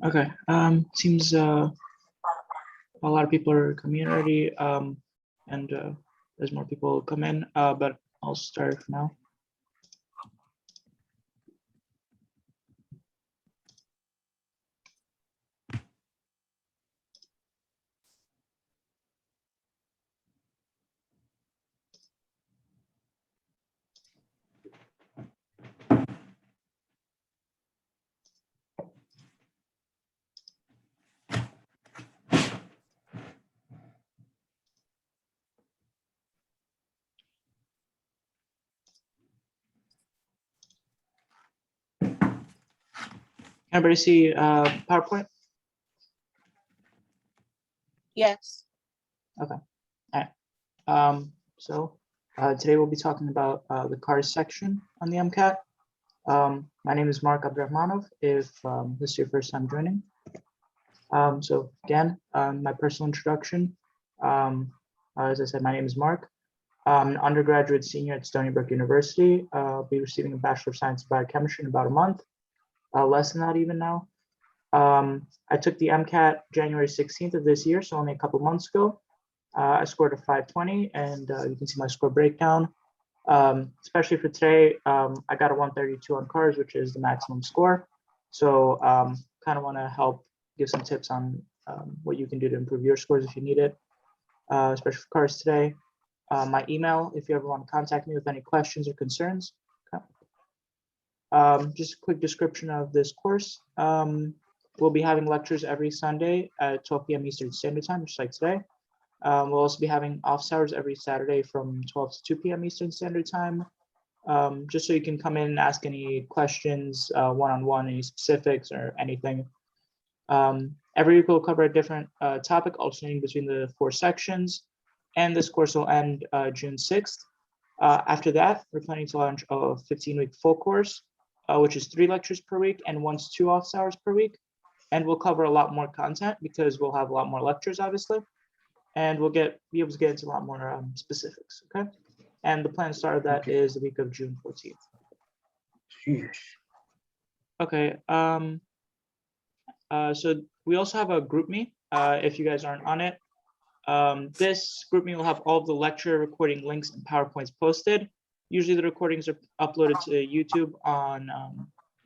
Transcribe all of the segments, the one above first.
Okay. Seems a lot of people are coming in already, and as more people come in, but I'll start for now. Everybody see PowerPoint? Yes. Okay. All right. So today we'll be talking about the cars section on the MCAT. My name is Mark Abdurrahmanov, if this is your first time joining. So again, my personal introduction. As I said, my name is Mark. I'm an undergraduate senior at Stony Brook University. I'll be receiving a Bachelor of Science in Biochemistry in about a month, less than that even now. I took the MCAT January 16th of this year, so only a couple months ago. I scored a 520, and you can see my score breakdown. Especially for today, I got a 132 on cars, which is the maximum score. So kind of want to help give some tips on what you can do to improve your scores if you need it, especially for cars today. My email, if you ever want to contact me with any questions or concerns. Okay. Just a quick description of this course. We'll be having lectures every Sunday at 12 p.m. Eastern Standard Time, just like today. We'll also be having office hours every Saturday from 12 to 2 p.m. Eastern Standard Time, just so you can come in and ask any questions one-on-one, any specifics or anything. Every week we'll cover a different topic, alternating between the 4 sections, and this course will end June 6th. After that, we're planning to launch a 15-week full course, which is 3 lectures per week and 1 to 2 office hours per week. And we'll cover a lot more content because we'll have a lot more lectures, obviously. And we'll be able to get into a lot more specifics, okay? And the planned start of that is the week of June 14th. Okay, so we also have a GroupMe, if you guys aren't on it. This GroupMe will have all of the lecture recording links and PowerPoints posted. Usually the recordings are uploaded to YouTube on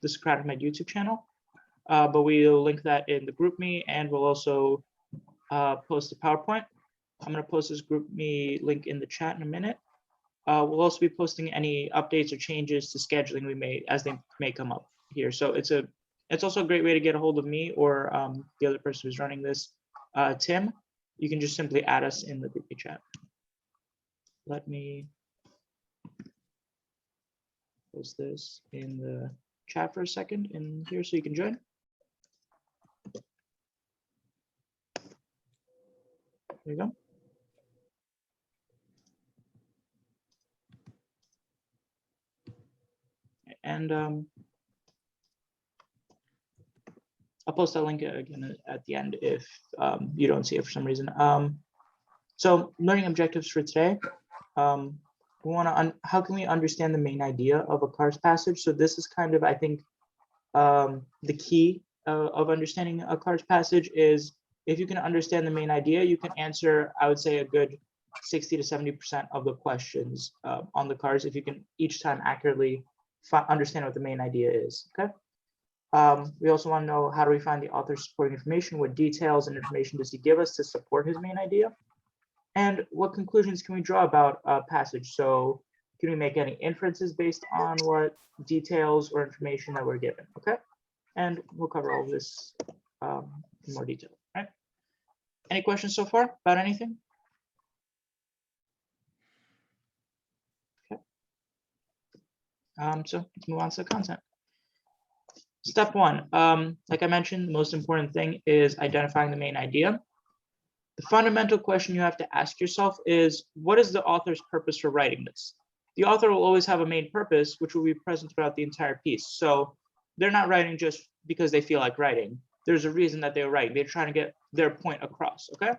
the Socratic Med YouTube channel, but we'll link that in the GroupMe, and we'll also post the PowerPoint. I'm going to post this GroupMe link in the chat in a minute. We'll also be posting any updates or changes to scheduling as they may come up here. So it's also a great way to get a hold of me or the other person who's running this, Tim. You can just simply add us in the GroupMe chat. Let me post this in the chat for a second in here so you can join. There you go. And I'll post that link again at the end if you don't see it for some reason. So learning objectives for today. We want to, how can we understand the main idea of a cars passage? So this is kind of, I think, the key of understanding a cars passage is if you can understand the main idea, you can answer, I would say, a good 60 to 70% of the questions on the cars if you can each time accurately understand what the main idea is, okay? We also want to know, how do we find the author's supporting information? What details and information does he give us to support his main idea? And what conclusions can we draw about a passage? So can we make any inferences based on what details or information that we're given, okay? And we'll cover all of this in more detail, right? Any questions so far about anything? Okay. So let's move on to the content. Step 1, like I mentioned, the most important thing is identifying the main idea. The fundamental question you have to ask yourself is, what is the author's purpose for writing this? The author will always have a main purpose, which will be present throughout the entire piece. So they're not writing just because they feel like writing. There's a reason that they're writing. They're trying to get their point across, okay?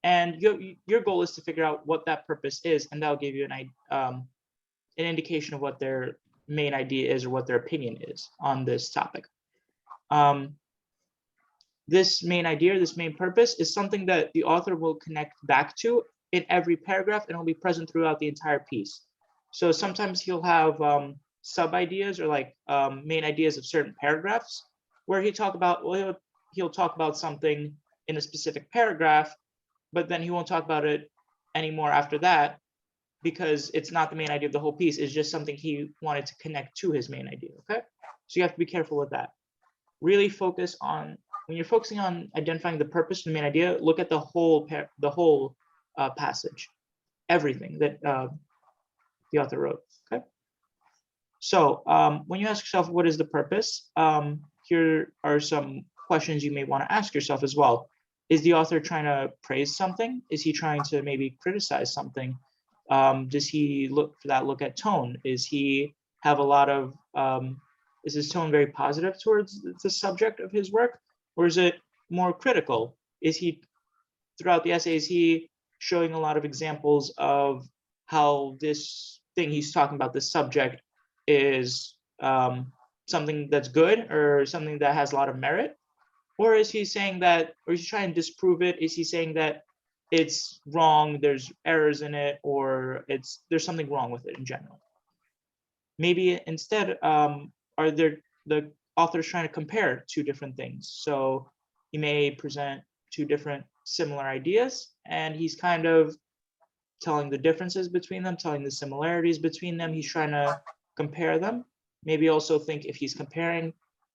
And your goal is to figure out what that purpose is, and that'll give you an indication of what their main idea is or what their opinion is on this topic. this main idea, this main purpose is something that the author will connect back to in every paragraph, and it'll be present throughout the entire piece. So sometimes he'll have sub ideas or like main ideas of certain paragraphs where he'll talk about something in a specific paragraph, but then he won't talk about it anymore after that because it's not the main idea of the whole piece. It's just something he wanted to connect to his main idea. Okay, so you have to be careful with that. Really focus on, when you're focusing on identifying the purpose of the main idea, look at the whole passage, everything that the author wrote. Okay. So when you ask yourself, what is the purpose? Here are some questions you may want to ask yourself as well. Is the author trying to praise something? Is he trying to maybe criticize something? Does he look at tone? Is he have a lot of, is his tone very positive towards the subject of his work? Or is it more critical? Is he, throughout the essay, is he showing a lot of examples of how this thing he's talking about, this subject, is something that's good or something that has a lot of merit? Or is he saying that, or is he trying to disprove it? Is he saying that it's wrong, there's errors in it, or there's something wrong with it in general? Maybe instead, are there the author's trying to compare two different things? So he may present two different similar ideas, and he's kind of telling the differences between them, telling the similarities between them. He's trying to compare them. Maybe also think, if he's comparing,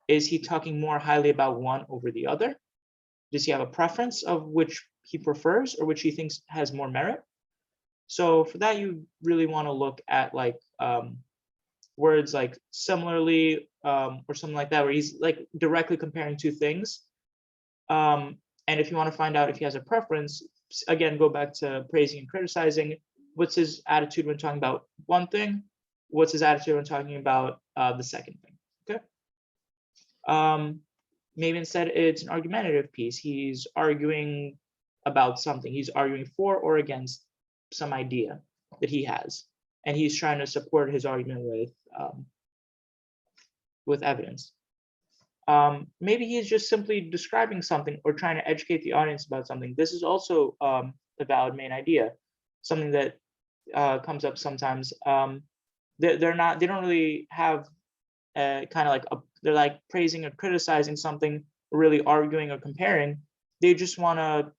is he talking more highly about one over the other? Does he have a preference of which he prefers or which he thinks has more merit? So for that, you really want to look at like words like similarly or something like that, where he's like directly comparing two things. And if you want to find out if he has a preference, again, go back to praising and criticizing. What's his attitude when talking about one thing? What's his attitude when talking about the second thing? Okay. Maybe instead it's an argumentative piece. He's arguing about something. He's arguing for or against some idea that he has, and he's trying to support his argument with evidence. Maybe he's just simply describing something or trying to educate the audience about something. This is also a valid main idea, something that comes up sometimes. They don't really have kind of like they're like praising or criticizing something, or really arguing or comparing. They just want to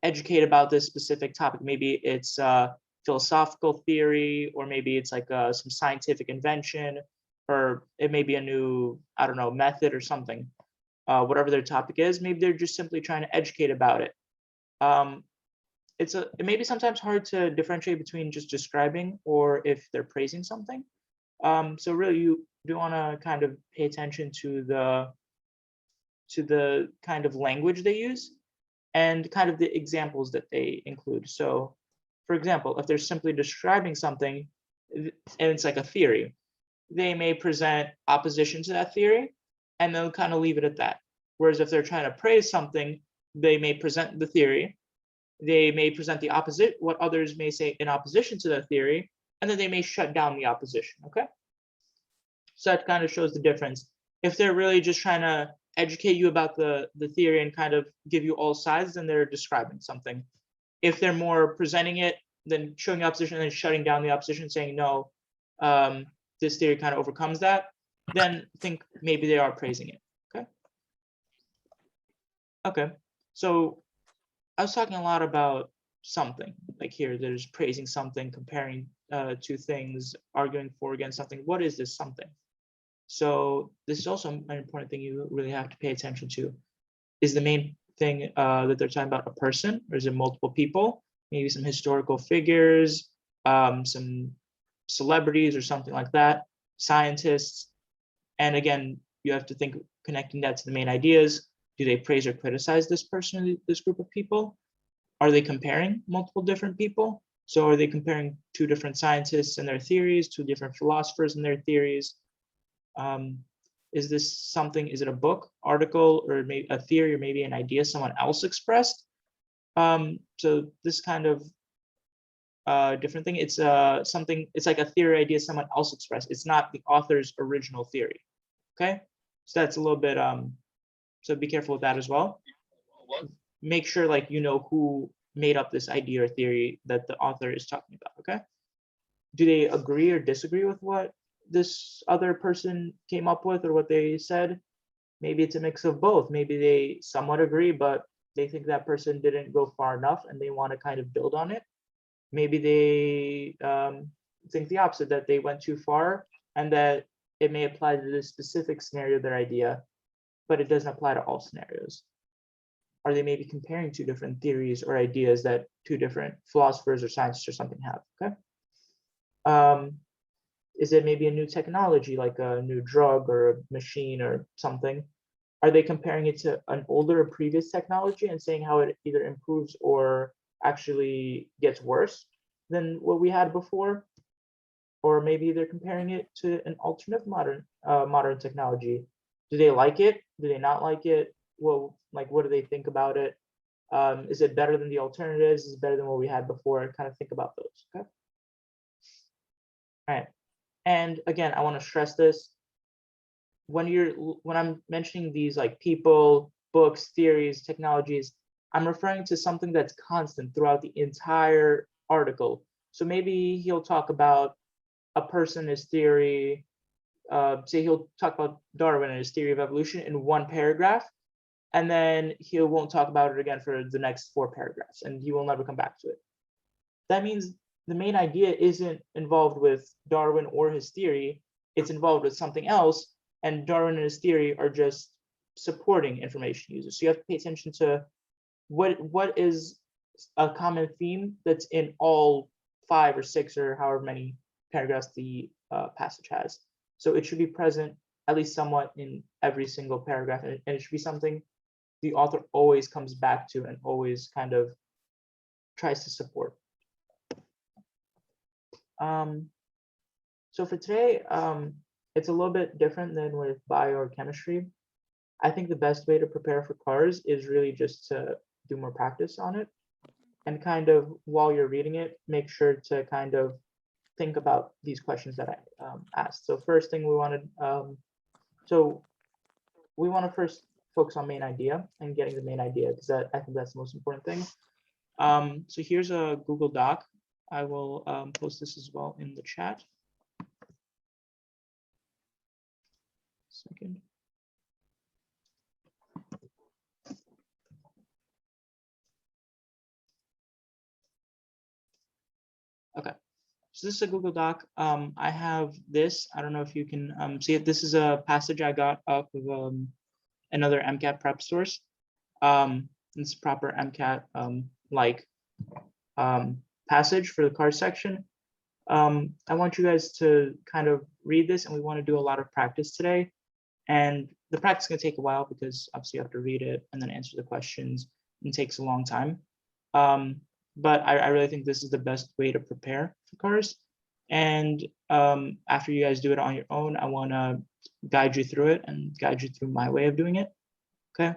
educate about this specific topic. Maybe it's philosophical theory, or maybe it's like some scientific invention, or it may be a new, I don't know, method or something. Whatever their topic is, maybe they're just simply trying to educate about it. It may be sometimes hard to differentiate between just describing or if they're praising something. So really, you do want to kind of pay attention to the kind of language they use and kind of the examples that they include. So, for example, if they're simply describing something and it's like a theory, they may present opposition to that theory and they'll kind of leave it at that. Whereas if they're trying to praise something, they may present the theory, they may present the opposite, what others may say in opposition to that theory, and then they may shut down the opposition. Okay. So that kind of shows the difference. If they're really just trying to educate you about the theory and kind of give you all sides, then they're describing something. If they're more presenting it, then showing the opposition and then shutting down the opposition, saying no, this theory kind of overcomes that, then think maybe they are praising it. Okay. Okay. So I was talking a lot about something. Like here, there's praising something, comparing two things, arguing for against something. What is this something? So this is also an important thing you really have to pay attention to. Is the main thing that they're talking about a person, or is it multiple people? Maybe some historical figures, some celebrities or something like that, scientists. And again, you have to think, connecting that to the main ideas. Do they praise or criticize this person, this group of people? Are they comparing multiple different people? So are they comparing two different scientists and their theories, two different philosophers and their theories? Is this something, is it a book, article, or maybe a theory, or maybe an idea someone else expressed? So this kind of different thing, it's something, it's like a theory idea someone else expressed. It's not the author's original theory. Okay, so that's a little bit So be careful with that as well. Make sure like you know who made up this idea or theory that the author is talking about, okay? Do they agree or disagree with what this other person came up with or what they said? Maybe it's a mix of both. Maybe they somewhat agree, but they think that person didn't go far enough and they want to kind of build on it. Maybe they think the opposite, that they went too far and that it may apply to this specific scenario, their idea, but it doesn't apply to all scenarios. Are they maybe comparing two different theories or ideas that two different philosophers or scientists or something have, okay? Is it maybe a new technology, like a new drug or a machine or something? Are they comparing it to an older or previous technology and saying how it either improves or actually gets worse than what we had before? Or maybe they're comparing it to an alternative modern technology. Do they like it? Do they not like it? Well, like, what do they think about it? Is it better than the alternatives? Is it better than what we had before? Kind of think about those, okay? All right. And again, I want to stress this. When I'm mentioning these like people, books, theories, technologies, I'm referring to something that's constant throughout the entire article. So maybe he'll talk about a person, his theory, say he'll talk about Darwin and his theory of evolution in one paragraph, and then he won't talk about it again for the next 4 paragraphs, and he will never come back to it. That means the main idea isn't involved with Darwin or his theory, it's involved with something else, and Darwin and his theory are just supporting information users. So you have to pay attention to what is a common theme that's in all 5 or 6 or however many paragraphs the passage has. So it should be present at least somewhat in every single paragraph, and it should be something the author always comes back to and always kind of tries to support. So for today, it's a little bit different than with bio or chemistry. I think the best way to prepare for cars is really just to do more practice on it, and kind of while you're reading it, make sure to kind of think about these questions that I asked. So first thing we wanted, we want to first focus on main idea and getting the main idea, because I think that's the most important thing. So here's a Google Doc. I will post this as well in the chat. Second. Okay, so this is a Google Doc. I have this. I don't know if you can see it. This is a passage I got off of another MCAT prep source. It's proper MCAT like passage for the cars section. I want you guys to kind of read this, and we want to do a lot of practice today. And the practice is going to take a while because obviously you have to read it and then answer the questions, and it takes a long time. But I really think this is the best way to prepare for cars. And after you guys do it on your own, I want to guide you through it and guide you through my way of doing it. Okay.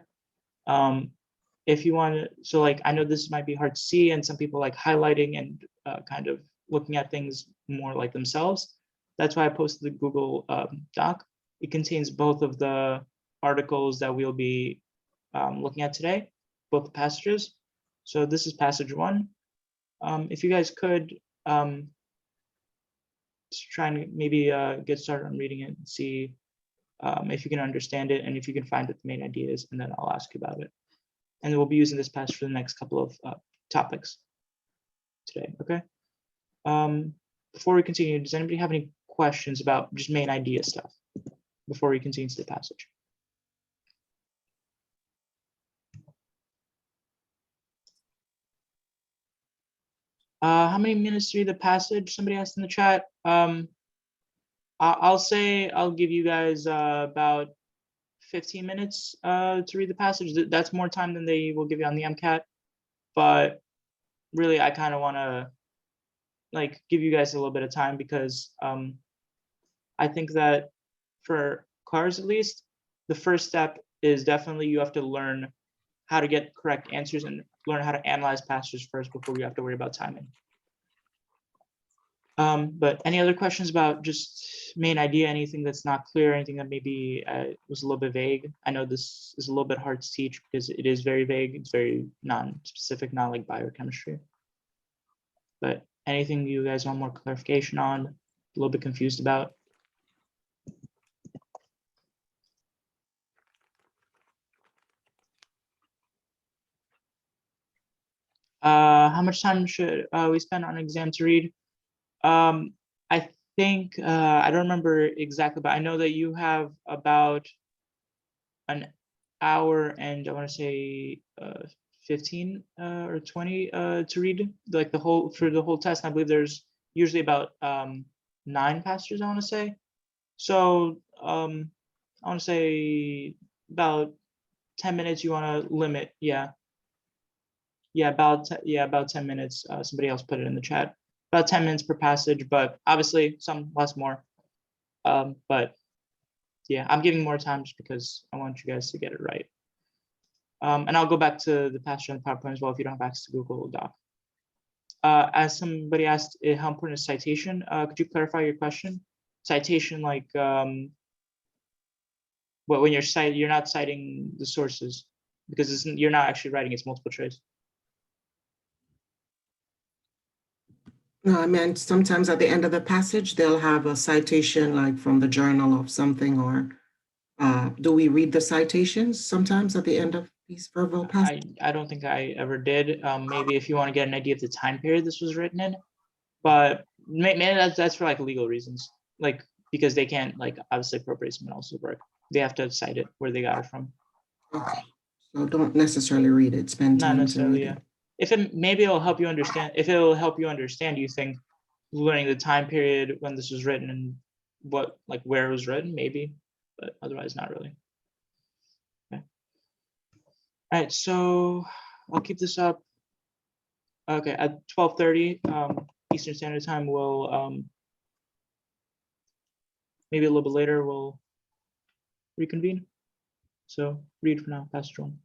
If you want to, so like, I know this might be hard to see, and some people like highlighting and kind of looking at things more like themselves. That's why I posted the Google Doc. It contains both of the articles that we'll be looking at today, both the passages. So this is passage 1. If you guys could just try and maybe get started on reading it and see if you can understand it and if you can find what the main idea is, and then I'll ask you about it. And we'll be using this passage for the next couple of topics today, okay? Before we continue, does anybody have any questions about just main idea stuff before we continue to the passage? How many minutes to read the passage? Somebody asked in the chat. I'll say I'll give you guys about 15 minutes to read the passage. That's more time than they will give you on the MCAT, but really I kind of want to like give you guys a little bit of time, because I think that for cars at least, the first step is definitely you have to learn how to get correct answers and learn how to analyze passages first before you have to worry about timing. But any other questions about just main idea, anything that's not clear, anything that maybe was a little bit vague? I know this is a little bit hard to teach because it is very vague. It's very non-specific, not like biochemistry. But anything you guys want more clarification on, a little bit confused about? How much time should we spend on exam to read? I think, I don't remember exactly, but I know that you have about an hour and I want to say 15 or 20 to read, like the whole, for the whole test. I believe there's usually about 9 passages, I want to say. So I want to say about 10 minutes you want to limit. Yeah. Yeah, about 10 minutes. Somebody else put it in the chat. About 10 minutes per passage, but obviously some less more. But yeah, I'm giving more time just because I want you guys to get it right. And I'll go back to the passage on the PowerPoint as well if you don't have access to Google Doc. As somebody asked, how important is citation? Could you clarify your question? Citation, like when you're citing, you're not citing the sources because you're not actually writing, it's multiple choice. No, I meant sometimes at the end of the passage, they'll have a citation like from the journal of something, or do we read the citations sometimes at the end of these verbal passages? I don't think I ever did. Maybe if you want to get an idea of the time period this was written in, but maybe that's for like legal reasons, like because they can't like obviously appropriate someone else's work. They have to cite it where they got it from. Okay, so don't necessarily read it, spend Not time to necessarily, read yeah. it. If it maybe it'll help you understand, if it'll help you understand, you think learning the time period when this was written and what, like where it was written, maybe, but otherwise not really. Okay. All right, so I'll keep this up. Okay, at 12:30 Eastern Standard Time, we'll maybe a little bit later we'll reconvene. So read for now, Pastor John.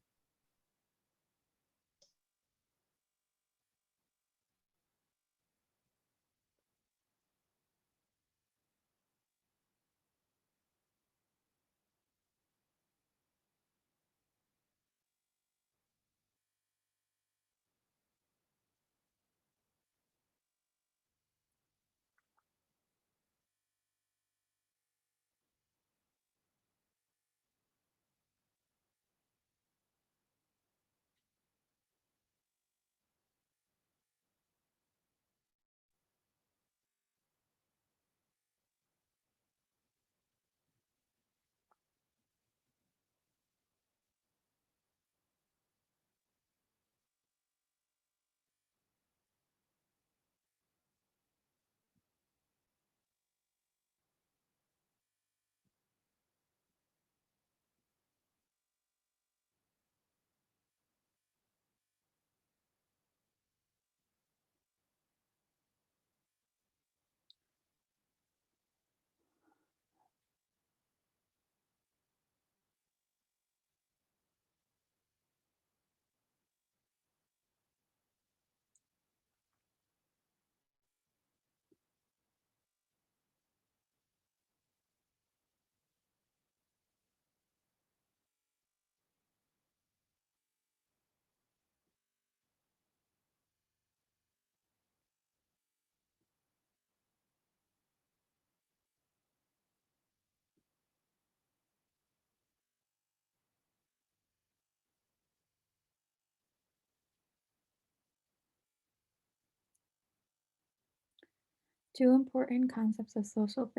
Two important concepts of social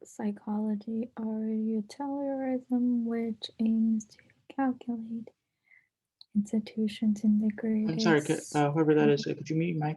psychology are utilitarianism, which aims to calculate institutions in the I'm sorry, greatest whoever that is, could you mute your mic?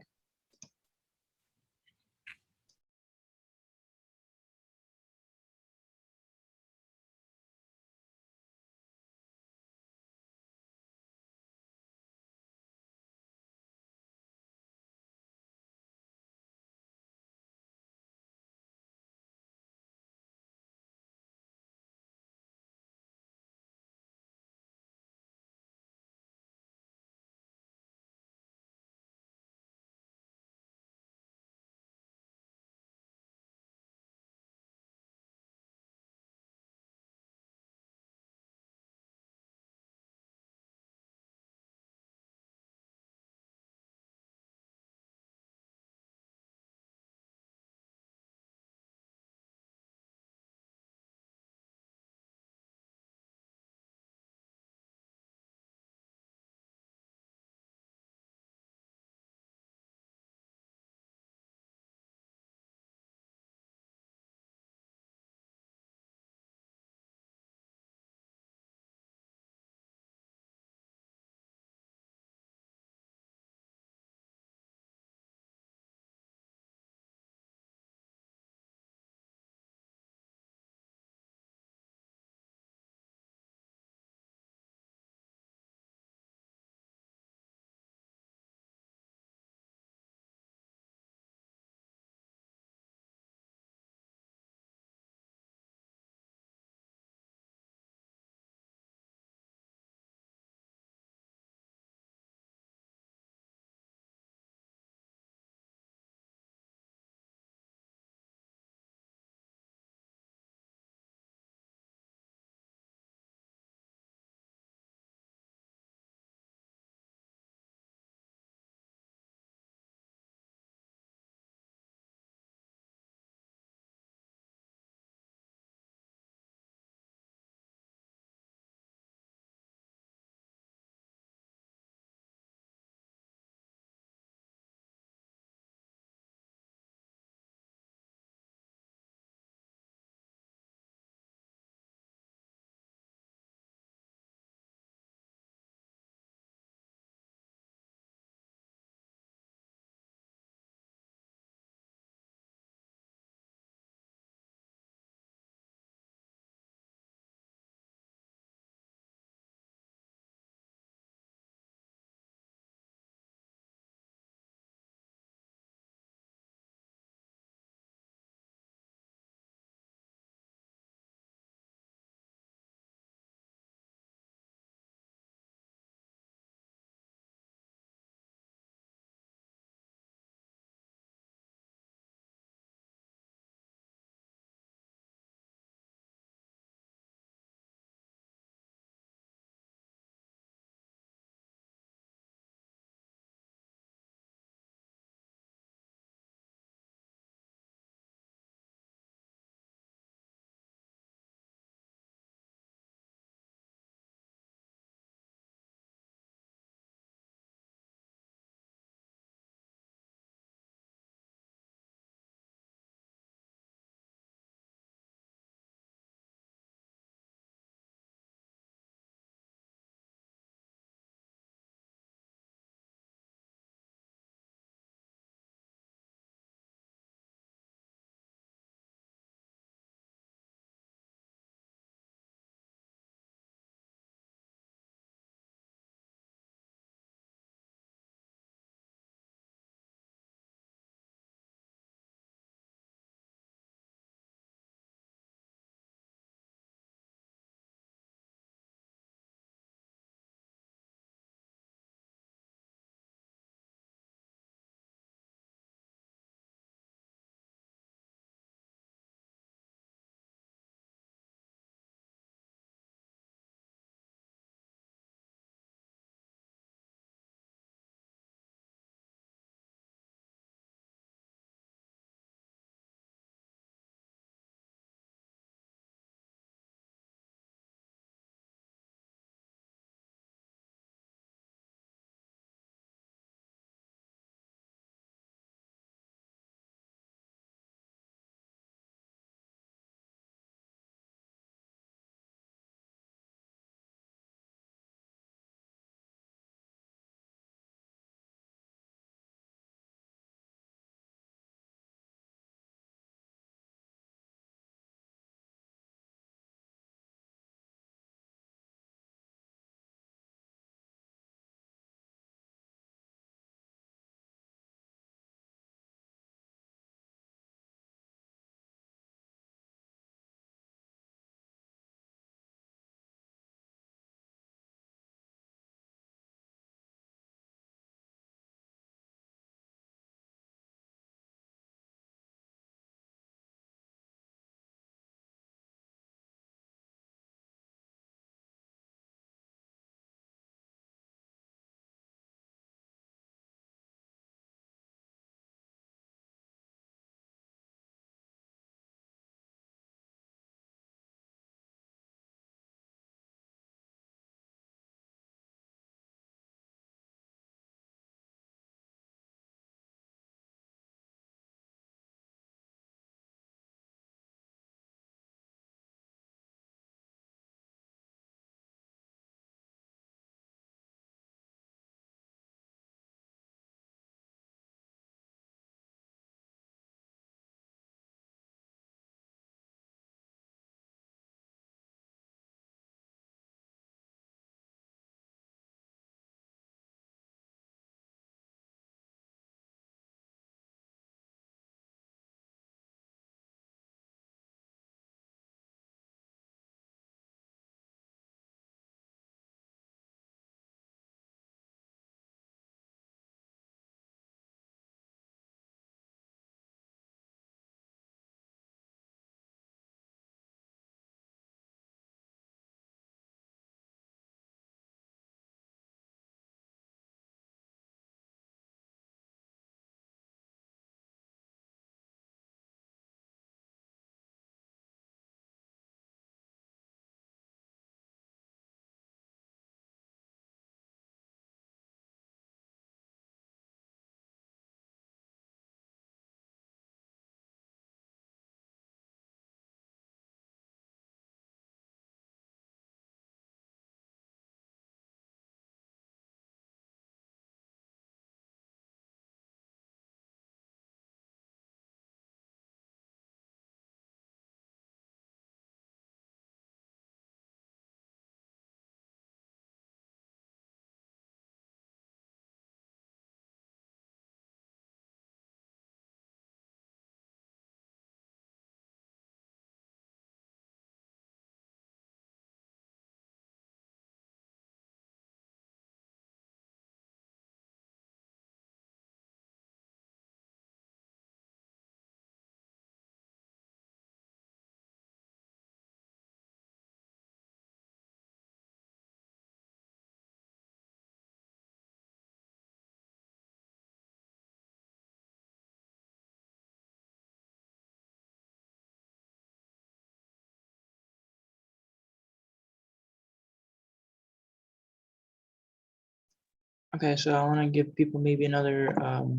Okay, so I want to give people maybe another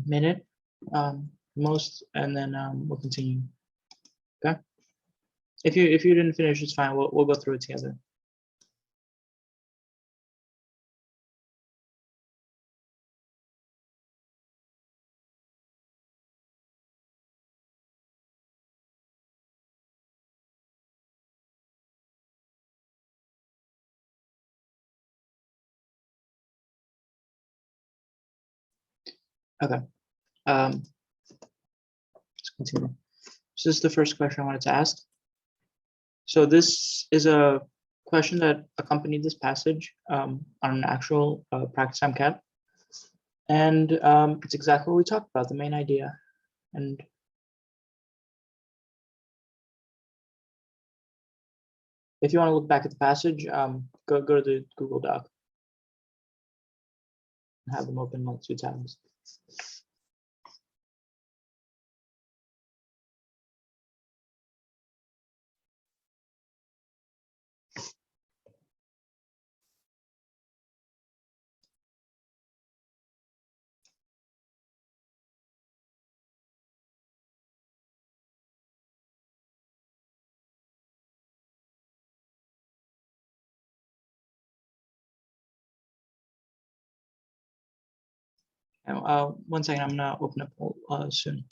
minute, most, and then we'll continue. Okay. If you didn't finish, it's fine. We'll go through it together. Okay. Let's continue. So this is the first question I wanted to ask. So this is a question that accompanied this passage on an actual practice MCAT. And it's exactly what we talked about, the main idea. And if you want to look back at the passage, go to the Google Doc and have them open multiple tabs. And, 1 second, I'm gonna open up soon.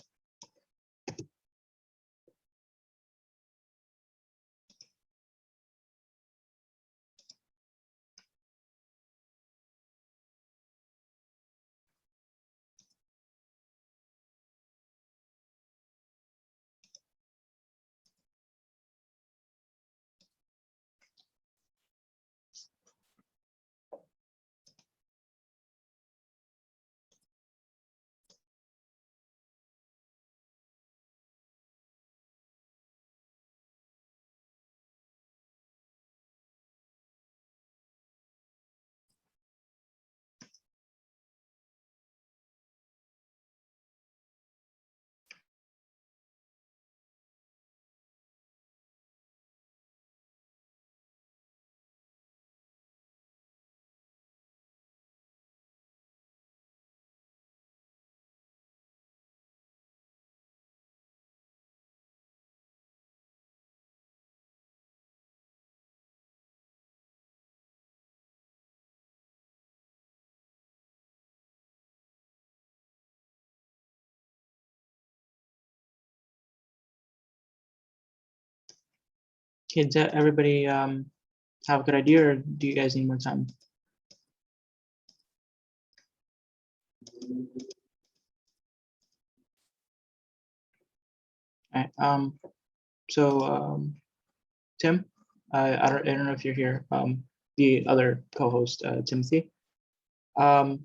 Kids, everybody have a good idea, or do you guys need more time? All right. Tim, I don't know if you're here. The other co-host, Timothy. Tim,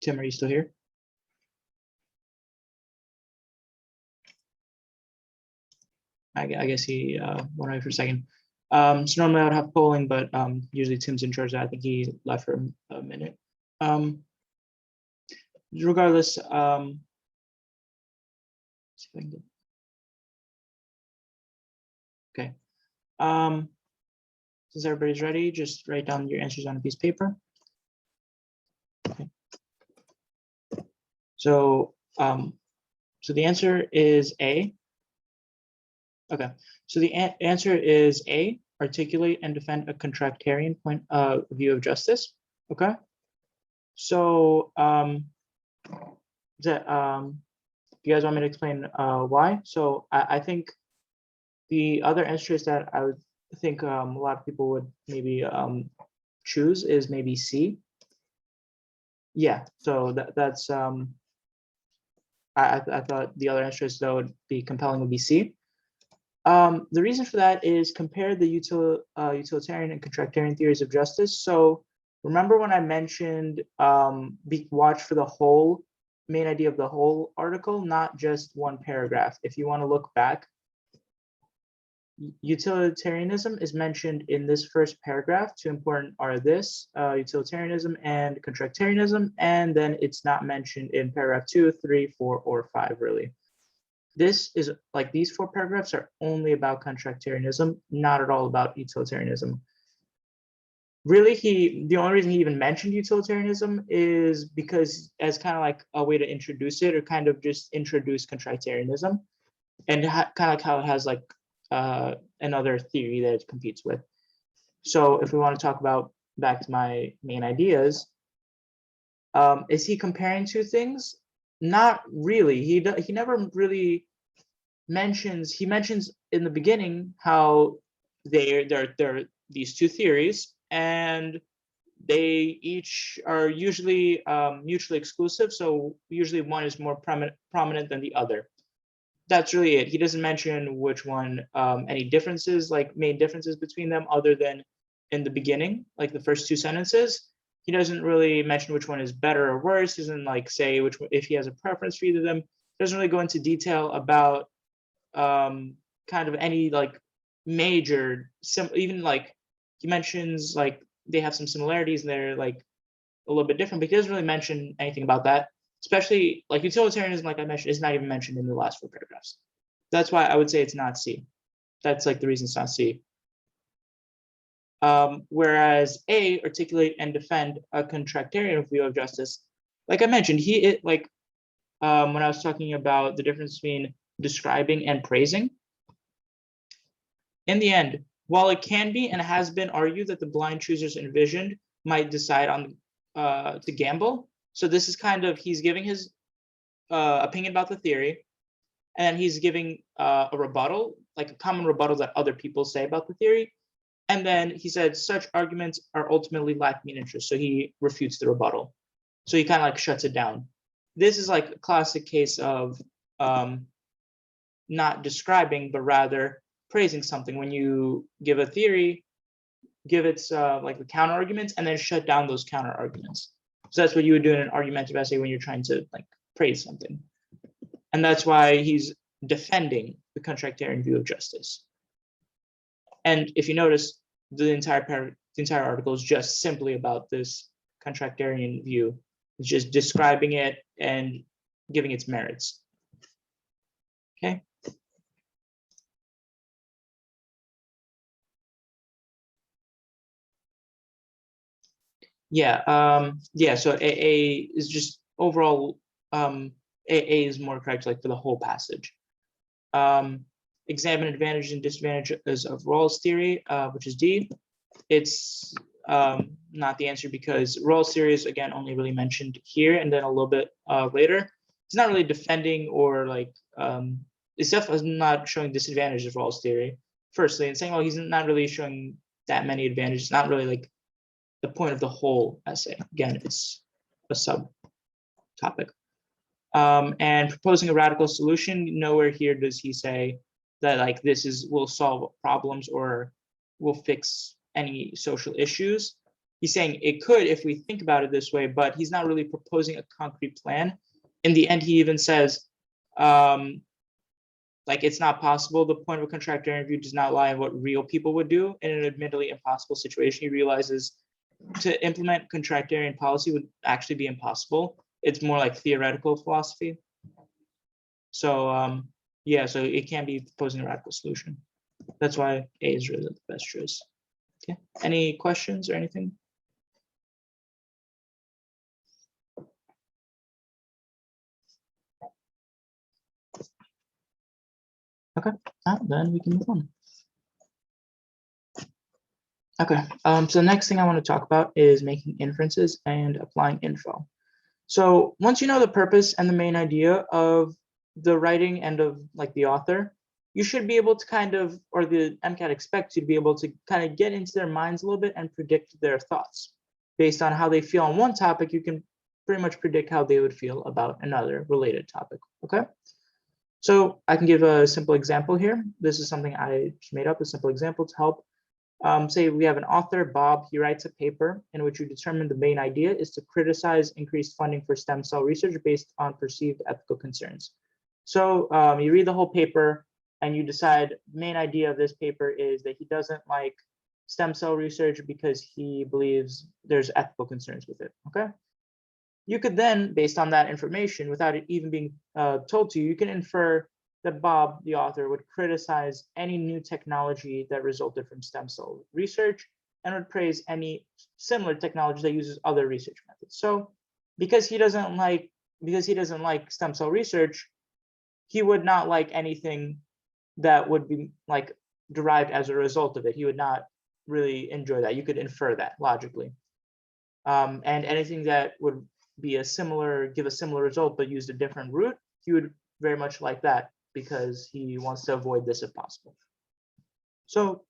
are you still here? I guess he went away for a second. So normally I would have polling, but usually Tim's in charge. I think he left for a minute. Regardless, see if I can get. Okay. Since everybody's ready, just write down your answers on a piece of paper. Okay. So the answer is A. Okay, so the answer is A, articulate and defend a contractarian point of view of justice. Okay, so you guys want me to explain why? So I think the other answers that I would think a lot of people would maybe choose is maybe C. Yeah, so that's I thought the other answers that would be compelling would be C. The reason for that is compare the utilitarian and contractarian theories of justice. So remember when I mentioned watch for the whole main idea of the whole article, not just one paragraph. If you want to look back, utilitarianism is mentioned in this first paragraph. Two important are this, utilitarianism and contractarianism, and then it's not mentioned in paragraph 2, 3, 4, or 5 really. This is like these 4 paragraphs are only about contractarianism, not at all about utilitarianism. really, the only reason he even mentioned utilitarianism is because as kind of like a way to introduce it, or kind of just introduce contractarianism, and kind of like how it has like another theory that it competes with. So if we want to talk about back to my main ideas, is he comparing two things? Not really. He never really mentions. He mentions in the beginning how they're these two theories, and they each are usually mutually exclusive. So usually one is more prominent than the other. That's really it. He doesn't mention which one, any differences, like main differences between them, other than in the beginning, like the first two sentences. He doesn't really mention which one is better or worse. He doesn't like say which one, if he has a preference for either of them. He doesn't really go into detail about kind of any like major, even like he mentions like they have some similarities and they're like a little bit different, but he doesn't really mention anything about that. Especially like utilitarianism, like I mentioned, is not even mentioned in the last 4 paragraphs. That's why I would say it's not C. That's like the reason it's not C. Whereas A, articulate and defend a contractarian view of justice. Like I mentioned, when I was talking about the difference between describing and praising, in the end, while it can be and has been argued that the blind choosers envisioned might decide on to gamble. So this is kind of, he's giving his opinion about the theory, and he's giving a rebuttal, like a common rebuttal that other people say about the theory. And then he said such arguments are ultimately lacking in interest. So he refutes the rebuttal. So he kind of like shuts it down. This is like a classic case of not describing, but rather praising something. When you give a theory, give its like the counter arguments, and then shut down those counter arguments. So that's what you would do in an argumentative essay when you're trying to like praise something. And that's why he's defending the contractarian view of justice. And if you notice, the entire article is just simply about this contractarian view. It's just describing it and giving its merits. Okay. Yeah, so AA is just overall, AA is more correct like for the whole passage. Examine advantages and disadvantages of Rawls theory, which is D. It's not the answer because Rawls theory is again only really mentioned here and then a little bit later. It's not really defending or like it's definitely not showing disadvantages of Rawls theory. Firstly, and saying, oh, he's not really showing that many advantages. Not really like the point of the whole essay. Again, it's a subtopic. And proposing a radical solution, nowhere here does he say that like this will solve problems or will fix any social issues. He's saying it could if we think about it this way, but he's not really proposing a concrete plan. In the end, he even says, like it's not possible. The point of a contractarian view does not lie in what real people would do in an admittedly impossible situation. He realizes to implement contractarian policy would actually be impossible. It's more like theoretical philosophy. So yeah, so it can be proposing a radical solution. That's why A is really the best choice. Okay. Any questions or anything? Okay, then we can move on. Okay, so the next thing I want to talk about is making inferences and applying info. So once you know the purpose and the main idea of the writing and of like the author, you should be able to kind of, or the MCAT expects you to be able to kind of get into their minds a little bit and predict their thoughts. Based on how they feel on one topic, you can pretty much predict how they would feel about another related topic, okay? So I can give a simple example here. This is something I just made up, a simple example to help. Say we have an author, Bob, he writes a paper in which you determine the main idea is to criticize increased funding for stem cell research based on perceived ethical concerns. So you read the whole paper and you decide the main idea of this paper is that he doesn't like stem cell research because he believes there's ethical concerns with it, okay? You could then, based on that information, without it even being told to you, you can infer that Bob, the author, would criticize any new technology that resulted from stem cell research and would praise any similar technology that uses other research methods. So because he doesn't like stem cell research, he would not like anything that would be like derived as a result of it. He would not really enjoy that. You could infer that logically. And anything that would be give a similar result but used a different route, he would very much like that because he wants to avoid this if possible. So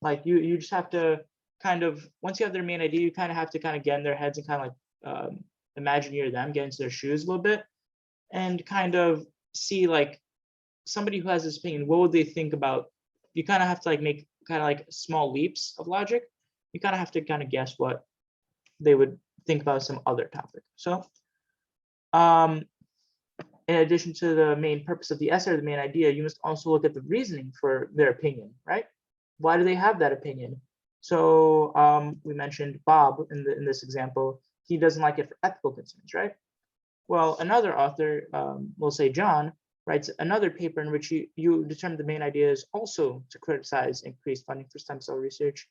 like you just have to kind of, once you have their main idea, you kind of have to kind of get in their heads and kind of like imagineer them, get into their shoes a little bit, and kind of see like somebody who has this opinion, what would they think about? You kind of have to like make kind of like small leaps of logic. You kind of have to kind of guess what they would think about some other topic. So in addition to the main purpose of the essay or the main idea, you must also look at the reasoning for their opinion, right? Why do they have that opinion? So we mentioned Bob in this example. He doesn't like it for ethical concerns, right? Well, another author, we'll say John, writes another paper in which you determine the main idea is also to criticize increased funding for stem cell research.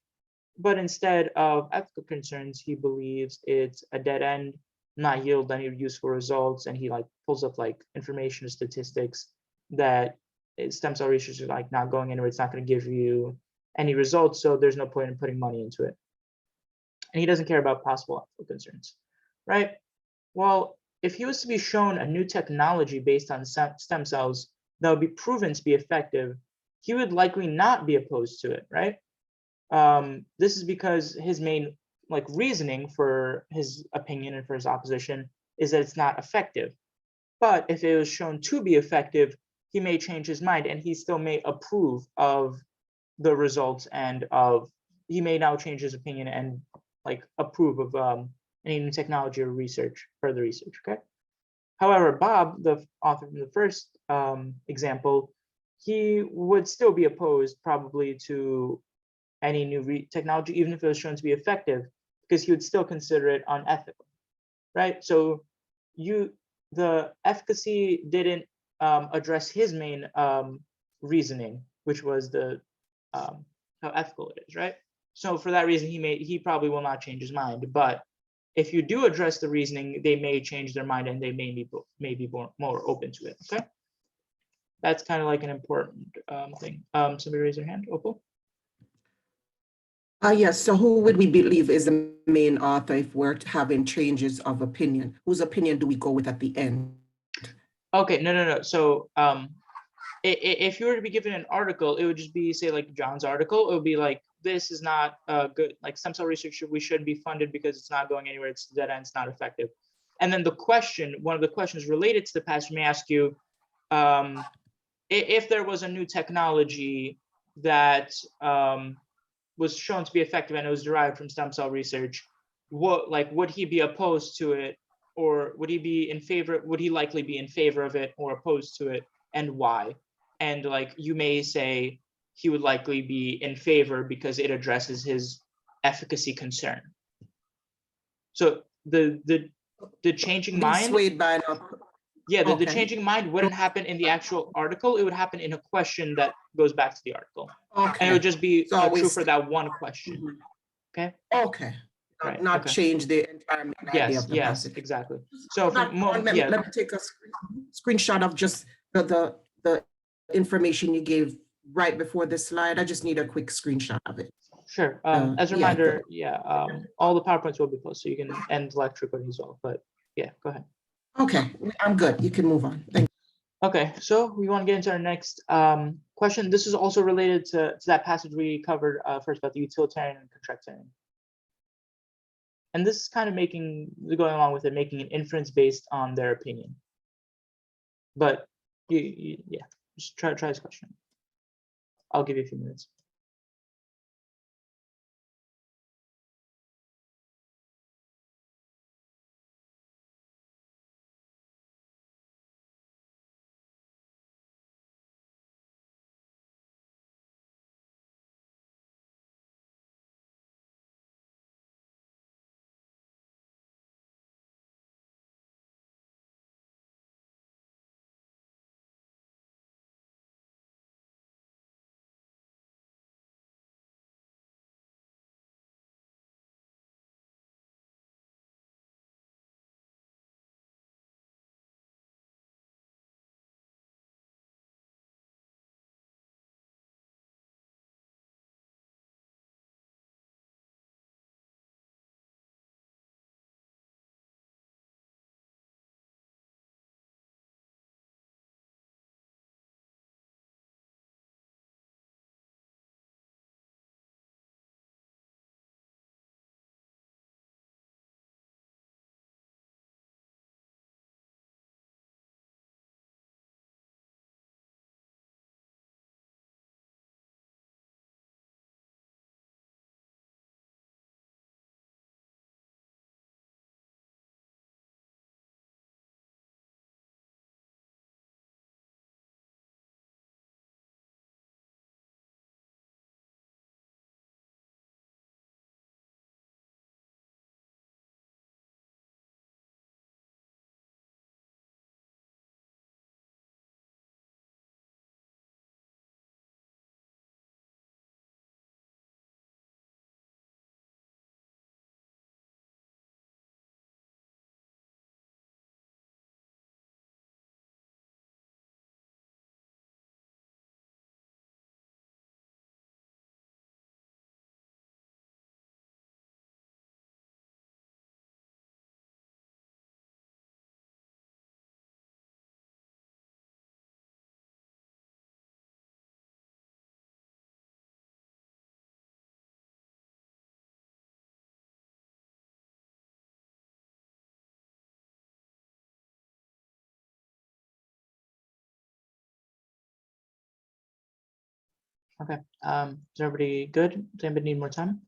But instead of ethical concerns, he believes it's a dead end, not yield any useful results, and he like pulls up like information or statistics that stem cell research is like not going anywhere. It's not going to give you any results, so there's no point in putting money into it. And he doesn't care about possible ethical concerns, right? Well, if he was to be shown a new technology based on stem cells that would be proven to be effective, he would likely not be opposed to it, right? This is because his main like reasoning for his opinion and for his opposition is that it's not effective. But if it was shown to be effective, he may change his mind and he still may approve of the results and he may now change his opinion and like approve of any new technology or research, further research, okay? However, Bob, the author from the first example, he would still be opposed probably to any new technology, even if it was shown to be effective, because he would still consider it unethical, right? So the efficacy didn't address his main reasoning, which was the how ethical it is, right? So for that reason, he probably will not change his mind. But if you do address the reasoning, they may change their mind and they may be more open to it. Okay, that's kind of like an important thing. Somebody raise their hand. Opal. Yes. So who would we believe is the main author if we're having changes of opinion? Whose opinion do we go with at the end? Okay, no. So if you were to be given an article, it would just be say like John's article. It would be like, this is not good. Like stem cell research, we should be funded because it's not going anywhere. It's dead end. It's not effective. And then one of the questions related to the passage may ask you, if there was a new technology that was shown to be effective and it was derived from stem cell research, would he be opposed to it, or would he be in favor? Would he likely be in favor of it or opposed to it, and why? And like you may say he would likely be in favor because it addresses his efficacy concern. So the changing mind, swayed by yeah, the Okay. changing mind wouldn't happen in the actual article. It would happen in a question that goes back to the article, and it would just be true for that one question. Okay. Okay. Right. Not Okay. change the entire main idea of the Yes, passage. exactly. So Let me take a screenshot of just the information you gave right before this slide. I just need a quick screenshot of it. Sure. As a reminder, all the PowerPoints will be posted, so you can end lecture recording as well. But yeah, go ahead. Okay, I'm good. You can move on. Thank you. Okay, so we want to get into our next question. This is also related to that passage we covered first about the utilitarian and contractarian. And this is kind of going along with it, making an inference based on their opinion. But yeah, just try this question. I'll give you a few minutes. Okay. Is everybody good? Does anybody need more time?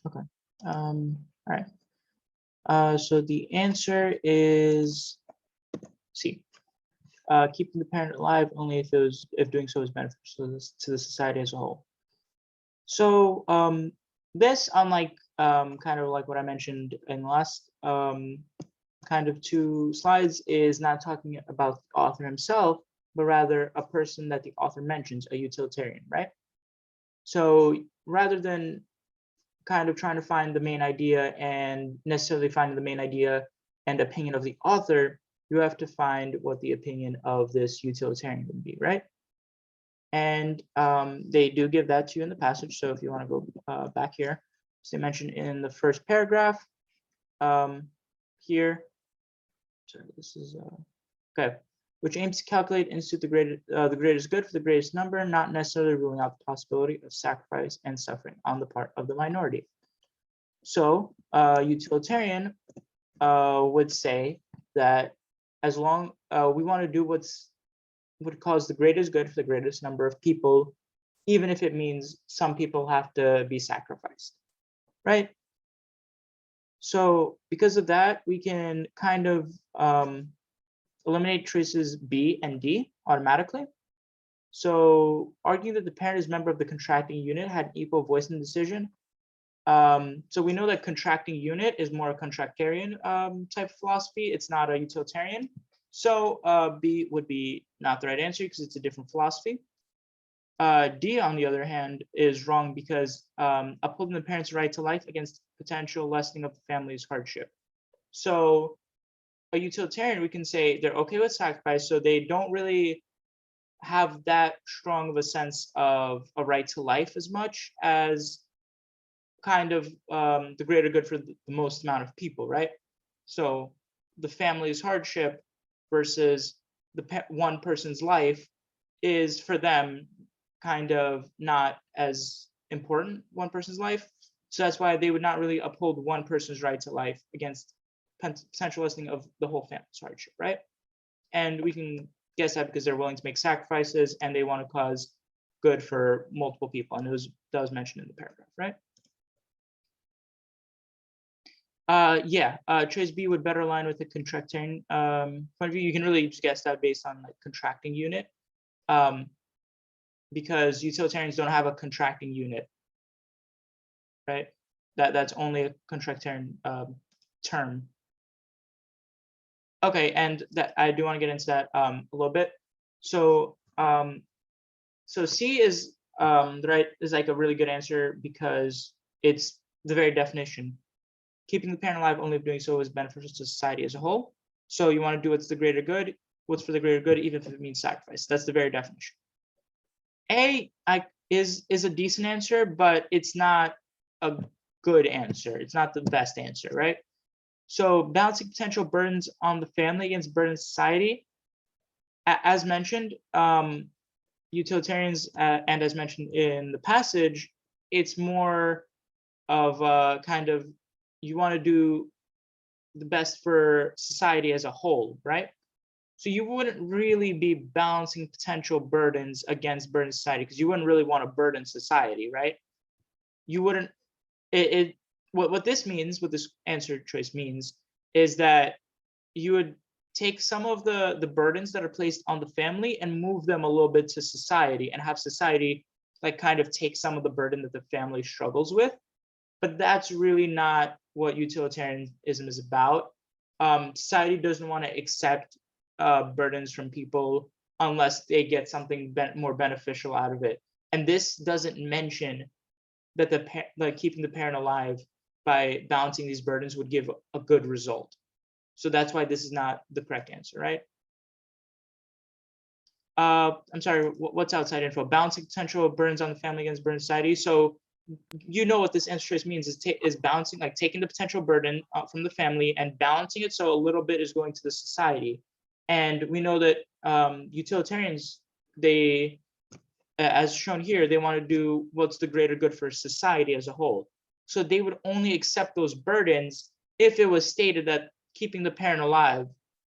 Okay. All right. So the answer is C. Keeping the parent alive only if doing so is beneficial to the society as a whole. So this, unlike kind of like what I mentioned in the last kind of 2 slides, is not talking about the author himself, but rather a person that the author mentions, a utilitarian, right? So rather than kind of trying to find the main idea and necessarily finding the main idea and opinion of the author, you have to find what the opinion of this utilitarian would be, right? And they do give that to you in the passage. So if you want to go back here, as they mentioned in the first paragraph here. Sorry, this is okay. Which aims to calculate and institute the greatest good for the greatest number, not necessarily ruling out the possibility of sacrifice and suffering on the part of the minority. So utilitarian would say that as long we want to do what would cause the greatest good for the greatest number of people, even if it means some people have to be sacrificed, right? So because of that, we can kind of eliminate choices B and D automatically. So arguing that the parent is a member of the contracting unit had equal voice in the decision. So we know that contracting unit is more a contractarian type of philosophy. It's not a utilitarian. So B would be not the right answer because it's a different philosophy. D, on the other hand, is wrong because upholding the parent's right to life against potential lessening of the family's hardship. So a utilitarian, we can say they're okay with sacrifice, so they don't really have that strong of a sense of a right to life as much as kind of the greater good for the most amount of people, right? So the family's hardship versus the one person's life is for them kind of not as important, one person's life. So that's why they would not really uphold one person's right to life against potential lessening of the whole family's hardship, right? And we can guess that because they're willing to make sacrifices and they want to cause good for multiple people. And that was mentioned in the paragraph, right? Choice B would better align with the contracting point of view. You can really just guess that based on like contracting unit, because utilitarians don't have a contracting unit, right? That's only a contractarian term. Okay, and that I do want to get into that a little bit. So so C is is like a really good answer because it's the very definition. Keeping the parent alive only if doing so is beneficial to society as a whole. So you want to do what's the greater good, what's for the greater good, even if it means sacrifice. That's the very definition. A is a decent answer, but it's not a good answer. It's not the best answer, right? So balancing potential burdens on the family against burdens society, as mentioned, utilitarians, and as mentioned in the passage, it's more of a kind of, you want to do the best for society as a whole, right? So you wouldn't really be balancing potential burdens against burden society because you wouldn't really want to burden society, right? You wouldn't, what this means, what this answer choice means, is that you would take some of the burdens that are placed on the family and move them a little bit to society and have society like kind of take some of the burden that the family struggles with. But that's really not what utilitarianism is about. Society doesn't want to accept burdens from people unless they get something more beneficial out of it. And this doesn't mention that keeping the parent alive by balancing these burdens would give a good result. So that's why this is not the correct answer, right? I'm sorry, what's outside info? Balancing potential burdens on the family against burden society. So you know what this answer choice means is balancing, like taking the potential burden from the family and balancing it so a little bit is going to the society. And we know that utilitarians, they, as shown here, they want to do what's the greater good for society as a whole. So they would only accept those burdens if it was stated that keeping the parent alive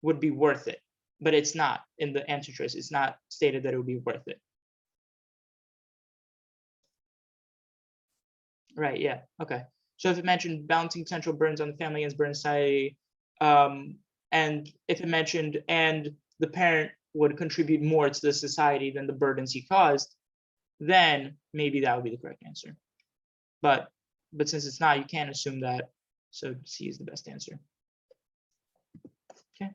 would be worth it, but it's not in the answer choice. It's not stated that it would be worth it. Right, yeah, okay. So if it mentioned balancing potential burdens on the family against burden society, and if it mentioned and the parent would contribute more to the society than the burdens he caused, then maybe that would be the correct answer. But since it's not, you can't assume that. So C is the best answer. Okay.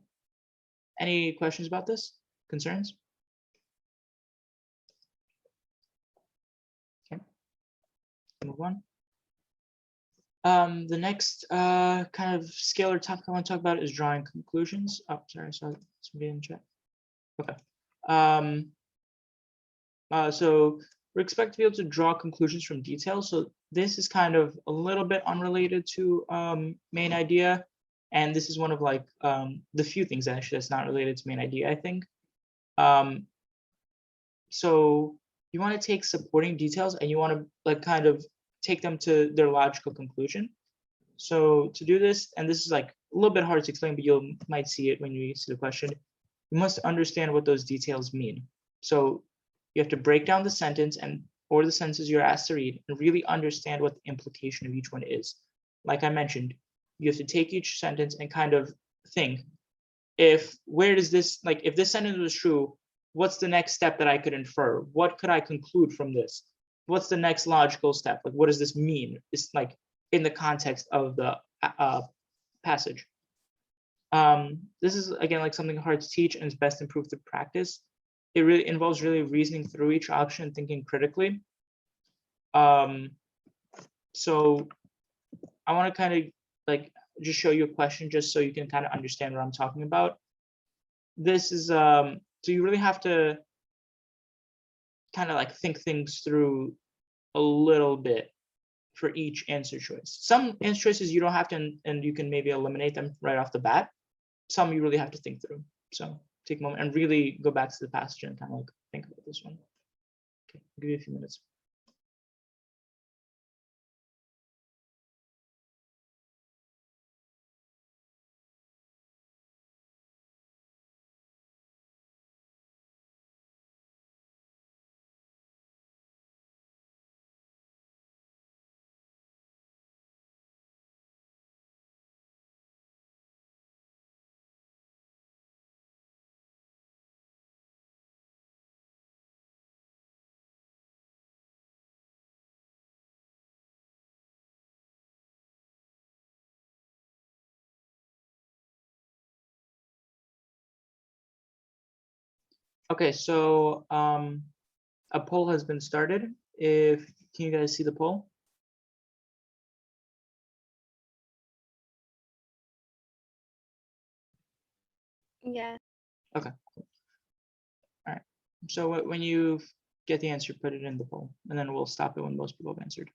Any questions about this? Concerns? Okay. Move on. The next kind of scalar topic I want to talk about is drawing conclusions. Oh, sorry, I saw somebody in the chat. Okay. So we're expected to be able to draw conclusions from details. So this is kind of a little bit unrelated to main idea. And this is one of like the few things actually that's not related to main idea, I think. So you want to take supporting details and you want to like kind of take them to their logical conclusion. So to do this, and this is like a little bit hard to explain, but you might see it when you see the question, you must understand what those details mean. So you have to break down the sentence and or the sentences you're asked to read and really understand what the implication of each one is. Like I mentioned, you have to take each sentence and kind of think, where does this, like if this sentence was true, what's the next step that I could infer? What could I conclude from this? What's the next logical step? Like, what does this mean? It's like in the context of the passage. This is again like something hard to teach and it's best improved through practice. It really involves really reasoning through each option and thinking critically. So I want to kind of like just show you a question just so you can kind of understand what I'm talking about. This is so you really have to kind of like think things through a little bit for each answer choice. Some answer choices you don't have to, and you can maybe eliminate them right off the bat. Some you really have to think through. So take a moment and really go back to the passage and kind of like think about this one. Okay, I'll give you a few minutes. Okay, so a poll has been started. Can you guys see the poll? Yeah. Okay. All right. So when you get the answer, put it in the poll, and then we'll stop it when most people have answered.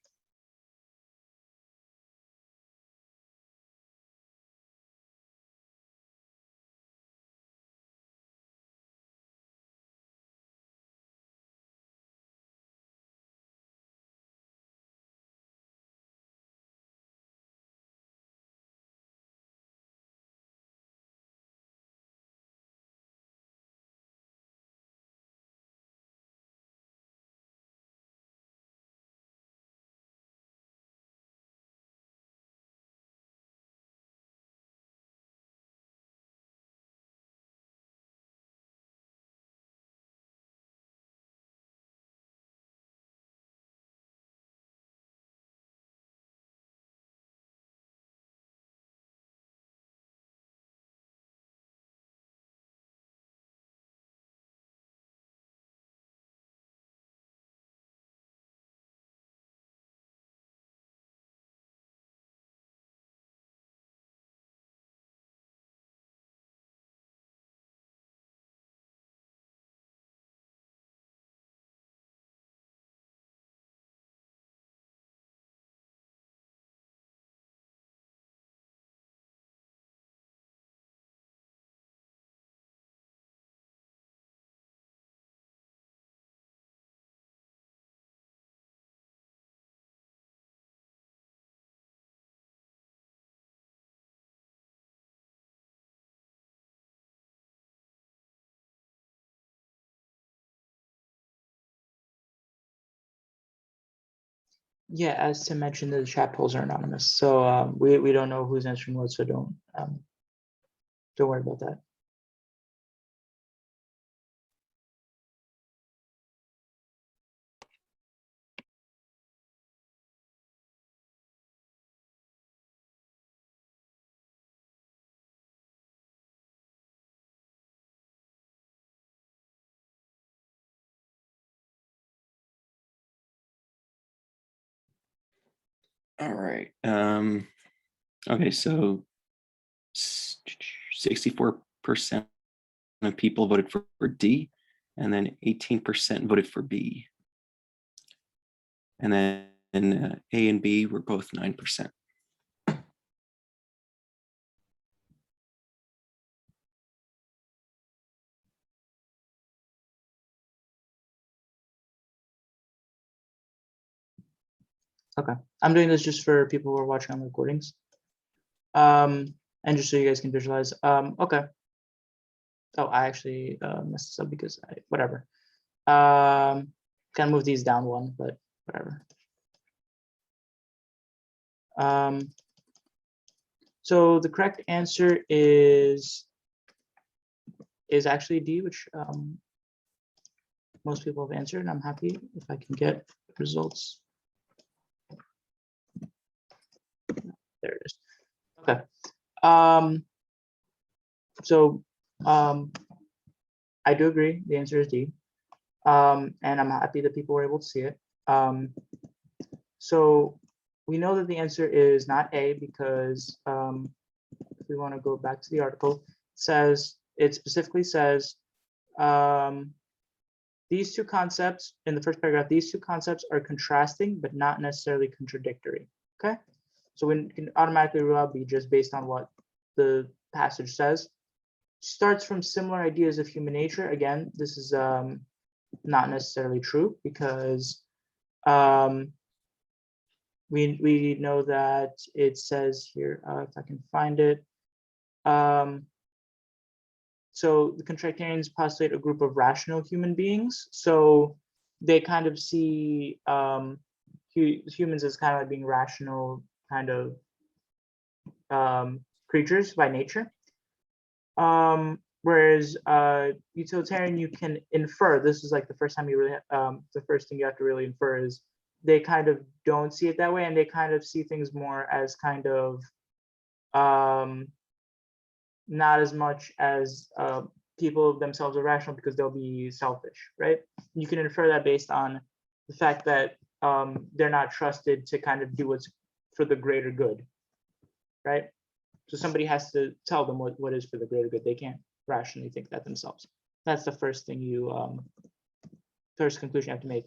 Yeah, as Tim mentioned, the chat polls are anonymous, so we don't know who's answering what, so don't worry about that. All right. Okay, so 64% of people voted for D, and then 18% voted for B. And then A and B were both 9%. Okay, I'm doing this just for people who are watching on the recordings. And just so you guys can visualize. Okay. Oh, I actually messed this up because whatever. Kind of move these down one, but whatever. So the correct answer is actually D, which most people have answered, and I'm happy if I can get results. There it is. Okay. So I do agree. The answer is D. And I'm happy that people were able to see it. So we know that the answer is not A because if we want to go back to the article, it specifically says these two concepts in the first paragraph, these two concepts are contrasting but not necessarily contradictory. Okay, so we can automatically rule out B just based on what the passage says. Starts from similar ideas of human nature. Again, this is not necessarily true because we know that it says here, if I can find it. So the contractarians postulate a group of rational human beings. So they kind of see humans as kind of like being rational kind of creatures by nature. Whereas utilitarian, you can infer. This is like the first time you really, the first thing you have to really infer is they kind of don't see it that way, and they kind of see things more as kind of not as much as people themselves are rational because they'll be selfish, right? You can infer that based on the fact that they're not trusted to kind of do what's for the greater good, right? So somebody has to tell them what is for the greater good. They can't rationally think that themselves. That's the first thing first conclusion you have to make.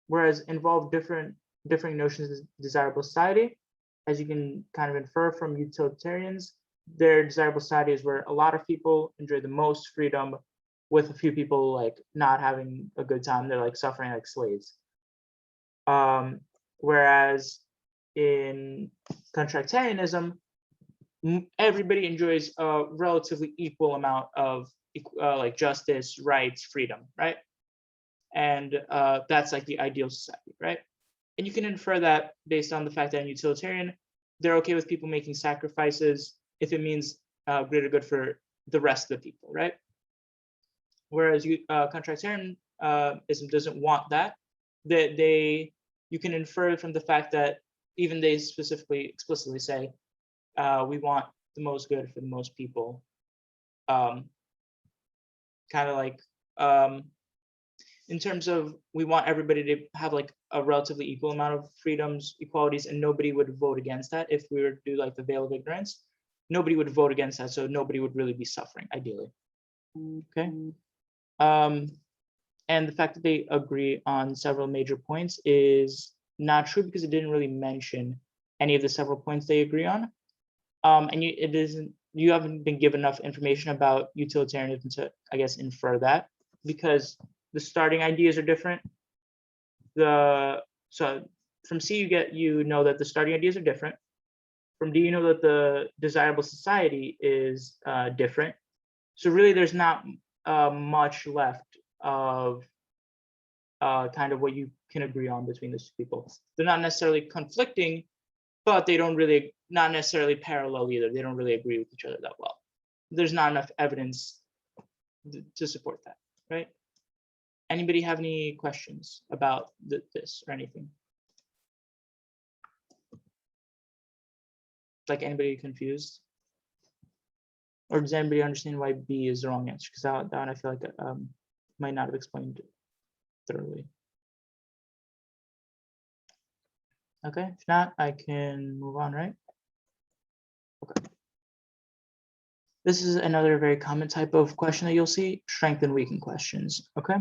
Whereas involve different notions of desirable society, as you can kind of infer from utilitarians, their desirable society is where a lot of people enjoy the most freedom, with a few people like not having a good time. They're like suffering like slaves. Whereas in contractarianism, everybody enjoys a relatively equal amount of like justice, rights, freedom, right? And that's like the ideal society, right? And you can infer that based on the fact that in utilitarian, they're okay with people making sacrifices if it means greater good for the rest of the people, right? Whereas contractarianism doesn't want that. You can infer from the fact that even they explicitly say, we want the most good for the most people. Kind of like in terms of we want everybody to have like a relatively equal amount of freedoms, equalities, and nobody would vote against that. If we were to do like the veil of ignorance, nobody would vote against that, so nobody would really be suffering, ideally. Okay. And the fact that they agree on several major points is not true because it didn't really mention any of the several points they agree on. And you haven't been given enough information about utilitarianism to, I guess, infer that, because the starting ideas are different. So from C you know that the starting ideas are different. From D you know that the desirable society is different. So really there's not much left of kind of what you can agree on between those two people. They're not necessarily conflicting, but they don't really, not necessarily parallel either. They don't really agree with each other that well. There's not enough evidence to support that, right? Anybody have any questions about this or anything? Like, anybody confused? Or does anybody understand why B is the wrong answer? Because that one I feel like might not have explained thoroughly. Okay, if not, I can move on, right? Okay. This is another very common type of question that you'll see, strength and weaken questions, okay?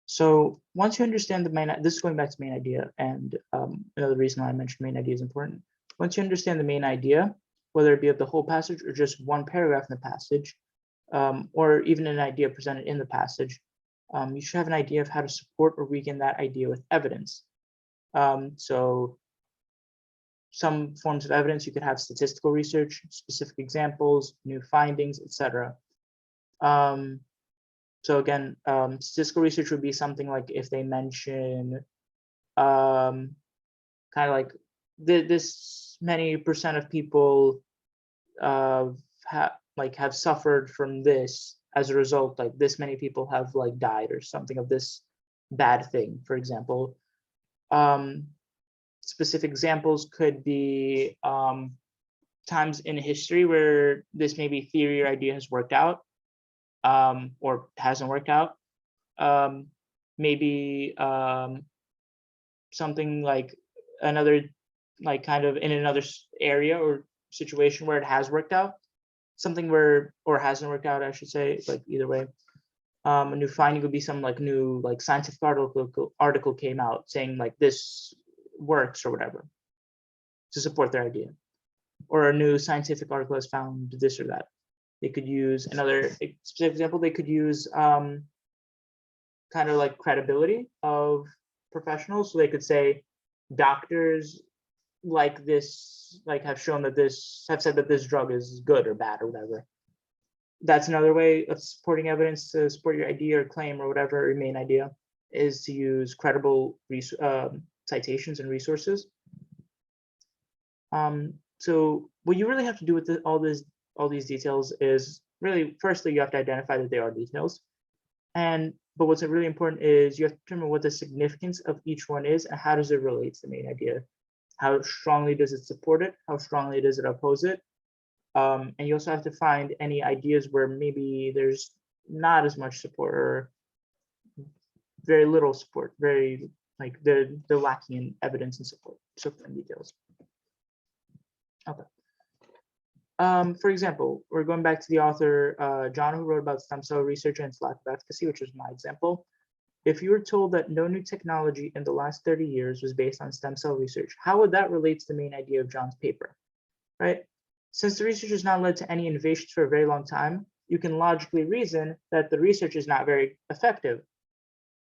So once you understand the main, this is going back to main idea, and another reason why I mentioned main idea is important. Once you understand the main idea, whether it be of the whole passage or just one paragraph in the passage, or even an idea presented in the passage, you should have an idea of how to support or weaken that idea with evidence. So some forms of evidence, you could have statistical research, specific examples, new findings, etc. So again, statistical research would be something like if they mention kind of like this many percent of people have suffered from this as a result, like this many people have like died or something of this bad thing, for example. Specific examples could be times in history where this maybe theory or idea has worked out, or hasn't worked out. Maybe something like another, like kind of in another area or situation where it has worked out, something where, or hasn't worked out, I should say, like either way. A new finding would be some like new like scientific article came out saying like this works or whatever to support their idea, or a new scientific article has found this or that. They could use another specific example. They could use kind of like credibility of professionals. So they could say doctors like this, like have shown that this, have said that this drug is good or bad or whatever. That's another way of supporting evidence to support your idea or claim or whatever your main idea is, to use credible citations and resources. So what you really have to do with all these details is really, firstly, you have to identify that they are details. But what's really important is you have to determine what the significance of each one is and how does it relate to the main idea. How strongly does it support it? How strongly does it oppose it? And you also have to find any ideas where maybe there's not as much support or very little support, very like they're lacking in evidence and support and details. Okay. For example, we're going back to the author, John, who wrote about stem cell research and its lack of efficacy, which was my example. If you were told that no new technology in the last 30 years was based on stem cell research, how would that relate to the main idea of John's paper, right? Since the research has not led to any innovations for a very long time, you can logically reason that the research is not very effective.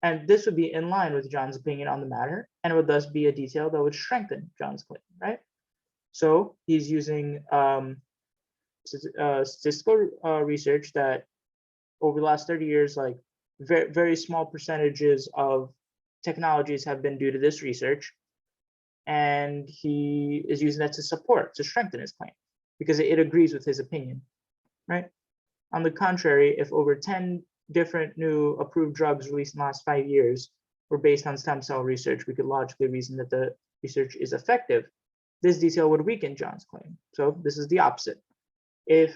And this would be in line with John's opinion on the matter, and it would thus be a detail that would strengthen John's claim, right? So he's using statistical research that over the last 30 years, like very, very small percentages of technologies have been due to this research. And he is using that to strengthen his claim because it agrees with his opinion, right? On the contrary, if over 10 different new approved drugs released in the last 5 years were based on stem cell research, we could logically reason that the research is effective. This detail would weaken John's claim. So this is the opposite. If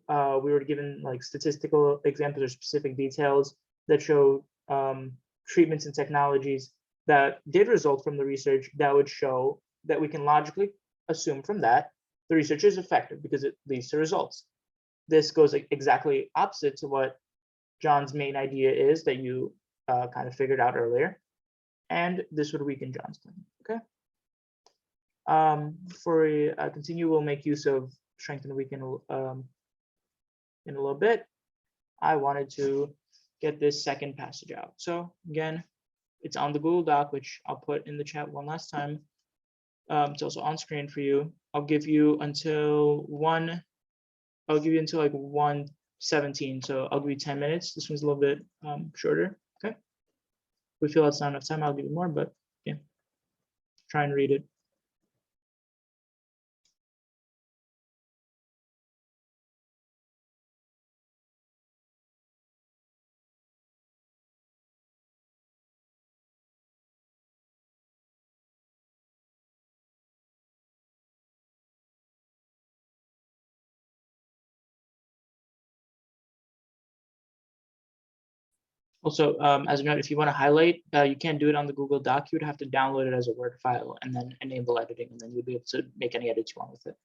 we were given like statistical examples or specific details that show treatments and technologies that did result from the research, that would show that we can logically assume from that the research is effective because it leads to results. This goes exactly opposite to what John's main idea is that you kind of figured out earlier, and this would weaken John's claim. Okay. Before we continue, we'll make use of strength and weaken in a little bit. I wanted to get this second passage out. So again, it's on the Google Doc, which I'll put in the chat one last time. It's also on screen for you. I'll give you until like 1:17. So I'll give you 10 minutes. This one's a little bit shorter. Okay. we feel it's not enough time, I'll give you more, but yeah, try and read it. Also, as a note, if you want to highlight, you can't do it on the Google Doc. You would have to download it as a Word file and then enable editing, and then you'll be able to make any edits you want with it.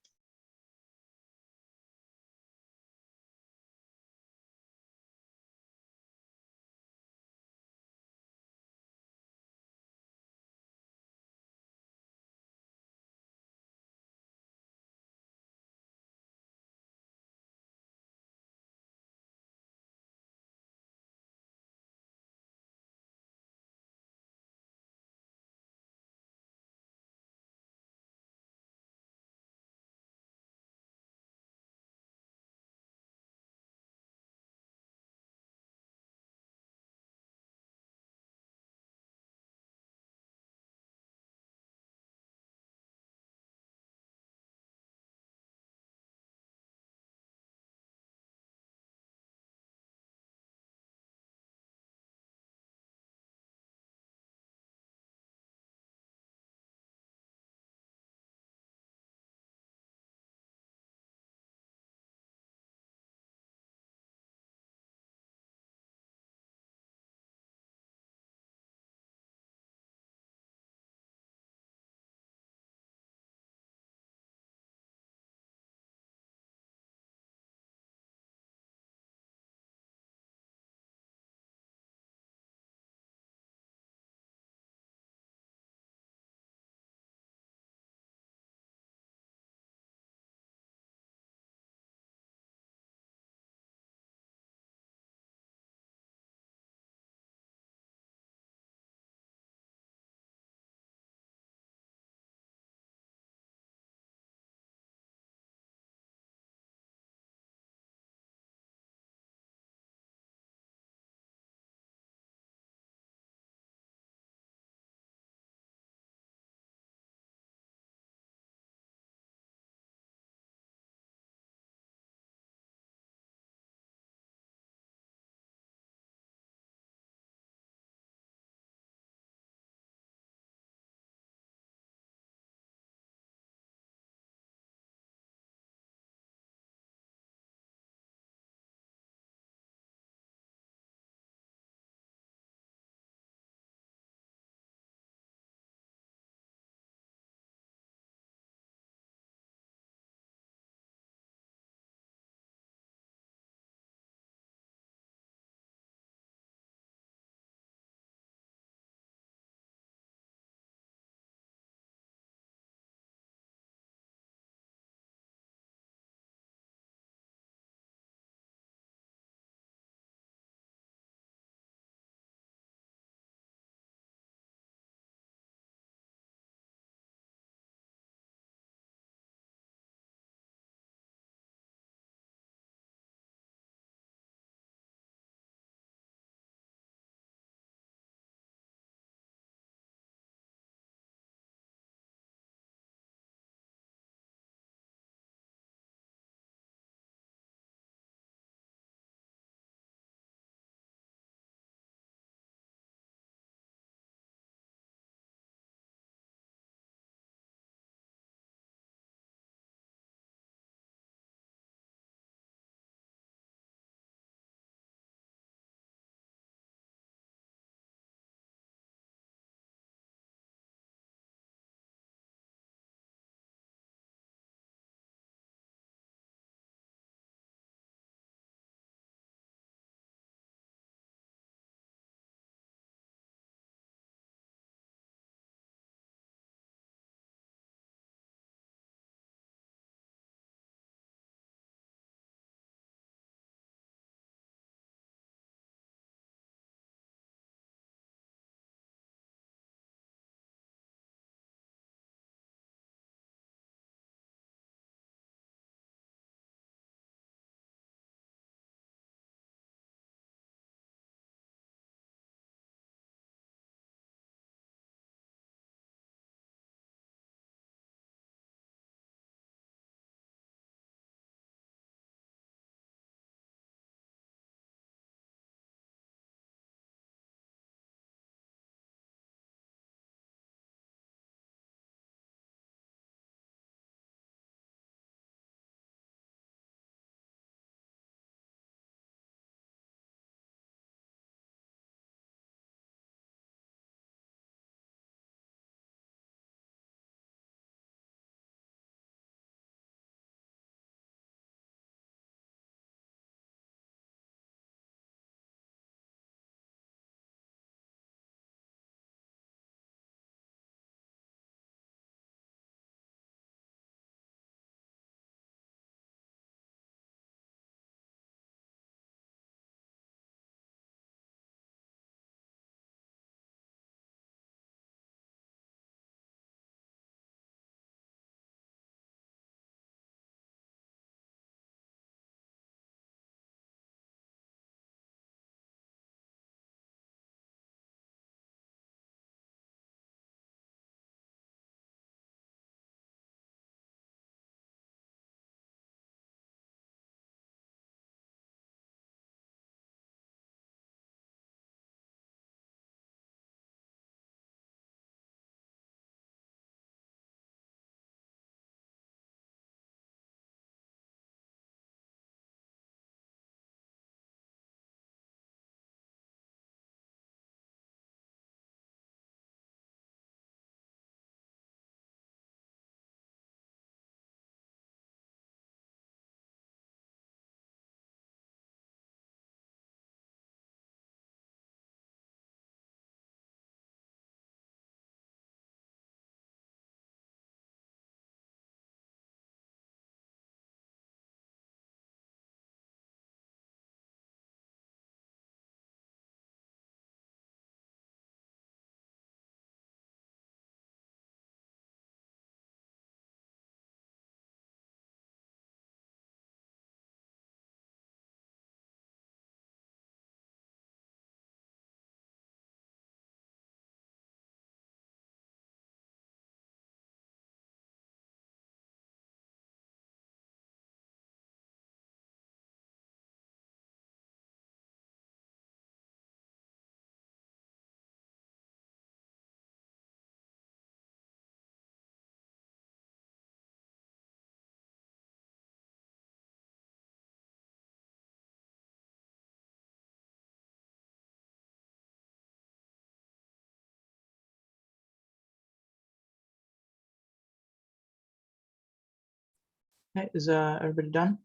Okay, is everybody done?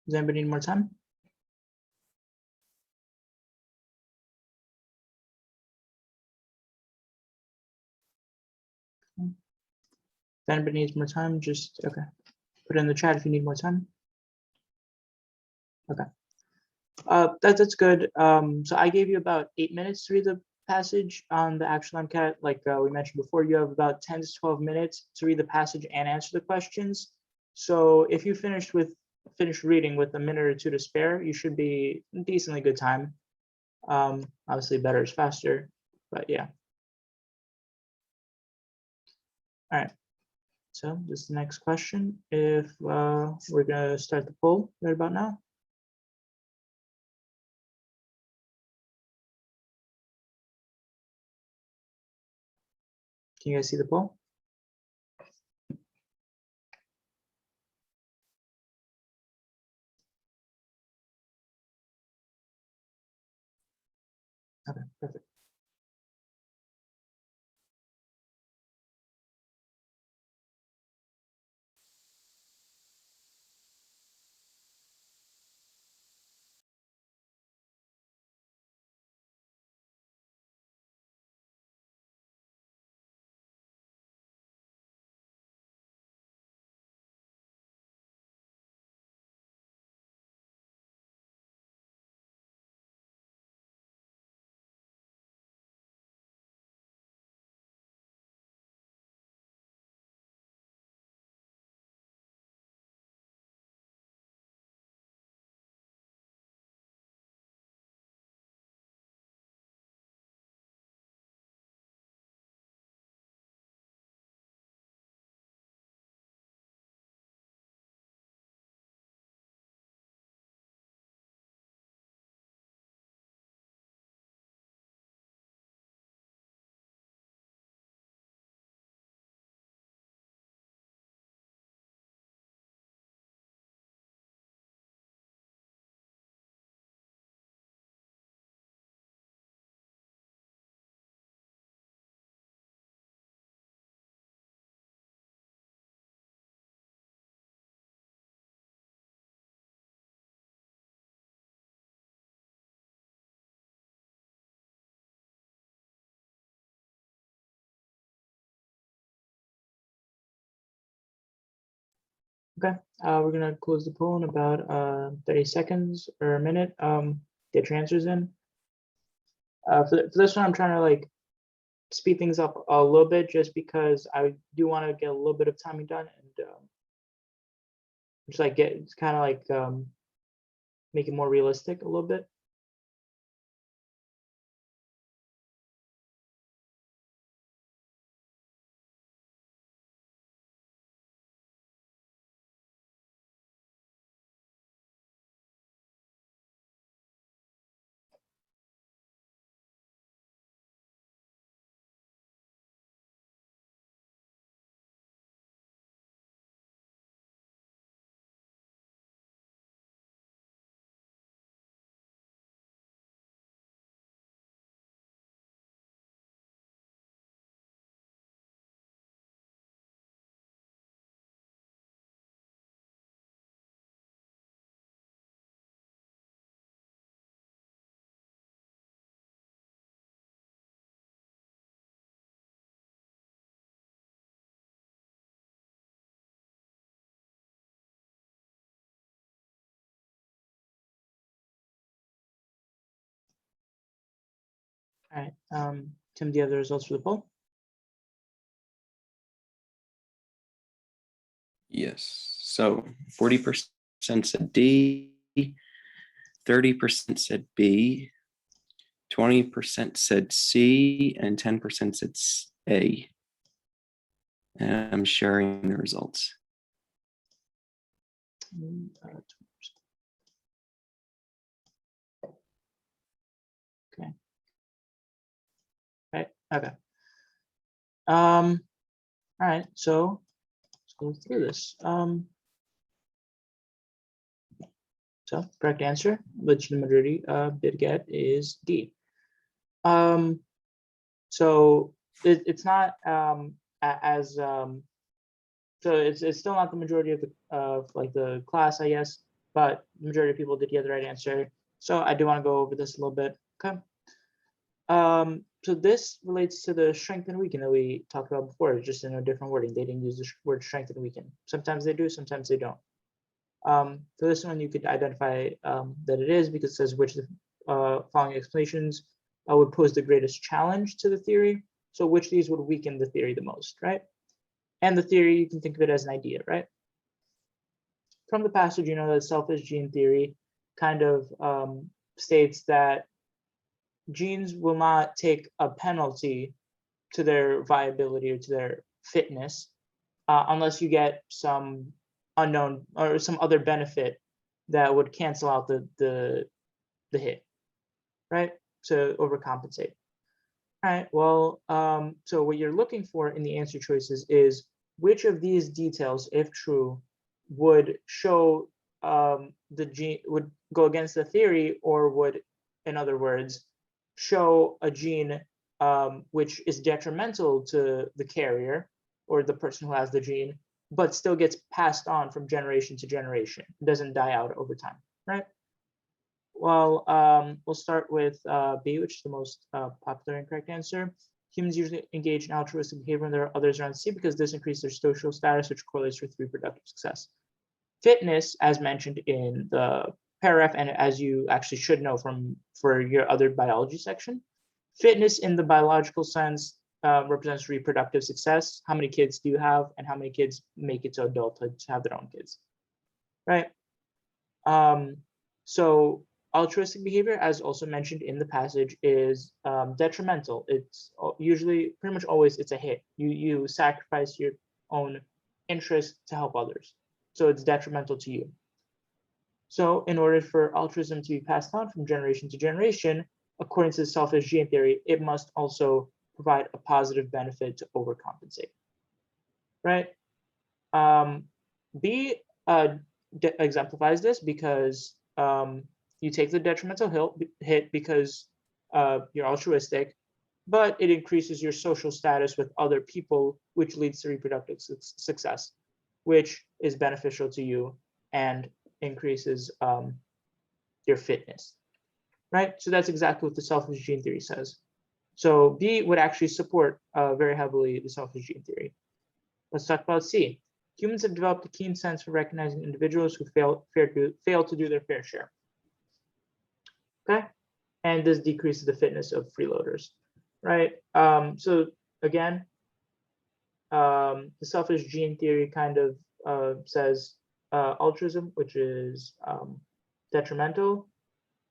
Does anybody need more time? If anybody needs more time, just okay. Put it in the chat if you need more time. Okay. That's good. So I gave you about 8 minutes to read the passage on the actual MCAT. Like we mentioned before, you have about 10 to 12 minutes to read the passage and answer the questions. So if you finish reading with a minute or two to spare, you should be decently good time. Obviously better is faster, but yeah. All right. So this is the next question. If we're gonna start the poll right about now. Can you guys see the poll? Okay, perfect. Okay, we're gonna close the poll in about 30 seconds or a minute. Get your answers in. For this one, I'm trying to like speed things up a little bit just because I do want to get a little bit of timing done and just like it's kind of like make it more realistic a little bit. All right, Tim, do you have the results for the poll? Yes. So 40% said D, 30% said B, 20% said C, and 10% said A. And I'm sharing the results. Okay. Right. Okay. All right. So let's go through this. So correct answer, which the majority did get, is D. So it's not as So it's still not the majority of the class, I guess, but the majority of people did get the right answer. So I do want to go over this a little bit. Okay. So this relates to the strength and weaken that we talked about before, just in a different wording. They didn't use the word strength and weaken. Sometimes they do, sometimes they don't. For this one, you could identify that it is because it says which of the following explanations would pose the greatest challenge to the theory. So which of these would weaken the theory the most, right? And the theory, you can think of it as an idea, right? From the passage, you know that selfish gene theory kind of states that genes will not take a penalty to their viability or to their fitness unless you get some unknown or some other benefit that would cancel out the hit, right? To overcompensate. All right, well, so what you're looking for in the answer choices is which of these details, if true, would show the gene, would go against the theory, or would, in other words, show a gene which is detrimental to the carrier or the person who has the gene, but still gets passed on from generation to generation. It doesn't die out over time, right? Well, we'll start with B, which is the most popular and correct answer. Humans usually engage in altruistic behavior when there are others around C because this increases their social status, which correlates with reproductive success. Fitness, as mentioned in the paragraph, and as you actually should know for your other biology section, fitness in the biological sense represents reproductive success. How many kids do you have, and how many kids make it to adulthood to have their own kids, right? So altruistic behavior, as also mentioned in the passage, is detrimental. It's usually, pretty much always, it's a hit. You sacrifice your own interest to help others. So it's detrimental to you. So in order for altruism to be passed on from generation to generation, according to the selfish gene theory, it must also provide a positive benefit to overcompensate, right? B exemplifies this because you take the detrimental hit because you're altruistic, but it increases your social status with other people, which leads to reproductive success, which is beneficial to you and increases your fitness, right? So that's exactly what the selfish gene theory says. So B would actually support very heavily the selfish gene theory. Let's talk about C. Humans have developed a keen sense for recognizing individuals who fail to do their fair share. Okay, and this decreases the fitness of freeloaders, right? So again, the selfish gene theory kind of says altruism, which is detrimental,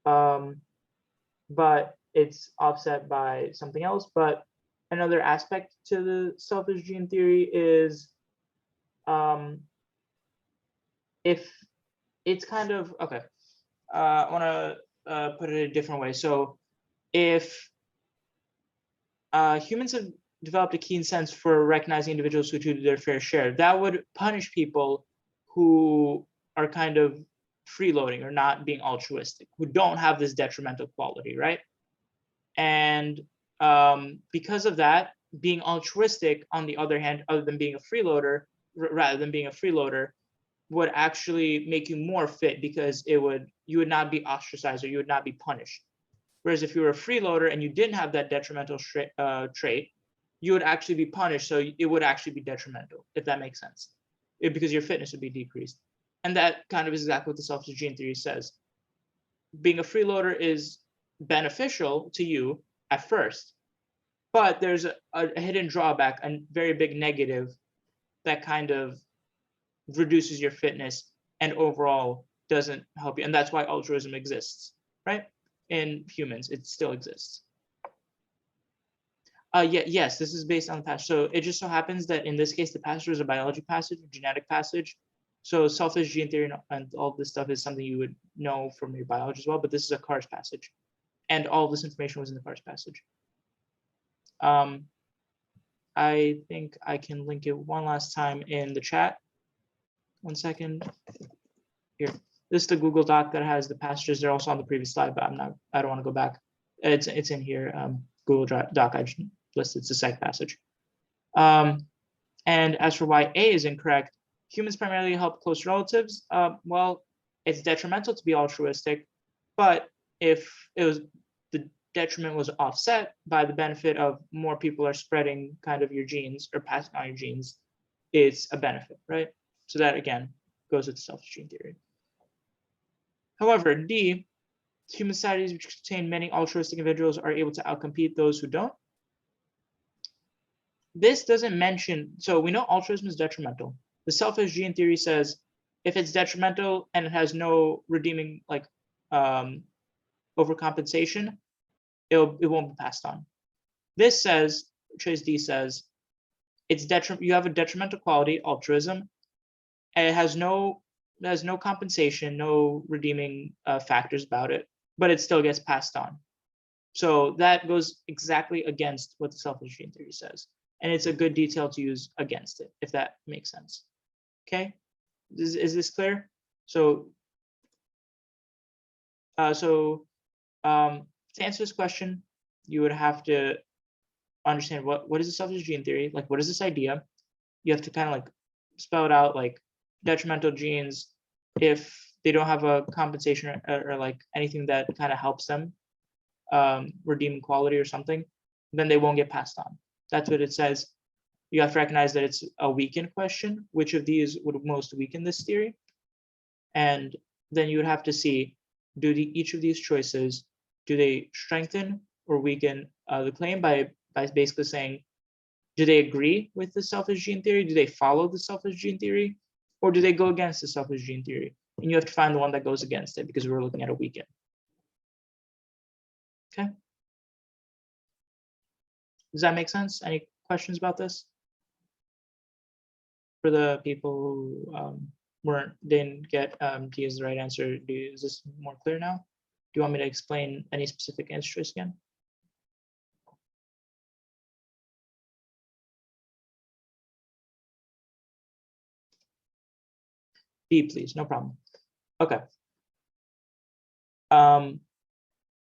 but it's offset by something else. But another aspect to the selfish gene theory is if it's kind of, okay, I want to put it a different way. So if humans have developed a keen sense for recognizing individuals who do their fair share, that would punish people who are kind of freeloading or not being altruistic, who don't have this detrimental quality, right? And because of that, being altruistic, on the other hand, other than being a freeloader, rather than being a freeloader, would actually make you more fit because you would not be ostracized or you would not be punished. Whereas if you were a freeloader and you didn't have that detrimental trait, you would actually be punished. So it would actually be detrimental, if that makes sense, because your fitness would be decreased. And that kind of is exactly what the selfish gene theory says. Being a freeloader is beneficial to you at first, but there's a hidden drawback, a very big negative that kind of reduces your fitness and overall doesn't help you. And that's why altruism exists, right? In humans, it still exists. Yes, this is based on the passage. So it just so happens that in this case, the passage is a biology passage, a genetic passage. So selfish gene theory and all this stuff is something you would know from your biology as well, but this is a CARS passage. And all this information was in the CARS passage. I think I can link it one last time in the chat. 1 second. Here. This is the Google Doc that has the passages. They're also on the previous slide, but I don't want to go back. It's in here. Google Doc I just listed. It's a psych passage. And as for why A is incorrect, humans primarily help close relatives. Well, it's detrimental to be altruistic, but if it was the detriment was offset by the benefit of more people are spreading kind of your genes or passing on your genes, it's a benefit, right? So that again goes with the selfish gene theory. However, D, human societies which contain many altruistic individuals are able to outcompete those who don't. This doesn't mention, so we know altruism is detrimental. The selfish gene theory says if it's detrimental and it has no redeeming like overcompensation, it won't be passed on. This says, choice D says, you have a detrimental quality, altruism, and it has no compensation, no redeeming factors about it, but it still gets passed on. So that goes exactly against what the selfish gene theory says. And it's a good detail to use against it, if that makes sense. Okay, is this clear? So, to answer this question, you would have to understand what is the selfish gene theory, like what is this idea? You have to kind of like spell it out, like detrimental genes, if they don't have a compensation or like anything that kind of helps them redeem quality or something, then they won't get passed on. That's what it says. You have to recognize that it's a weakened question. Which of these would most weaken this theory? And then you would have to see, each of these choices, do they strengthen or weaken the claim by basically saying, do they agree with the selfish gene theory? Do they follow the selfish gene theory? Or do they go against the selfish gene theory? And you have to find the one that goes against it because we're looking at a weaken. Okay. Does that make sense? Any questions about this? For the people who didn't get D as the right answer, is this more clear now? Do you want me to explain any specific answer choice again? B, please, no problem. Okay.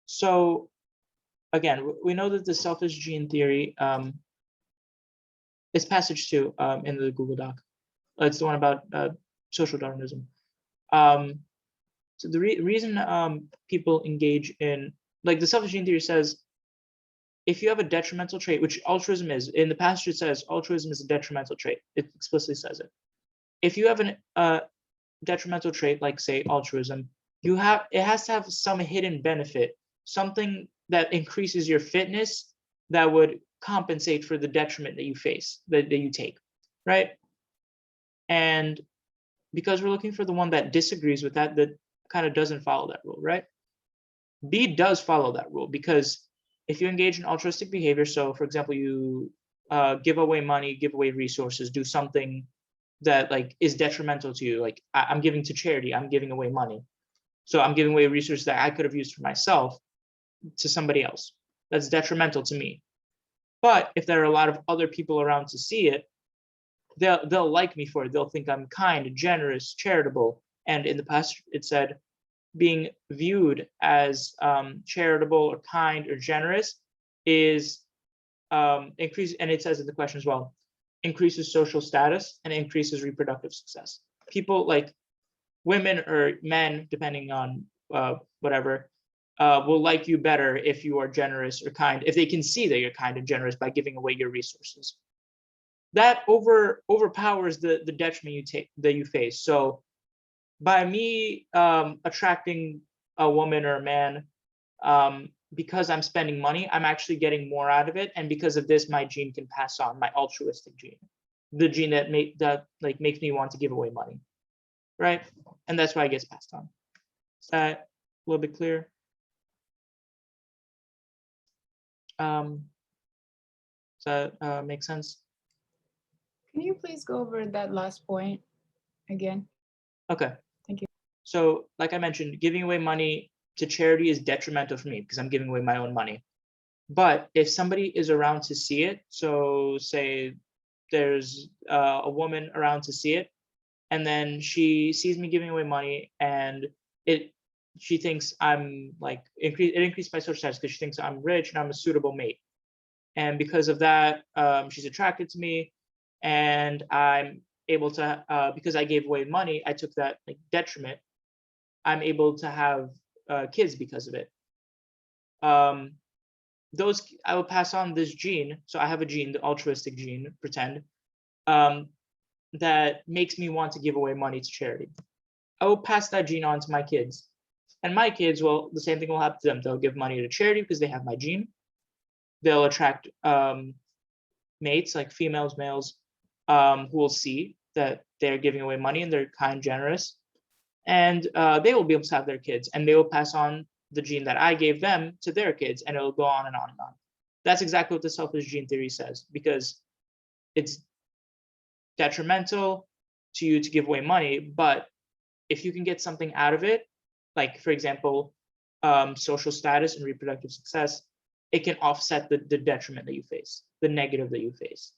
So again, we know that the selfish gene theory is passage 2 in the Google Doc. It's the one about social Darwinism. So the reason people engage in, like the selfish gene theory says, if you have a detrimental trait, which altruism is, in the passage it says altruism is a detrimental trait. It explicitly says it. If you have a detrimental trait, like say altruism, it has to have some hidden benefit, something that increases your fitness that would compensate for the detriment that you face, that you take, right? And because we're looking for the one that disagrees with that kind of doesn't follow that rule, right? B does follow that rule, because if you engage in altruistic behavior, so for example, you give away money, give away resources, do something that like is detrimental to you, like I'm giving to charity, I'm giving away money. So I'm giving away resources that I could have used for myself to somebody else. That's detrimental to me. But if there are a lot of other people around to see it, they'll like me for it. They'll think I'm kind, generous, charitable. And in the past, it said being viewed as charitable or kind or generous is increase, and it says in the question as well, increases social status and increases reproductive success. People like women or men, depending on whatever, will like you better if you are generous or kind, if they can see that you're kind and generous by giving away your resources. That overpowers the detriment you face. So by me attracting a woman or a man, because I'm spending money, I'm actually getting more out of it, and because of this, my gene can pass on, my altruistic gene, the gene that makes me want to give away money, right? And that's why it gets passed on. Is that a little bit clear? Does that make sense? Can you please go over that last point again? Okay. Thank you. So like I mentioned, giving away money to charity is detrimental for me because I'm giving away my own money. But if somebody is around to see it, so say there's a woman around to see it, and then she sees me giving away money, and she thinks I'm like, it increased my social status because she thinks I'm rich and I'm a suitable mate. And because of that, she's attracted to me. and I'm able to, because I gave away money, I took that like detriment. I'm able to have kids because of it. I will pass on this gene. So I have a gene, the altruistic gene, pretend, that makes me want to give away money to charity. I will pass that gene on to my kids. And my kids, well, the same thing will happen to them. They'll give money to charity because they have my gene. They'll attract mates, like females, males, who will see that they're giving away money and they're kind, generous. And they will be able to have their kids, and they will pass on the gene that I gave them to their kids, and it'll go on and on and on. That's exactly what the selfish gene theory says, because it's detrimental to you to give away money, but if you can get something out of it, like for example, social status and reproductive success, it can offset the detriment that you face, the negative that you face,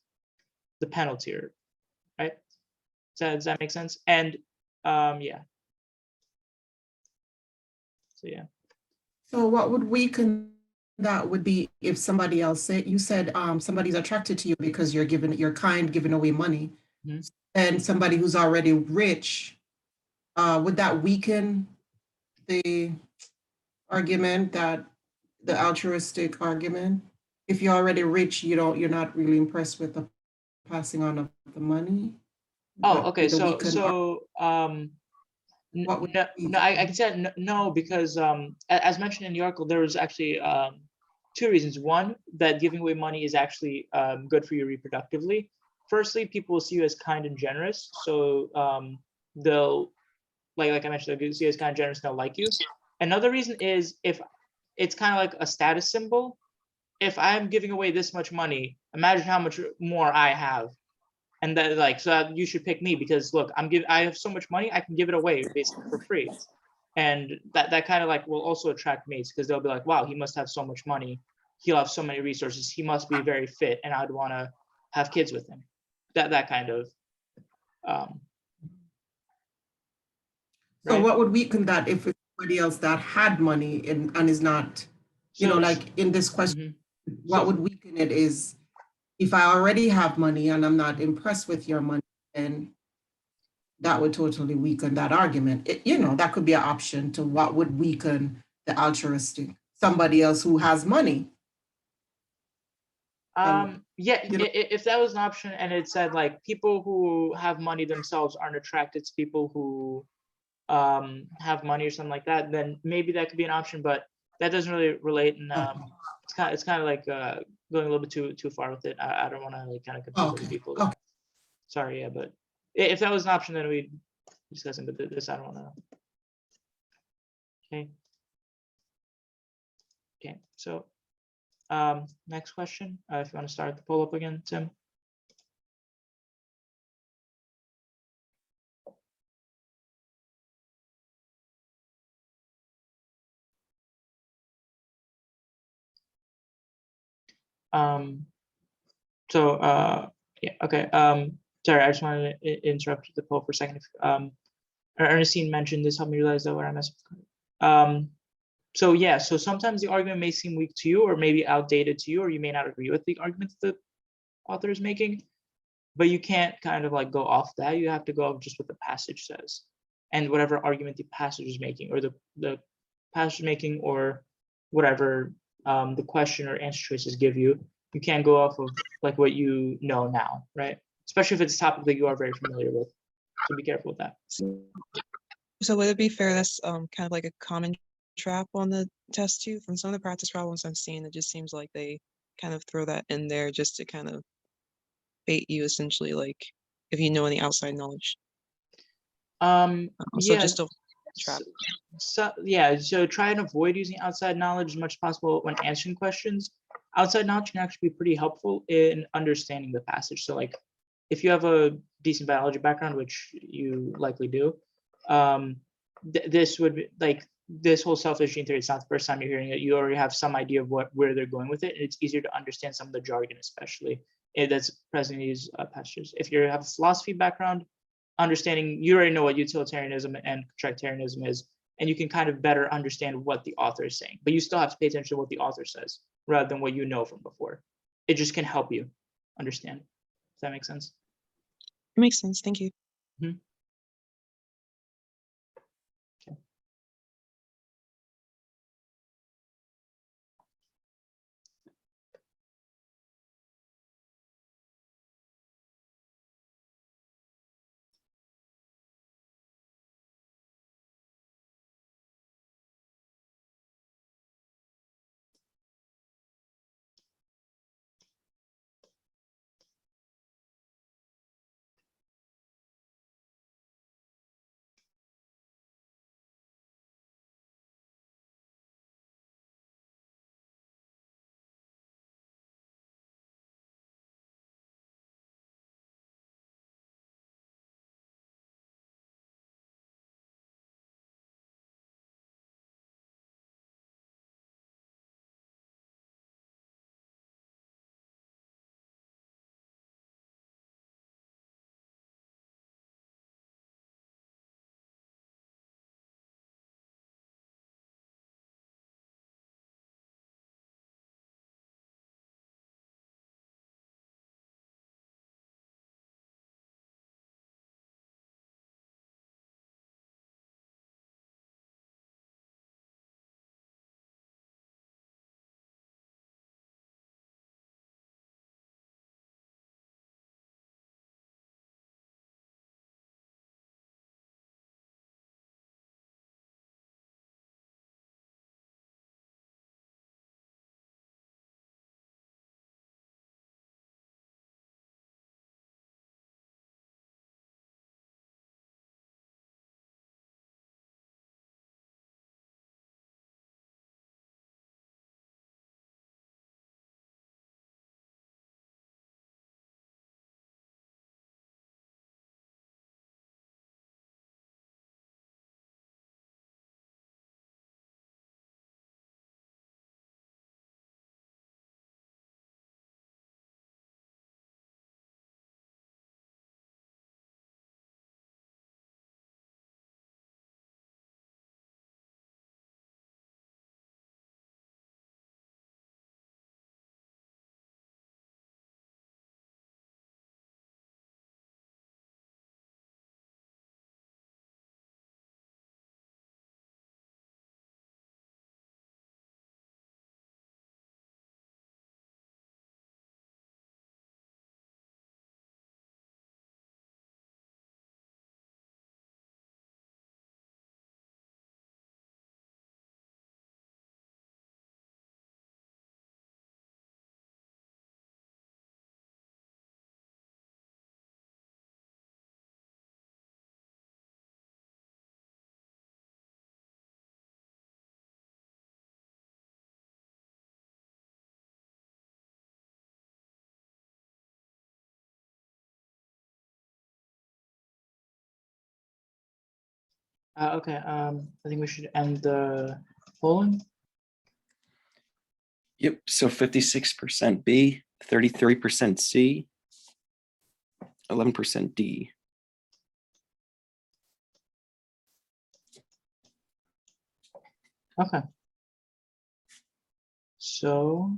the penalty, right? Does that make sense? And yeah. So yeah. So what would weaken that would be if somebody else said, you said somebody's attracted to you because you're kind, giving away money, and somebody who's already rich, would that weaken the argument, that the altruistic argument? If you're already rich, you're not really impressed with the passing on of the money? Oh, okay. What would No, be- no, I can say no, because as mentioned in the article, there was actually two reasons. One, that giving away money is actually good for you reproductively. Firstly, people will see you as kind and generous, so they'll, like I mentioned, they'll see you as kind and generous, and they'll like you. Another reason is if it's kind of like a status symbol. If I'm giving away this much money, imagine how much more I have. And that, like, so you should pick me because look, I have so much money, I can give it away basically for free. And that kind of like will also attract mates, because they'll be like, wow, he must have so much money, he'll have so many resources, he must be very fit, and I'd want to have kids with him. That kind of So right? what would weaken that if it's somebody else that had money and is not, like in this question, what would weaken it is if I already have money and I'm not impressed with your money, then that would totally weaken that argument. That could be an option to what would weaken the altruistic. Somebody else who has money. Yeah, if that was an option and it said like people who have money themselves aren't attracted to people who have money or something like that, then maybe that could be an option, but that doesn't really relate, and it's kind of like going a little bit too far with it. I don't want to like kind of confuse other people. Okay. Sorry, yeah, but if that was an option, then we'd discuss it, but this I don't want to. Okay, so next question, if you want to start the poll up again, Tim. Yeah, okay. Sorry, I just wanted to interrupt the poll for a second. Ernestine mentioned this, helped me realize that what I messed up. So yeah, so sometimes the argument may seem weak to you or maybe outdated to you, or you may not agree with the argument that the author is making, but you can't kind of like go off that. You have to go off just what the passage says, and whatever argument the passage is making, or the passage is making, or whatever the question or answer choices give you. You can't go off of like what you know now, right? Especially if it's a topic that you are very familiar with. So be careful with that. So would it be fair that's kind of like a common trap on the test too? From some of the practice problems I'm seeing, it just seems like they kind of throw that in there just to kind of bait you, essentially, like if you know any outside knowledge. So Yeah, just a trap. So try and avoid using outside knowledge as much as possible when answering questions. Outside knowledge can actually be pretty helpful in understanding the passage. So like if you have a decent biology background, which you likely do, this would be like this whole selfish gene theory. It's not the first time you're hearing it. You already have some idea of where they're going with it, and it's easier to understand some of the jargon, especially that's present in these passages. If you have a philosophy background, understanding, you already know what utilitarianism and contractarianism is, and you can kind of better understand what the author is saying, but you still have to pay attention to what the author says rather than what you know from before. It just can help you understand. Does that make sense? It makes sense. Thank you. Okay, I think we should end the polling. Yep. So 56% B, 33% C, 11% D. Okay. So,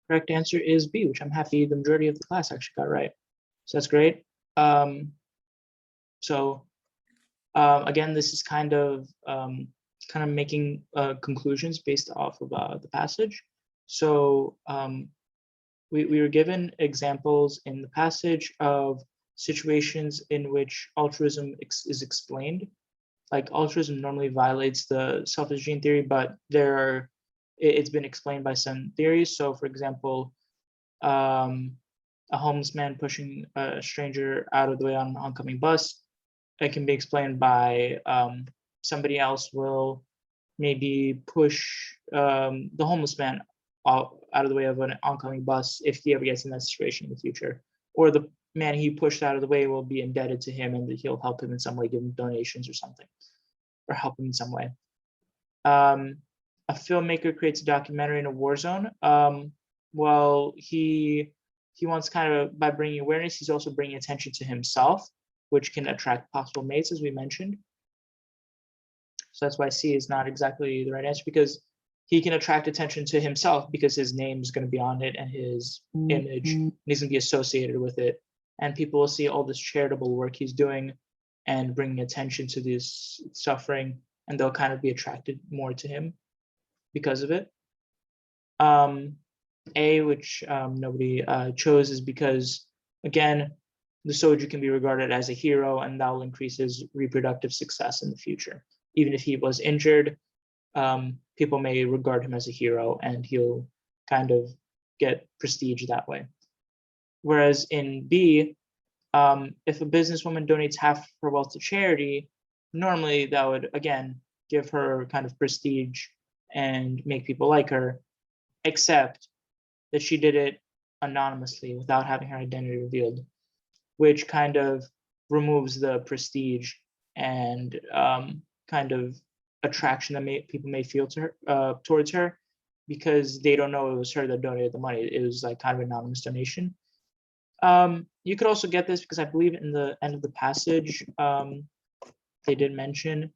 correct answer is B, which I'm happy the majority of the class actually got right. So that's great. So again, this is kind of making conclusions based off of the passage. So we were given examples in the passage of situations in which altruism is explained. Like altruism normally violates the selfish gene theory, but it's been explained by some theories. So for example, a homeless man pushing a stranger out of the way on an oncoming bus, it can be explained by somebody else will maybe push the homeless man out of the way of an oncoming bus if he ever gets in that situation in the future. Or the man he pushed out of the way will be indebted to him and he'll help him in some way, give him donations or something, or help him in some way. A filmmaker creates a documentary in a war zone. Well, he wants kind of, by bringing awareness, he's also bringing attention to himself, which can attract possible mates, as we mentioned. So that's why C is not exactly the right answer, because he can attract attention to himself because his name is going to be on it and his image, and he's going to be associated with it. And people will see all this charitable work he's doing and bringing attention to this suffering, and they'll kind of be attracted more to him because of it. A, which nobody chose, is because, again, the Soju can be regarded as a hero, and that will increase his reproductive success in the future. Even if he was injured, people may regard him as a hero, and he'll kind of get prestige that way. Whereas in B, if a businesswoman donates half her wealth to charity, normally that would, again, give her kind of prestige and make people like her, except that she did it anonymously without having her identity revealed, which kind of removes the prestige and kind of attraction that people may feel to her, towards her, because they don't know it was her that donated the money. It was like kind of an anonymous donation. You could also get this because I believe in the end of the passage, they did mention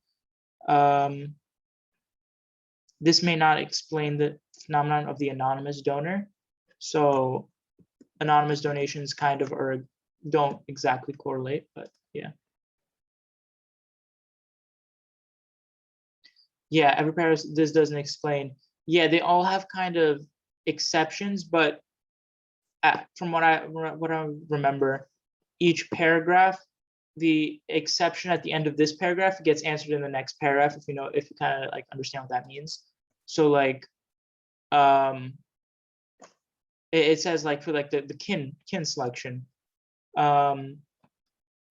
this may not explain the phenomenon of the anonymous donor. So anonymous donations kind of don't exactly correlate, but yeah. Yeah, every paragraph, this doesn't explain. Yeah, they all have kind of exceptions, but from what I remember, each paragraph, the exception at the end of this paragraph gets answered in the next paragraph, if you kind of like understand what that means. So like, it says like for like the kin selection,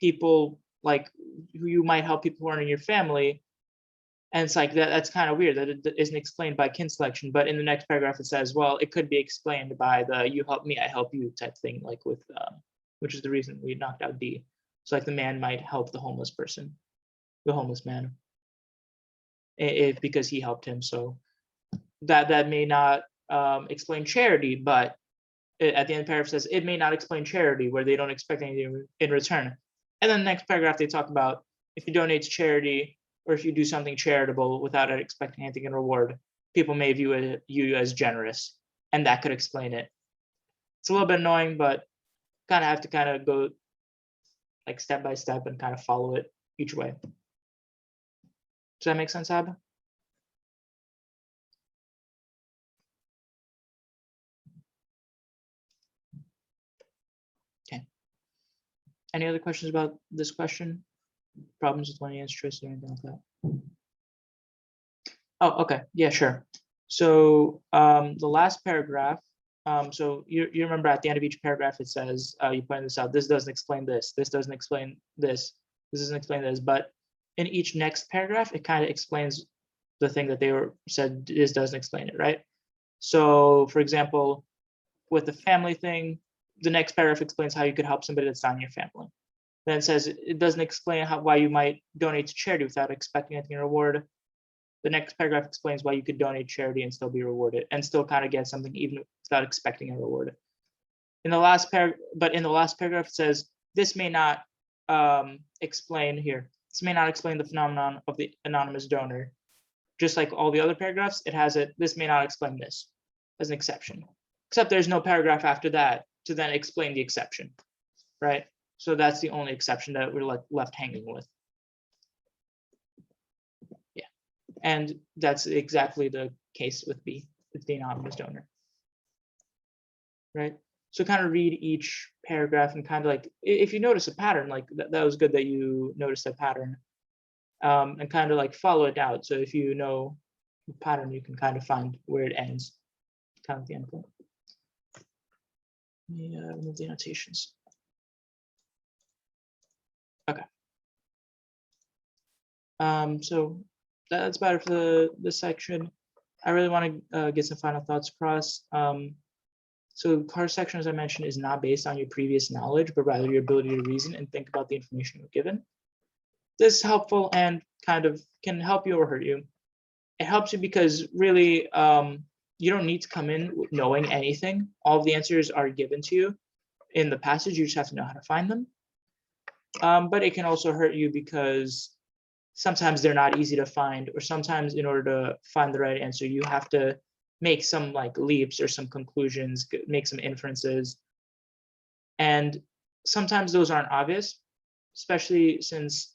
people like who you might help people who aren't in your family, and it's like that's kind of weird that it isn't explained by kin selection. But in the next paragraph it says, well, it could be explained by the you help me, I help you type thing, like with which is the reason we knocked out D. So like the man might help the homeless person, the homeless man, because he helped him. So that may not explain charity, but at the end of the paragraph says it may not explain charity, where they don't expect anything in return. And then the next paragraph they talk about if you donate to charity or if you do something charitable without expecting anything in reward, people may view you as generous, and that could explain it. It's a little bit annoying, but kind of have to kind of go like step by step and kind of follow it each way. Does that make sense, Ab? Okay. Any other questions about this question? Problems with one answer choice or anything like that? Oh, okay. Yeah, sure. So the last paragraph, so you remember at the end of each paragraph, it says, you point this out, this doesn't explain this, this doesn't explain this, this doesn't explain this, but in each next paragraph, it kind of explains the thing that they said this doesn't explain it, right? So for example, with the family thing, the next paragraph explains how you could help somebody that's not in your family. Then it says it doesn't explain why you might donate to charity without expecting anything in reward. The next paragraph explains why you could donate charity and still be rewarded and still kind of get something even without expecting a reward. In the last paragraph it says this may not explain this may not explain the phenomenon of the anonymous donor. Just like all the other paragraphs, it has this may not explain this as an exception, except there's no paragraph after that to then explain the exception, right? So that's the only exception that we're left hanging with. Yeah, and that's exactly the case with B, with the anonymous donor, right? So kind of read each paragraph and kind of like, if you notice a pattern, like that was good that you noticed a pattern, and kind of like follow it out. So if you know the pattern, you can kind of find where it ends, kind of the end point. Yeah, remove the annotations. Okay. So that's about it for this section. I really want to get some final thoughts across. So the CAR section, as I mentioned, is not based on your previous knowledge, but rather your ability to reason and think about the information you're given. This is helpful and kind of can help you or hurt you. It helps you because really you don't need to come in knowing anything. All of the answers are given to you in the passage. You just have to know how to find them. But it can also hurt you because sometimes they're not easy to find, or sometimes in order to find the right answer, you have to make some like leaps or some conclusions, make some inferences. And sometimes those aren't obvious, especially since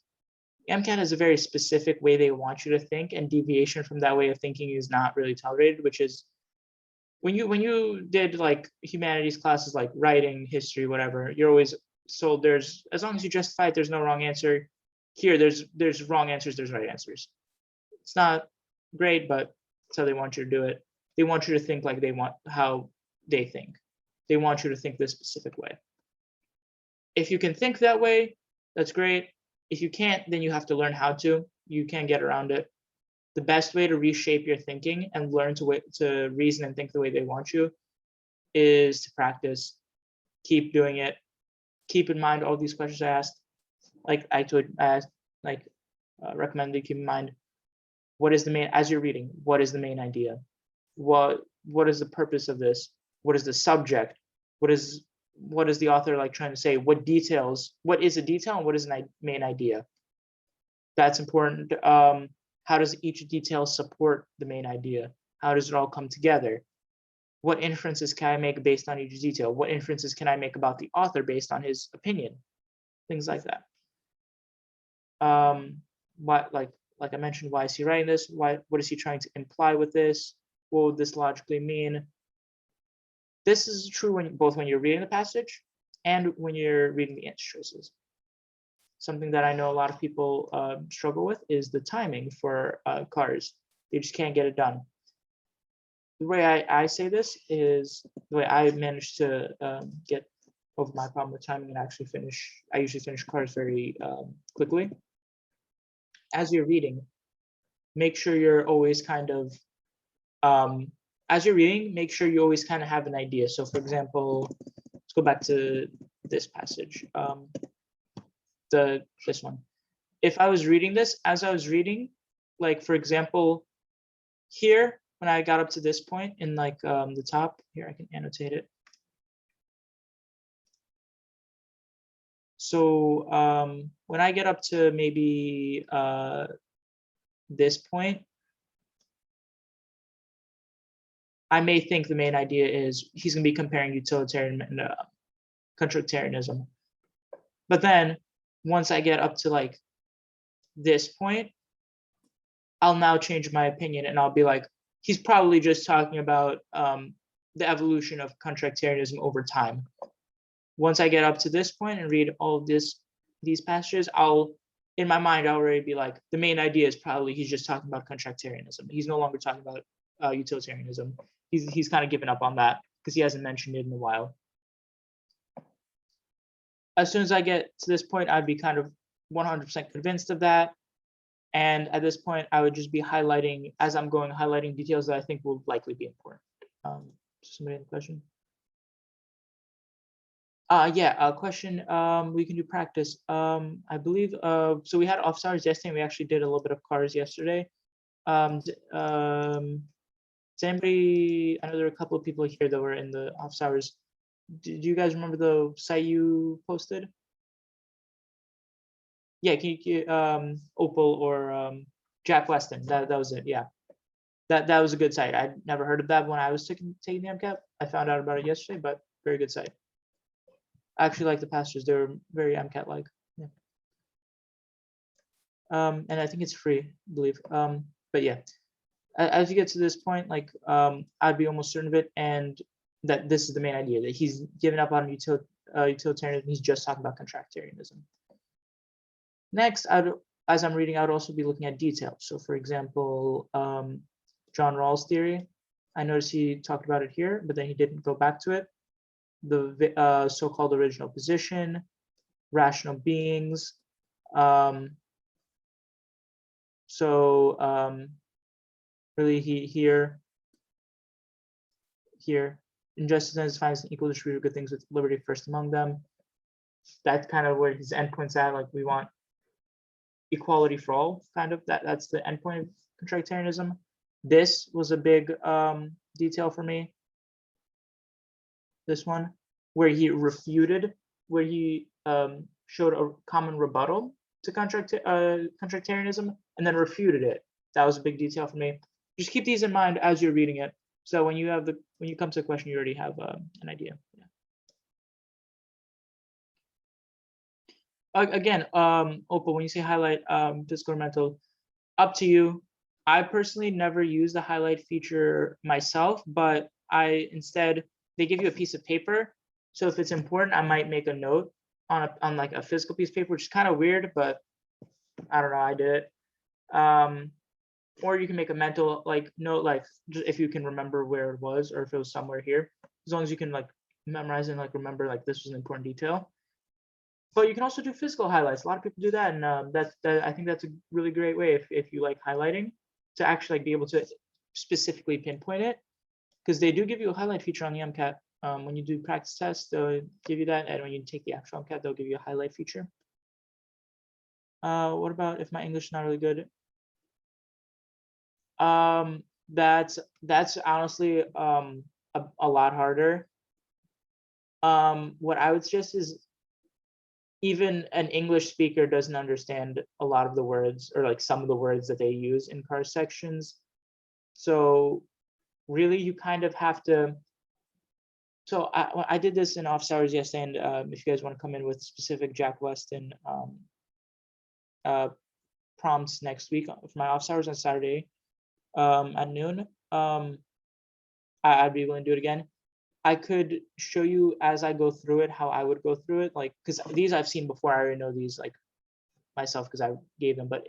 MCAT has a very specific way they want you to think, and deviation from that way of thinking is not really tolerated, which is when you did like humanities classes like writing, history, whatever, you're always told there's, as long as you justify it, there's no wrong answer. Here, there's wrong answers, there's right answers. It's not great, but that's how they want you to do it. They want you to think like they want how they think. They want you to think this specific way. If you can think that way, that's great. If you can't, then you have to learn how to. You can't get around it. The best way to reshape your thinking and learn to reason and think the way they want you is to practice. Keep doing it. Keep in mind all these questions I asked. Like I recommend you keep in mind, what is the main, as you're reading, what is the main idea? What is the purpose of this? What is the subject? What is the author like trying to say? What details, what is a detail and what is a main idea? That's important. How does each detail support the main idea? How does it all come together? What inferences can I make based on each detail? What inferences can I make about the author based on his opinion? Things like that. What, like I mentioned, why is he writing this? What is he trying to imply with this? What would this logically mean? This is true both when you're reading the passage and when you're reading the answer choices. Something that I know a lot of people struggle with is the timing for cars. They just can't get it done. The way I say this is the way I managed to get over my problem with timing and actually finish. I usually finish cars very quickly. As you're reading, make sure you're always kind of, as you're reading, make sure you always kind of have an idea. So for example, let's go back to this passage. This one. If I was reading this, as I was reading, like for example, here, when I got up to this point in like the top, here I can annotate it. So when I get up to maybe this point, I may think the main idea is he's going to be comparing utilitarian and contractarianism. But then once I get up to like this point, I'll now change my opinion and I'll be like, he's probably just talking about the evolution of contractarianism over time. Once I get up to this point and read all of these passages, in my mind, I'll already be like, the main idea is probably he's just talking about contractarianism. He's no longer talking about utilitarianism. He's kind of given up on that because he hasn't mentioned it in a while. As soon as I get to this point, I'd be kind of 100% convinced of that. And at this point, I would just be highlighting, as I'm going, highlighting details that I think will likely be important. Somebody have a question? Yeah, a question. We can do practice. I believe, so we had office hours yesterday, and we actually did a little bit of cars yesterday. Does anybody, I know there are a couple of people here that were in the office hours. Do you guys remember the site you posted? Yeah, can you, Opal or Jack Weston, that was it, yeah. That was a good site. I'd never heard of that when I was taking the MCAT. I found out about it yesterday, but very good site. I actually like the passages. They were very MCAT-like. Yeah. And I think it's free, I believe. But yeah, as you get to this point, like I'd be almost certain of it, and that this is the main idea, that he's given up on utilitarianism. He's just talking about contractarianism. Next, as I'm reading, I would also be looking at details. So for example, John Rawls' theory, I noticed he talked about it here, but then he didn't go back to it. The so-called original position, rational beings. Really here, injustice and defines an equal distribution of good things with liberty first among them. That's kind of where his endpoint's at. Like we want equality for all, kind of. That's the endpoint of contractarianism. This was a big detail for me. This one, where he refuted, where he showed a common rebuttal to contractarianism and then refuted it. That was a big detail for me. Just keep these in mind as you're reading it. So when you come to a question, you already have an idea. Yeah. Again, Opal, when you say highlight physical or mental, up to you. I personally never use the highlight feature myself, but instead they give you a piece of paper. So if it's important, I might make a note on like a physical piece of paper, which is kind of weird, but I don't know, I did it. Or you can make a mental like note, like just if you can remember where it was or if it was somewhere here, as long as you can like memorize and like remember like this was an important detail. But you can also do physical highlights. A lot of people do that, and I think that's a really great way if you like highlighting to actually like be able to specifically pinpoint it, because they do give you a highlight feature on the MCAT. When you do practice tests, they'll give you that, and when you take the actual MCAT, they'll give you a highlight feature. What about if my English is not really good? That's honestly a lot harder. What I would suggest is even an English speaker doesn't understand a lot of the words or like some of the words that they use in car sections. So really you kind of have to, so I did this in office hours yesterday, and if you guys want to come in with specific Jack Weston prompts next week for my office hours on Saturday at noon, I'd be willing to do it again. I could show you as I go through it how I would go through it, like because these I've seen before. I already know these like myself because I gave them. But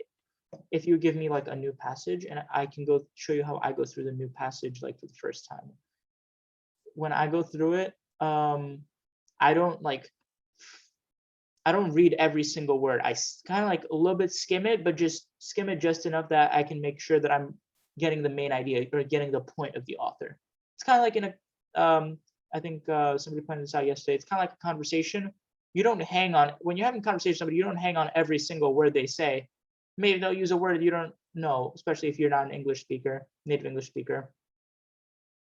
if you give me like a new passage, and I can go show you how I go through the new passage like for the first time. When I go through it, I don't read every single word. I kind of like a little bit skim it, but just skim it just enough that I can make sure that I'm getting the main idea or getting the point of the author. It's kind of like in a I think somebody pointed this out yesterday. It's kind of like a conversation. You don't hang on when you're having a conversation with somebody. You don't hang on every single word they say. Maybe they'll use a word you don't know, especially if you're not an English speaker, native English speaker.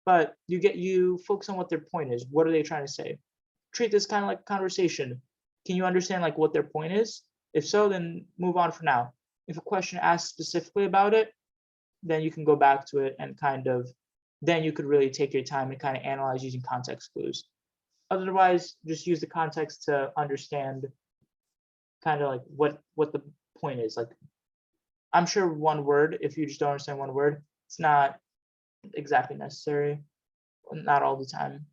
But you focus on what their point is. What are they trying to say? Treat this kind of like a conversation. Can you understand like what their point is? If so, then move on for now. If a question asks specifically about it, then you can go back to it and kind of. Then you could really take your time and kind of analyze using context clues. Otherwise, just use the context to understand kind of like what the point is. Like, I'm sure one word, if you just don't understand one word, it's not exactly necessary, not all the time.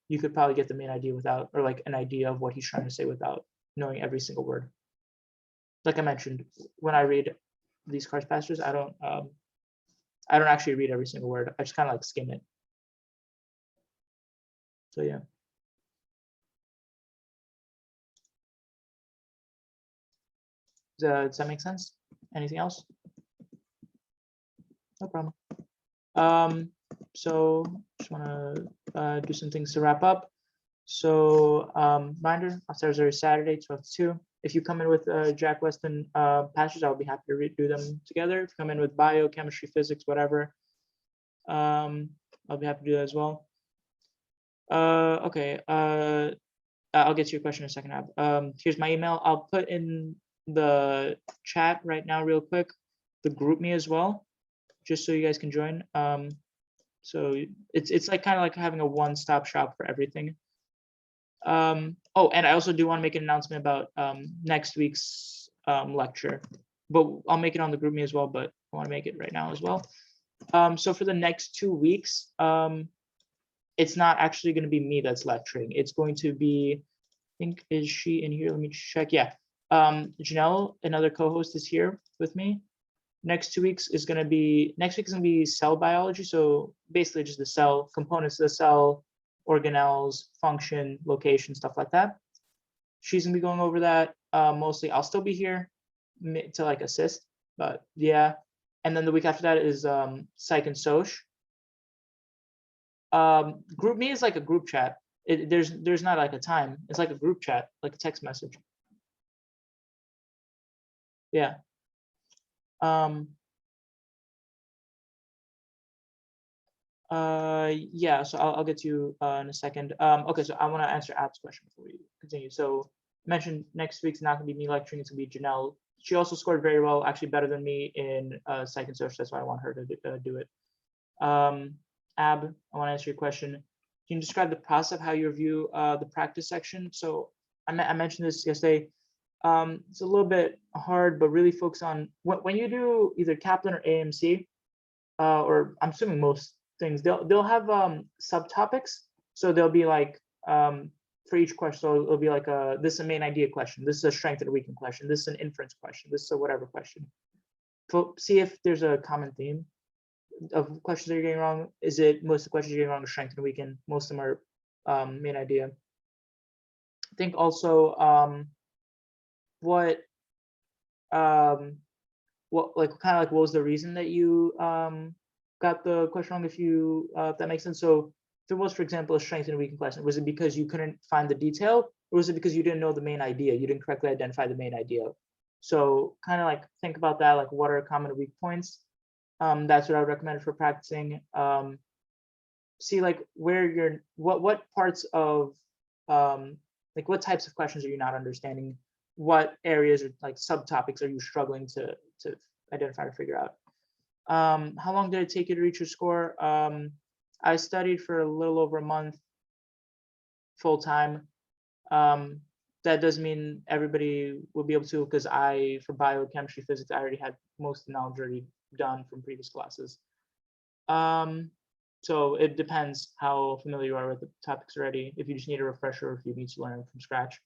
You could probably get the main idea without, or like an idea of what he's trying to say without knowing every single word. Like I mentioned, when I read these cars passages, I don't actually read every single word. I just kind of like skim it. So yeah. Does that make sense? Anything else? No problem. So just want to do some things to wrap up. So reminder, officers are Saturday, 12 to 2. If you come in with Jack Weston passages, I'll be happy to redo them together. If you come in with bio, chemistry, physics, whatever, I'll be happy to do that as well. Okay, I'll get to your question in a second. Here's my email. I'll put in the chat right now real quick, the group me as well, just so you guys can join. So it's like kind of like having a one-stop shop for everything. Oh, and I also do want to make an announcement about next week's lecture, but I'll make it on the group me as well, but I want to make it right now as well. So for the next 2 weeks, it's not actually going to be me that's lecturing. It's going to be, I think, is she in here? Let me check. Yeah. Janelle, another co-host, is here with me. Next 2 weeks is going to be, cell biology. So basically just the cell, components of the cell, organelles, function, location, stuff like that. She's going to be going over that mostly. I'll still be here to like assist, but yeah. And then the week after that is psych and soc. Group me is like a group chat. There's not like a time. It's like a group chat, like a text message. Yeah. Yeah, so I'll get to you in a second. Okay, so I want to answer Ab's question before we continue. So mentioned next week's not gonna be me lecturing, it's gonna be Janelle. She also scored very well, actually better than me in psych and social. That's why I want her to do it. Ab, I want to answer your question. Can you describe the process of how you review the practice section? So I mentioned this yesterday. It's a little bit hard, but really focus on when you do either Kaplan or AMC, or I'm assuming most things, they'll have subtopics. So they'll be like for each question, so it'll be like this is a main idea question, this is a strength and a weakness question, this is an inference question, this is a whatever question. So see if there's a common theme of questions that you're getting wrong. Is it most of the questions you're getting wrong are strength and weakness? Most of them are main idea. I think also what like kind of like what was the reason that you got the question wrong, if you if that makes sense. So if it was, for example, a strength and weakness question, was it because you couldn't find the detail, or was it because you didn't know the main idea, you didn't correctly identify the main idea? So kind of like think about that, like what are common weak points. That's what I would recommend for practicing. See like where you're, what parts of like what types of questions are you not understanding, what areas or like subtopics are you struggling to identify or figure out. How long did it take you to reach your score? I studied for a little over a month full time. That doesn't mean everybody will be able to, because for biochemistry, physics, I already had most of the knowledge already done from previous classes. So it depends how familiar you are with the topics already, if you just need a refresher, or if you need to learn from scratch.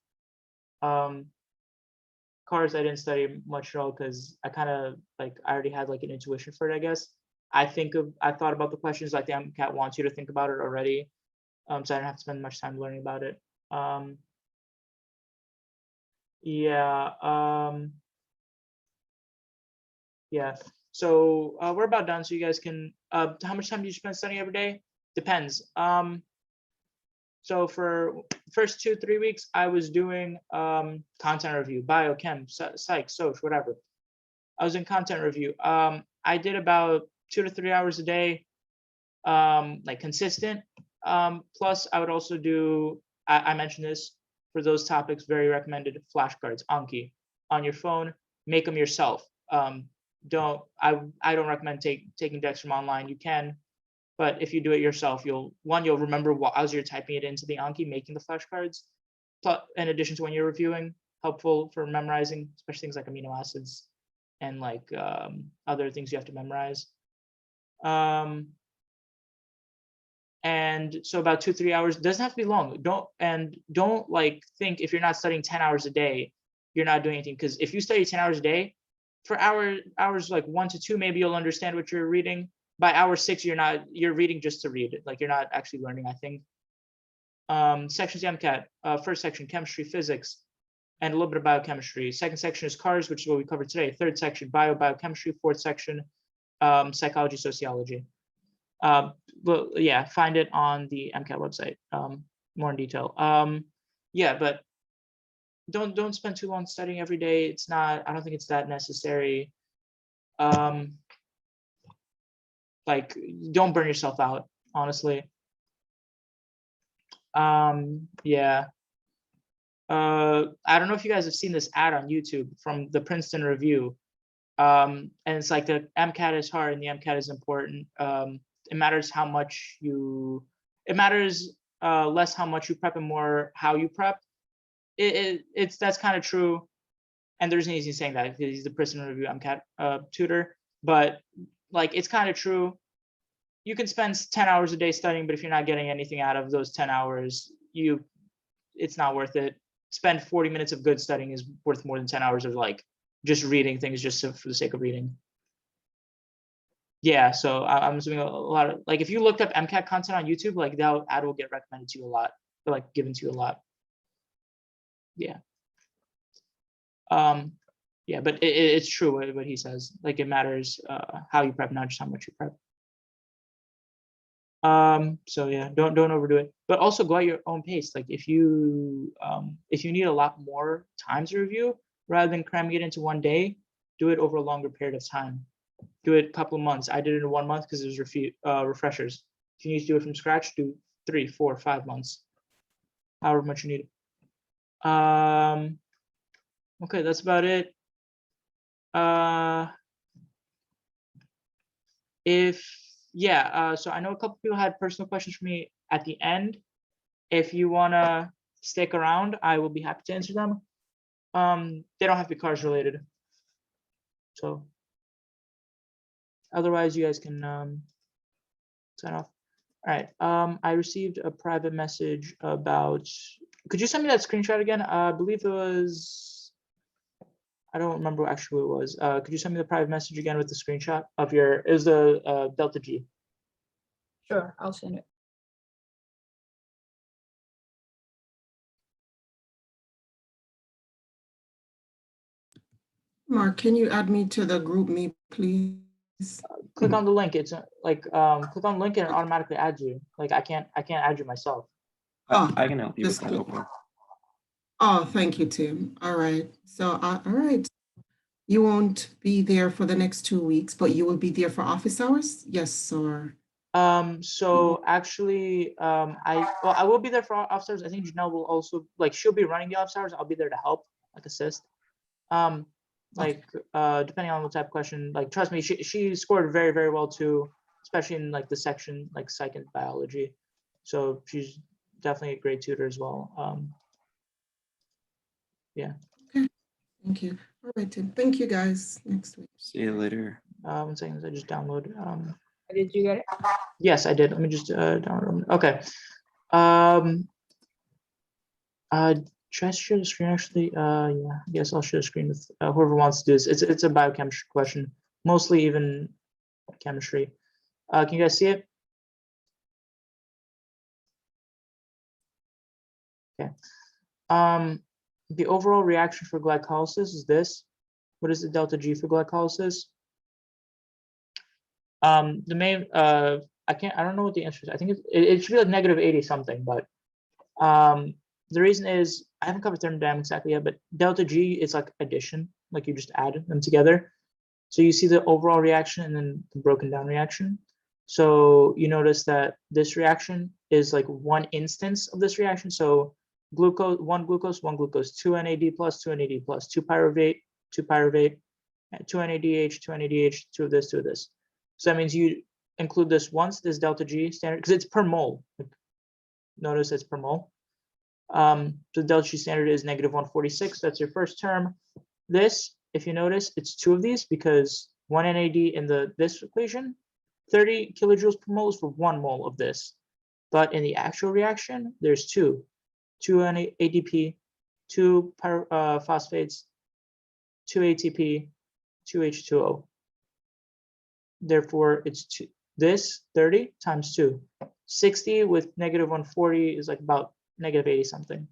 Cars, I didn't study much at all because I kind of like, I already had like an intuition for it, I guess. I thought about the questions like the MCAT wants you to think about it already. So I didn't have to spend much time learning about it. Yeah, so we're about done, so you guys can, how much time do you spend studying every day? Depends. So for first 2-3 weeks, I was doing content review, biochem, psych, social, whatever. I was in content review. I did about 2 to 3 hours a day, like consistent. Plus I would also do, I mentioned this, for those topics, very recommended, flashcards, Anki, on your phone, make them yourself. I don't recommend taking decks from online. You can, but if you do it yourself, you'll remember as you're typing it into the Anki, making the flashcards. But in addition to when you're reviewing, helpful for memorizing, especially things like amino acids and like other things you have to memorize. And so about 2-3 hours, doesn't have to be long. Don't like think if you're not studying 10 hours a day, you're not doing anything. Because if you study 10 hours a day, for hours like 1 to 2, maybe you'll understand what you're reading. By hour 6, you're reading just to read it. Like you're not actually learning, I think. Sections MCAT, first section, chemistry, physics, and a little bit of biochemistry. Second section is cars, which is what we covered today. Third section, biochemistry. Fourth section, psychology, sociology. Well, yeah, find it on the MCAT website, more in detail. Yeah, but don't spend too long studying every day. I don't think it's that necessary. Like, don't burn yourself out, honestly. Yeah. I don't know if you guys have seen this ad on YouTube from the Princeton Review. And it's like the MCAT is hard and the MCAT is important. It matters how much it matters less how much you prep and more how you prep. That's kind of true. And there's an easy saying that because he's the Princeton Review MCAT tutor, but like, it's kind of true. You can spend 10 hours a day studying, but if you're not getting anything out of those 10 hours, it's not worth it. Spend 40 minutes of good studying is worth more than 10 hours of like just reading things just for the sake of reading. Yeah, so I'm assuming a lot of, like, if you looked up MCAT content on YouTube, like that ad will get recommended to you a lot, or like given to you a lot. Yeah. Yeah, but it's true what he says. Like, it matters how you prep, not just how much you prep. So yeah, don't overdo it, but also go at your own pace. Like if you need a lot more time to review, rather than cramming it into one day, do it over a longer period of time. Do it a couple of months. I did it in 1 month because it was refreshers. If you need to do it from scratch, do 3, 4, 5 months, however much you need. Okay, that's about it. So I know a couple people had personal questions for me at the end. If you wanna stick around, I will be happy to answer them. They don't have to be cars related. So otherwise you guys can sign off. All right, I received a private message about, could you send me that screenshot again? I believe it was, I don't remember actually who it was. Could you send me the private message again with the screenshot of your, it was the Delta G. Sure, I'll send it. Mark, can you add me to the group me, please? Click on the link. It's like, click on the link and it automatically adds you. Like I can't add you myself. I can help you with Just that. click. Open. Oh, thank you, Tim. All right. So, all right. You won't be there for the next 2 weeks, but you will be there for office hours? Yes, or? So actually, I will be there for office hours. I think Janelle will also, like, she'll be running the office hours. I'll be there to help, like assist. Like, depending on what type of question, like, trust me, she scored very, very well too, especially in like the section, like psych and biology. So she's definitely a great tutor as well. Yeah. Okay, thank you. All right, Tim. Thank you, guys. Next week. See you later. 1 second, I just download. Did you get it? Yes, I did. Let me just download them. Okay. Should I share the screen actually? Yeah, I guess I'll share the screen with whoever wants to do this. It's a biochemistry question, mostly even chemistry. Can you guys see it? Okay. The overall reaction for glycolysis is this. What is the delta G for glycolysis? The main I don't know what the answer is. I think it should be like negative 80 something, but the reason is I haven't covered thermodynamics exactly yet, but delta G is like addition, like you just add them together. So you see the overall reaction and then the broken down reaction. So you notice that this reaction is like one instance of this reaction. So glucose, one glucose, 2 NAD plus, 2 NAD plus, 2 pyruvate, 2 pyruvate, 2 NADH, 2 NADH, 2 of this, 2 of this. So that means you include this once, this delta G standard, because it's per mole. Notice it's per mole. So the delta G standard is negative 146. That's your first term. This, if you notice, it's 2 of these because 1 NAD in this equation, 30 kilojoules per mole is for 1 mole of this. But in the actual reaction, there's 2 ADP, 2 phosphates, 2 ATP, 2 H2O. Therefore, it's this 30 times 2. 60 with negative 140 is like about negative 80 something.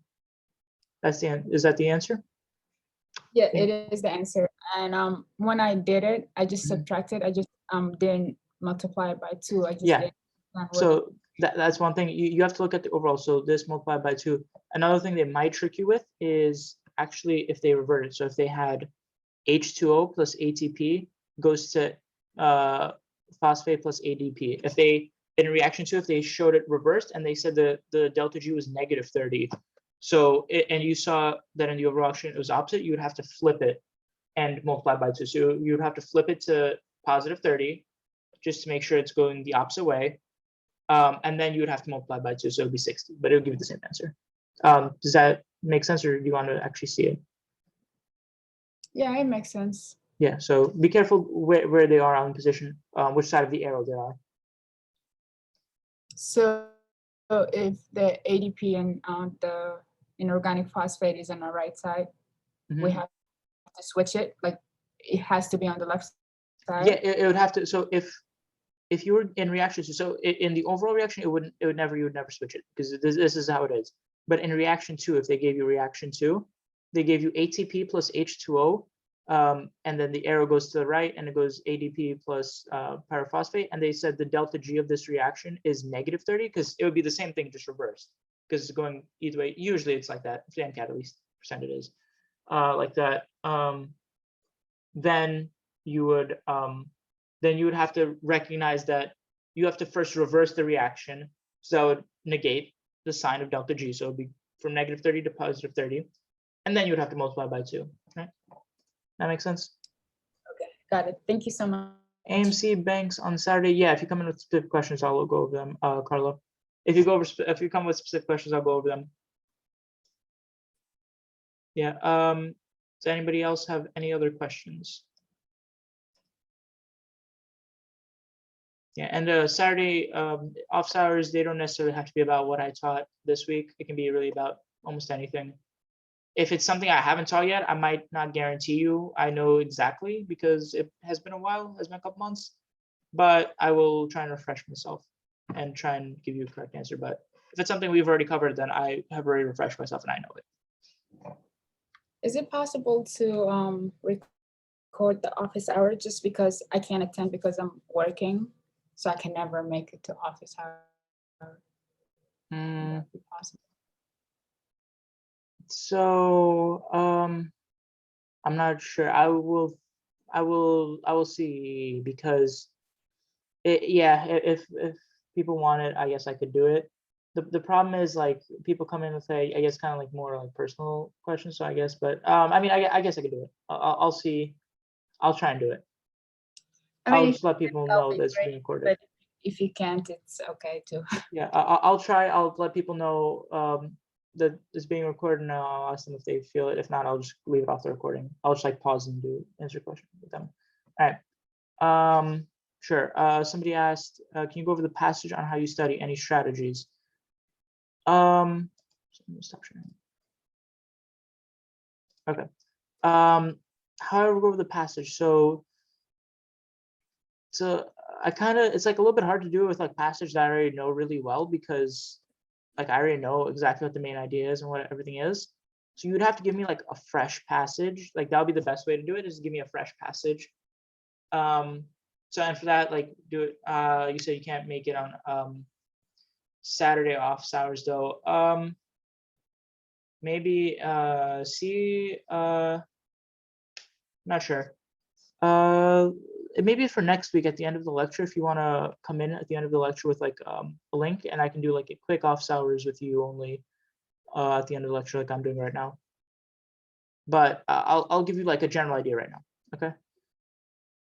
That's the is that the answer? Yeah, it is the answer. And when I did it, I just subtracted. I just didn't multiply it by 2. I just did. So that's one thing you have to look at the overall. So this multiplied by 2. Another thing they might trick you with is actually if they reverted. So if they had H2O plus ATP goes to phosphate plus ADP. If they, in reaction to, if they showed it reversed and they said the delta G was negative 30. So, and you saw that in the overall action, it was opposite, you would have to flip it and multiply by 2. So you would have to flip it to positive 30 just to make sure it's going the opposite way. And then you would have to multiply by 2. So it would be 60, but it would give you the same answer. Does that make sense, or do you want to actually see it? Yeah, it makes sense. Yeah, so be careful where they are on position, which side of the arrow they are. So if the ADP and the inorganic phosphate is on the right side, we have to switch it. Like it has to be on the left side. Yeah, it would have to. So if you were in reaction, so in the overall reaction, you would never switch it because this is how it is. But in reaction 2, if they gave you reaction 2, they gave you ATP plus H2O. And then the arrow goes to the right and it goes ADP plus pyrophosphate. And they said the delta G of this reaction is negative 30 because it would be the same thing, just reversed because it's going either way. Usually it's like that. For MCAT, at least percent it is like that. Then you would have to recognize that you have to first reverse the reaction. So that would negate the sign of delta G. So it would be from negative 30 to positive 30. and then you would have to multiply by 2, right? That makes sense? Got it. Thank you so much. AMC banks on Saturday. Yeah, if you come in with specific questions, I'll go over them, Carlo. If you if you come with specific questions, I'll go over them. Yeah. Does anybody else have any other questions? Yeah, and Saturday office hours, they don't necessarily have to be about what I taught this week. It can be really about almost anything. If it's something I haven't taught yet, I might not guarantee you I know exactly because it has been a while, has been a couple months, but I will try and refresh myself and try and give you a correct answer. But if it's something we've already covered, then I have already refreshed myself and I know it. Is it possible to record the office hour just because I can't attend because I'm working, so I can never make it to office hour? Would that be possible? So I'm not sure. I will see because yeah, if people want it, I guess I could do it. The problem is like people come in with I guess kind of like more like personal questions. So I guess, but I mean I guess I could do it. I'll see. I'll try and do it. I mean, I'll if just let people that'll know be that's great, being recorded. but if you can't, it's okay too. Yeah, I'll try. I'll let people know that it's being recorded, and I'll ask them if they feel it. If not, I'll just leave it off the recording. I'll just like pause and answer questions with them. All right. Sure. Somebody asked, can you go over the passage on how you study any strategies? So let me stop sharing. Okay. How do we go over the passage? So it's like a little bit hard to do it with like passage that I already know really well because like I already know exactly what the main idea is and what everything is. So you would have to give me like a fresh passage. Like that would be the best way to do it, is give me a fresh passage. So and for that, like do it. You said you can't make it on Saturday office hours though. Maybe see not sure. Maybe for next week at the end of the lecture, if you want to come in at the end of the lecture with like a link, and I can do like a quick office hours with you only at the end of the lecture, like I'm doing right now. But I'll give you like a general idea right now. Okay.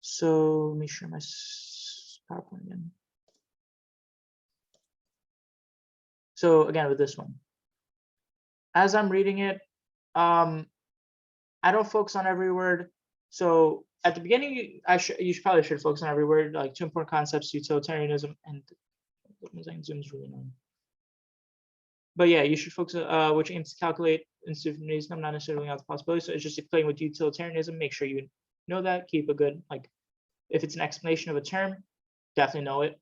So let me share my PowerPoint again. So again, with this one, as I'm reading it, I don't focus on every word. So at the beginning, you probably should focus on every word, like 2 important concepts: utilitarianism and Zoom is really annoying. But yeah, you should focus which aims to calculate infinitesimalism, not necessarily out the possibility. So it's just explaining what utilitarianism. Make sure you know that. Keep a good like, if it's an explanation of a term, definitely know it.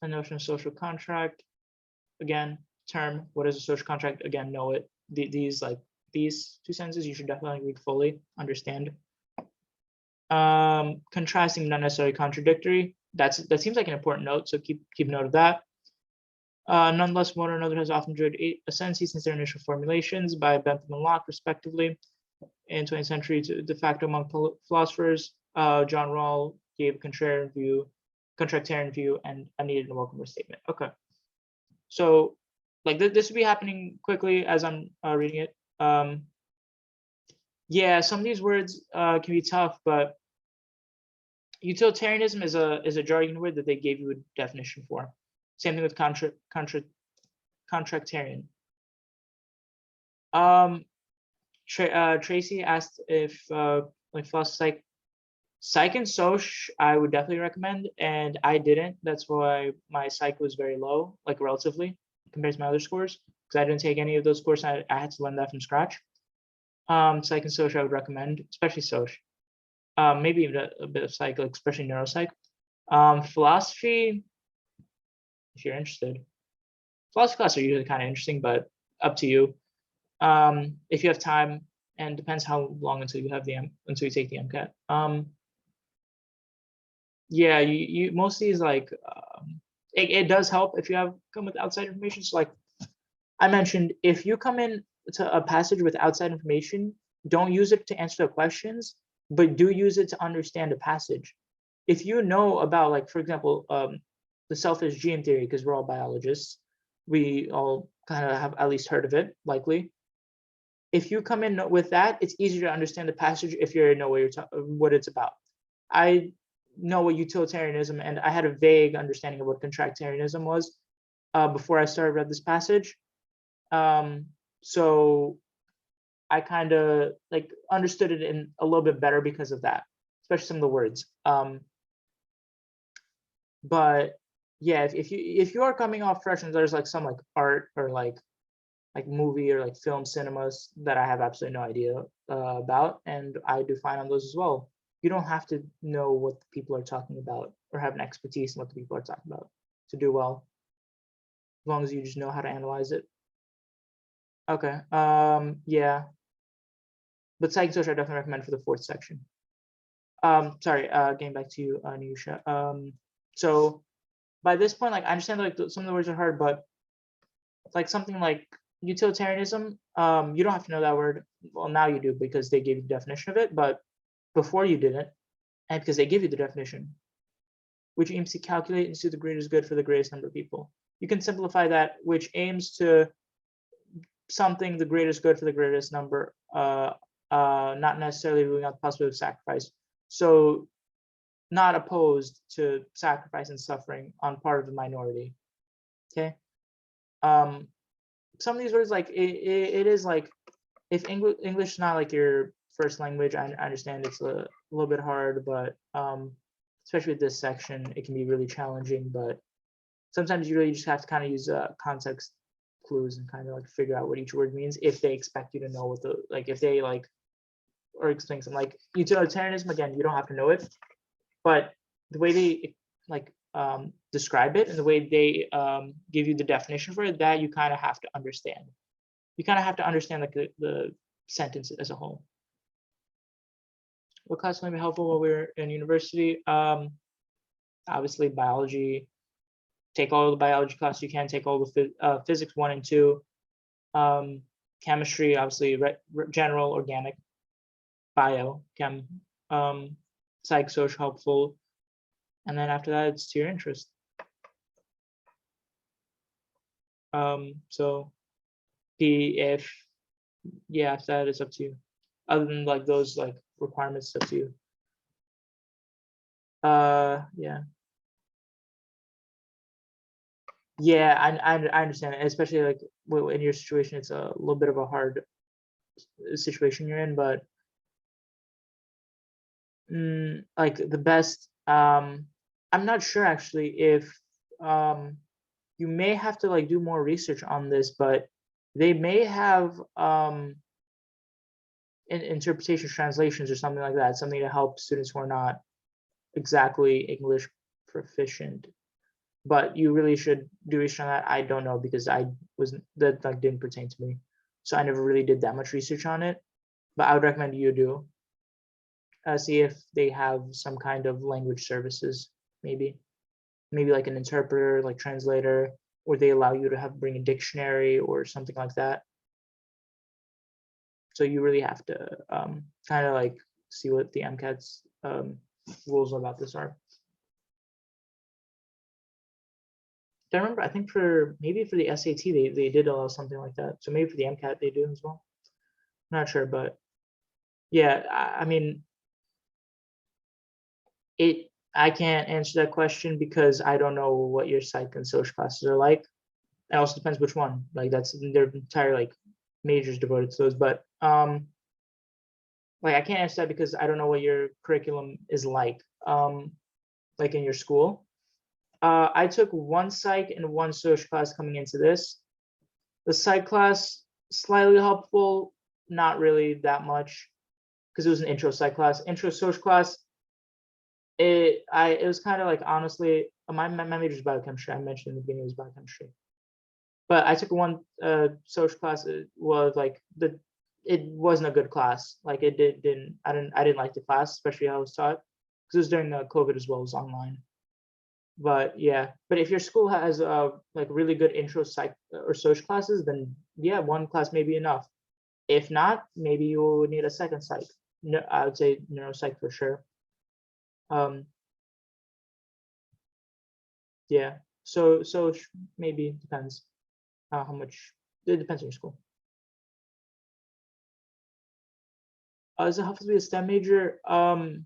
A notion of social contract, again, term. What is a social contract? Again, know it. These 2 sentences you should definitely read fully, understand. Contrasting, not necessarily contradictory. That seems like an important note, so keep note of that. Nonetheless, one or another has often enjoyed ascendancy since their initial formulations by Bentham and Locke, respectively. In 20th century, de facto among philosophers, John Rawls gave a contractarian view, and a needed and welcome statement. Okay, so like this would be happening quickly as I'm reading it. Yeah, some of these words can be tough, but utilitarianism is a jargon word that they gave you a definition for. Same thing with contractarian. Tracy asked if like philosophy, psych and soc I would definitely recommend, and I didn't. That's why my psych was very low, like relatively compared to my other scores, because I didn't take any of those courses. I had to learn that from scratch. Psych and soc I would recommend, especially soc. Maybe even a bit of psych, like especially neuropsych. Philosophy, if you're interested. Philosophy classes are usually kind of interesting, but up to you. If you have time, and depends how long until you take the MCAT. Yeah, you most of these like it does help if you have come with outside information. So like I mentioned, if you come in to a passage with outside information, don't use it to answer the questions, but do use it to understand a passage. If you know about, like, for example, the selfish gene theory, because we're all biologists, we all kind of have at least heard of it, likely. If you come in with that, it's easier to understand the passage if you know what it's about. I know what utilitarianism, and I had a vague understanding of what contractarianism was before I started read this passage. So I kind of like understood it in a little bit better because of that, especially some of the words. But yeah, if you are coming off fresh and there's like some like art or like movie or like film cinemas that I have absolutely no idea about, and I do fine on those as well. You don't have to know what the people are talking about or have an expertise in what the people are talking about to do well, as long as you just know how to analyze it. Okay, yeah. But psych and social I definitely recommend for the 4th section. Sorry, getting back to you, Niyusha. So by this point, like I understand like some of the words are hard, but like something like utilitarianism, you don't have to know that word. Well, now you do because they gave you the definition of it, but before you didn't, and because they give you the definition, which aims to calculate and see the greatest good for the greatest number of people. You can simplify that, which aims to something the greatest good for the greatest number, not necessarily ruling out the possibility of sacrifice. So not opposed to sacrifice and suffering on part of the minority. Okay. Some of these words, like it is like, if English is not like your first language, I understand it's a little bit hard, but especially with this section, it can be really challenging. But sometimes you really just have to kind of use context clues and kind of like figure out what each word means if they expect you to know what the, like if they like, or explain something like utilitarianism, again, you don't have to know it, but the way they like describe it and the way they give you the definition for it, that you kind of have to understand. You kind of have to understand like the sentence as a whole. What class might be helpful while we're in university? Obviously biology. Take all the biology classes you can. Take all the physics 1 and 2. Chemistry, obviously general, organic, bio, chem, psych, social, helpful. And then after that, it's to your interest. So if yeah, after that, it's up to you. Other than like those like requirements, it's up to you. Yeah. Yeah, I understand it, especially like in your situation, it's a little bit of a hard situation you're in, but like the best, I'm not sure actually if you may have to like do more research on this, but they may have interpretation translations or something like that, something to help students who are not exactly English proficient. But you really should do research on that. I don't know because that like didn't pertain to me, so I never really did that much research on it. But I would recommend you do. See if they have some kind of language services, maybe like an interpreter, like translator, or they allow you to bring a dictionary or something like that. So you really have to kind of like see what the MCAT's rules about this are. I remember, I think maybe for the SAT, they did allow something like that. So maybe for the MCAT, they do as well. I'm not sure, but yeah, I mean, I can't answer that question because I don't know what your psych and social classes are like. It also depends which one. Like their entire like majors devoted to those. But like I can't answer that because I don't know what your curriculum is like in your school. I took 1 psych and 1 social class coming into this. The psych class, slightly helpful, not really that much, because it was an intro psych class. Intro social class, it was kind of like, honestly, my major is biochemistry. I mentioned in the beginning it was biochemistry. But I took 1 social class. It was like it wasn't a good class. Like I didn't like the class, especially how it was taught, because it was during COVID as well as online. But yeah, but if your school has like really good intro psych or social classes, then yeah, 1 class may be enough. If not, maybe you would need a second psych. No, I would say neuropsych for sure. Yeah, so maybe depends how much It depends on your school. Is it helpful to be a STEM major? I'm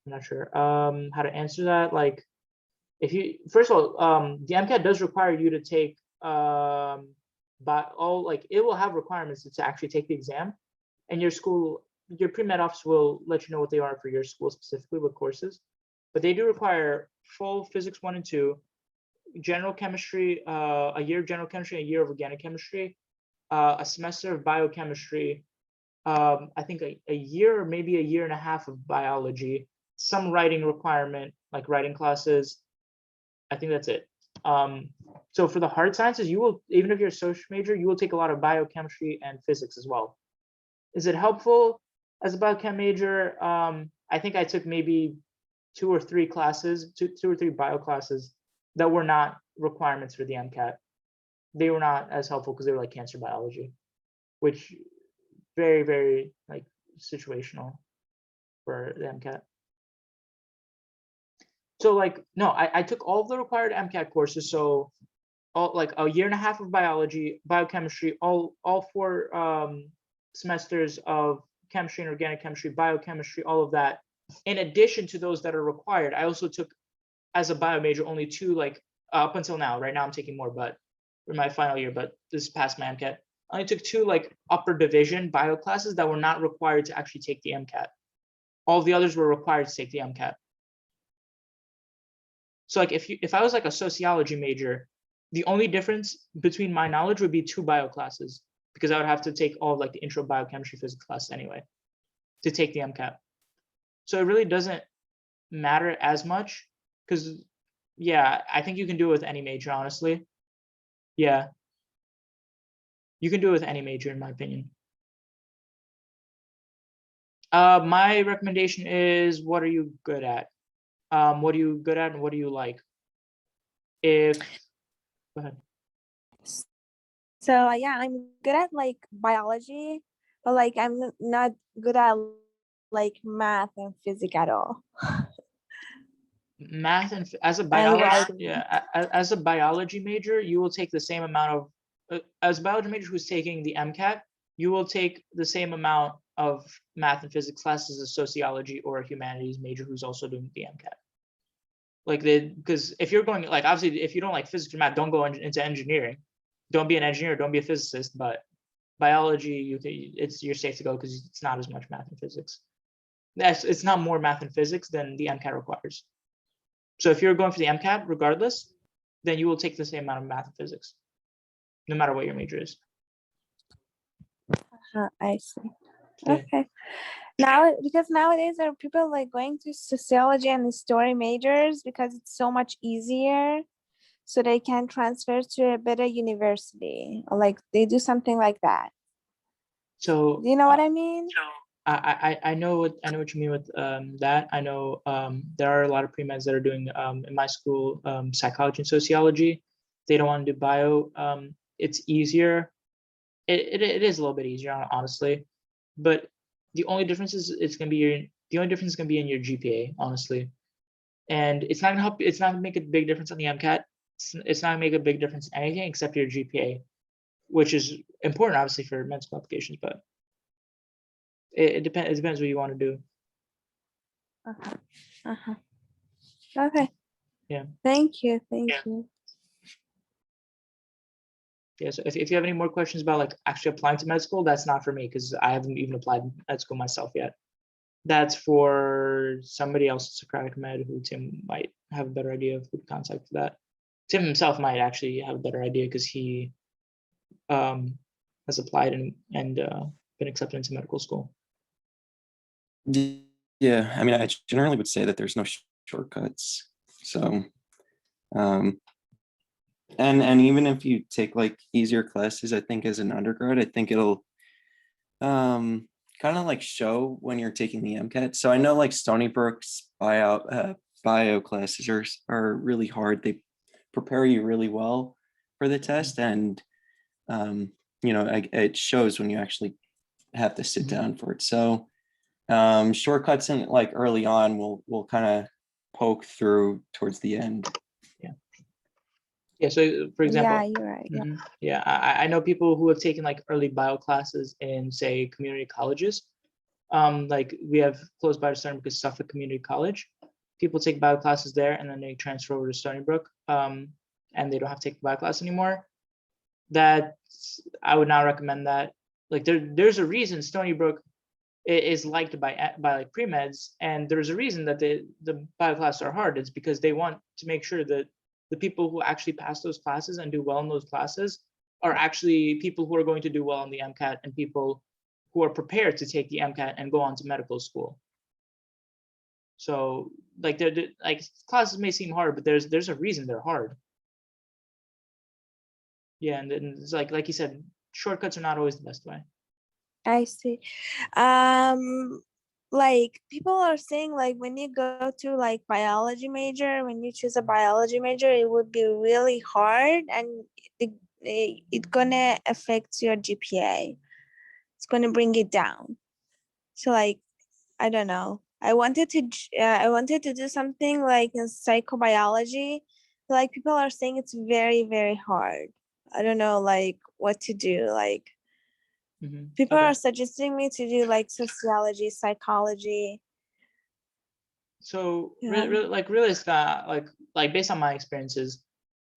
not sure how to answer that. Like, if you, first of all, the MCAT does require you to take it will have requirements to actually take the exam, and your school, your pre-med office will let you know what they are for your school specifically, what courses. But they do require full physics 1 and 2, general chemistry, a year of general chemistry, a year of organic chemistry, a semester of biochemistry, I think a year or maybe a year and a half of biology, some writing requirement, like writing classes. I think that's it. So for the hard sciences, you will, even if you're a social major, you will take a lot of biochemistry and physics as well. Is it helpful as a biochem major? I think I took maybe 2 or 3 classes, two or three bio classes that were not requirements for the MCAT. They were not as helpful because they were like cancer biology, which very, very like situational for the MCAT. So like, no, I took all of the required MCAT courses. So all like a year and a half of biology, biochemistry, all 4 semesters of chemistry and organic chemistry, biochemistry, all of that. In addition to those that are required, I also took, as a bio major, only 2, like up until now. Right now I'm taking more, but for my final year, but this past my MCAT, I only took 2 like upper division bio classes that were not required to actually take the MCAT. All the others were required to take the MCAT. So like if I was like a sociology major, the only difference between my knowledge would be 2 bio classes, because I would have to take all of like the intro biochemistry physics class anyway to take the MCAT. So it really doesn't matter as much, because yeah, I think you can do it with any major, honestly. Yeah, you can do it with any major, in my opinion. My recommendation is, what are you good at? What are you good at and what do you like? Go ahead. So yeah, I'm good at like biology, but like I'm not good at like math and physics at all. Math and as a And biology, writing. yeah, as a biology major, you will take the same amount of, as a biology major who's taking the MCAT, you will take the same amount of math and physics classes as a sociology or a humanities major who's also doing the MCAT. Like because if you're going, like, obviously if you don't like physics or math, don't go into engineering. Don't be an engineer, don't be a physicist, but biology, you're safe to go because it's not as much math and physics. It's not more math and physics than the MCAT requires. So if you're going for the MCAT regardless, then you will take the same amount of math and physics, no matter what your major is. I see. Yeah. Okay. Now, because nowadays there are people like going to sociology and history majors because it's so much easier, so they can transfer to a better university, or like they do something like that. So Do you know what I mean? I know what you mean with that. I know there are a lot of pre-meds that are doing in my school psychology and sociology. They don't want to do bio. It's easier. It is a little bit easier, honestly, but the only difference is it's gonna be the only difference is gonna be in your GPA, honestly, and it's not gonna help. It's not gonna make a big difference on the MCAT. It's not gonna make a big difference in anything except your GPA, which is important, obviously, for med school applications, but it depends. It depends what you want to do. Okay. Yeah. Thank you. Thank you. Yeah. So if you have any more questions about like actually applying to med school, that's not for me because I haven't even applied to med school myself yet. That's for somebody else, Socratic Med, who Tim might have a better idea of who to contact for that. Tim himself might actually have a better idea because he has applied and been accepted into medical school. Yeah, I mean, I generally would say that there's no shortcuts. So, and even if you take like easier classes, I think as an undergrad, I think it'll kind of like show when you're taking the MCAT. So I know like Stony Brook's bio classes are really hard. They prepare you really well for the test, and you know, it shows when you actually have to sit down for it. So shortcuts in like early on will kind of poke through towards the end. Yeah. Yeah, so for example, Yeah, you're right. Yeah. Yeah, I know people who have taken like early bio classes in, say, community colleges. Like we have close by to Stony Brook is Suffolk Community College. People take bio classes there and then they transfer over to Stony Brook, and they don't have to take the bio class anymore. I would not recommend that. Like there's a reason Stony Brook is liked by like pre-meds, and there's a reason that the bio classes are hard. It's because they want to make sure that the people who actually pass those classes and do well in those classes are actually people who are going to do well in the MCAT and people who are prepared to take the MCAT and go on to medical school. So like like classes may seem hard, but there's a reason they're hard. Yeah, and then it's like you said, shortcuts are not always the best way. I see. Like people are saying like when you go to like biology major, when you choose a biology major, it would be really hard and it's gonna affect your GPA. It's gonna bring it down. So like, I don't know. I wanted to do something like in psychobiology. Like people are saying it's very, very hard. I don't know like what to do. Like people Okay. are suggesting me to do like sociology, psychology. So Yeah. really, Scott, like based on my experiences,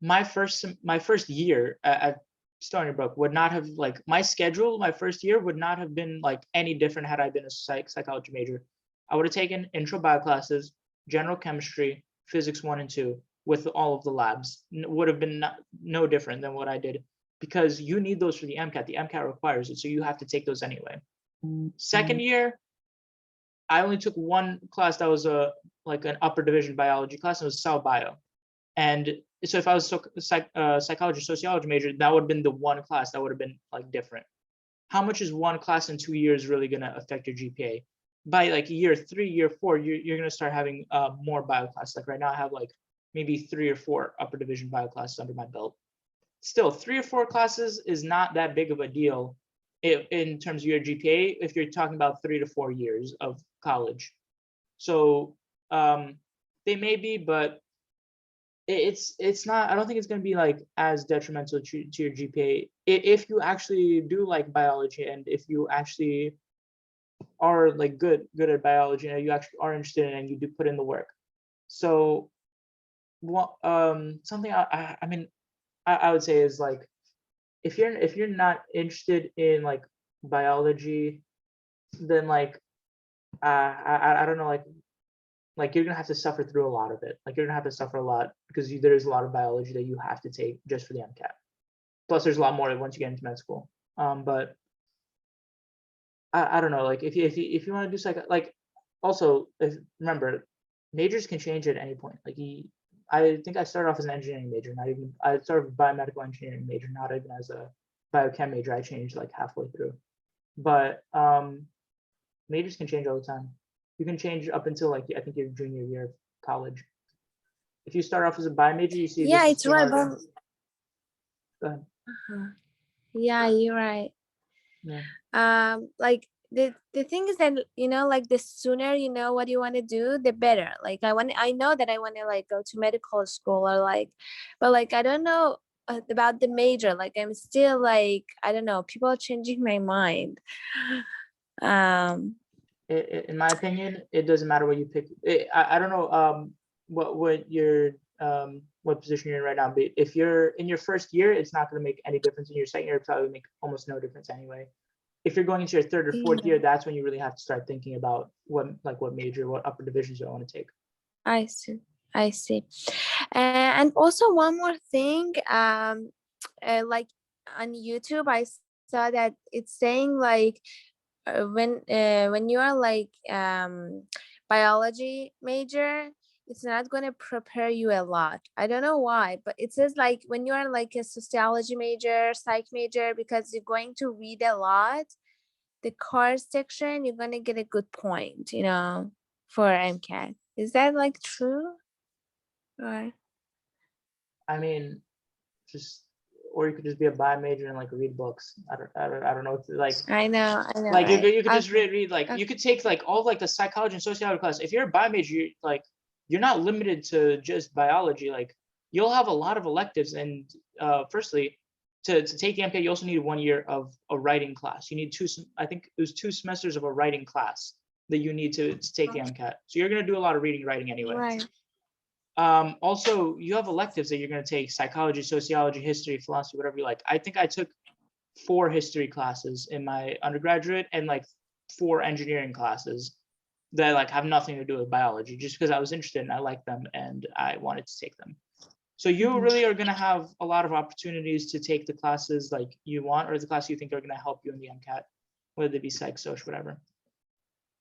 my first year at Stony Brook would not have like my schedule. My first year would not have been like any different had I been a psychology major. I would have taken intro bio classes, general chemistry, physics 1 and 2 with all of the labs. Would have been no different than what I did because you need those for the MCAT. The MCAT requires it, so you have to take those anyway. Second year, I only took one class that was like an upper division biology class. And it was cell bio, and so if I was psychology sociology major, that would have been the one class that would have been like different. How much is one class in 2 years really going to affect your GPA? By like year 3, year 4, you're going to start having more bio classes. Like right now, I have like maybe 3 or 4 upper division bio classes under my belt. Still, 3 or 4 classes is not that big of a deal in terms of your GPA if you're talking about 3 to 4 years of college. So they may be, but it's not. I don't think it's going to be like as detrimental to your GPA if you actually do like biology and if you actually are like good at biology and you actually are interested in it and you do put in the work. So what something I mean I would say is like if you're not interested in like biology, then like I don't know, like you're gonna have to suffer through a lot of it. Like you're gonna have to suffer a lot because there's a lot of biology that you have to take just for the MCAT. Plus, there's a lot more once you get into med school. But I don't know. Like if you want to do like also remember, majors can change at any point. Like I think I started off as an engineering major. I started with biomedical engineering major, not even as a biochem major. I changed like halfway through. But majors can change all the time. You can change up until like I think your junior year of college. If you start off as a bio major, you see Yeah, this it's right. Go ahead. Yeah, you're right. Yeah. Like the thing is that like the sooner you know what you want to do, the better. Like I know that I want to like go to medical school or like, but like I don't know about the major. Like I'm still like I don't know. People are changing my mind. In my opinion, it doesn't matter what you pick. I don't know what your what position you're in right now, but if you're in your first year, it's not going to make any difference. In your second year, it probably make almost no difference anyway. If you're going into your third or fourth year, that's when you really have to start thinking about what major, what upper divisions you want to take. I see. And also one more thing, like on YouTube, I saw that it's saying like when you are like biology major, it's not going to prepare you a lot. I don't know why, but it says like when you are like a sociology major, psych major, because you're going to read a lot, the course section, you're going to get a good point, for MCAT. Is that like true? Or I mean, or you could just be a bio major and like read books. I don't know. Like I know. Like right? you could just Okay. read like you could take like all like the psychology and sociology class. If you're a bio major, you're not limited to just biology. Like you'll have a lot of electives. And firstly, to take the MCAT, you also need 1 year of a writing class. You need I think it was 2 semesters of a writing class that you need to take the MCAT. So you're going to do a lot of reading, writing anyway. Right. Also, you have electives that you're going to take: psychology, sociology, history, philosophy, whatever you like. I think I took 4 history classes in my undergraduate and like 4 engineering classes that like have nothing to do with biology, just because I was interested and I liked them and I wanted to take them. So you really are going to have a lot of opportunities to take the classes like you want, or the class you think are going to help you in the MCAT, whether it be psych, social, whatever.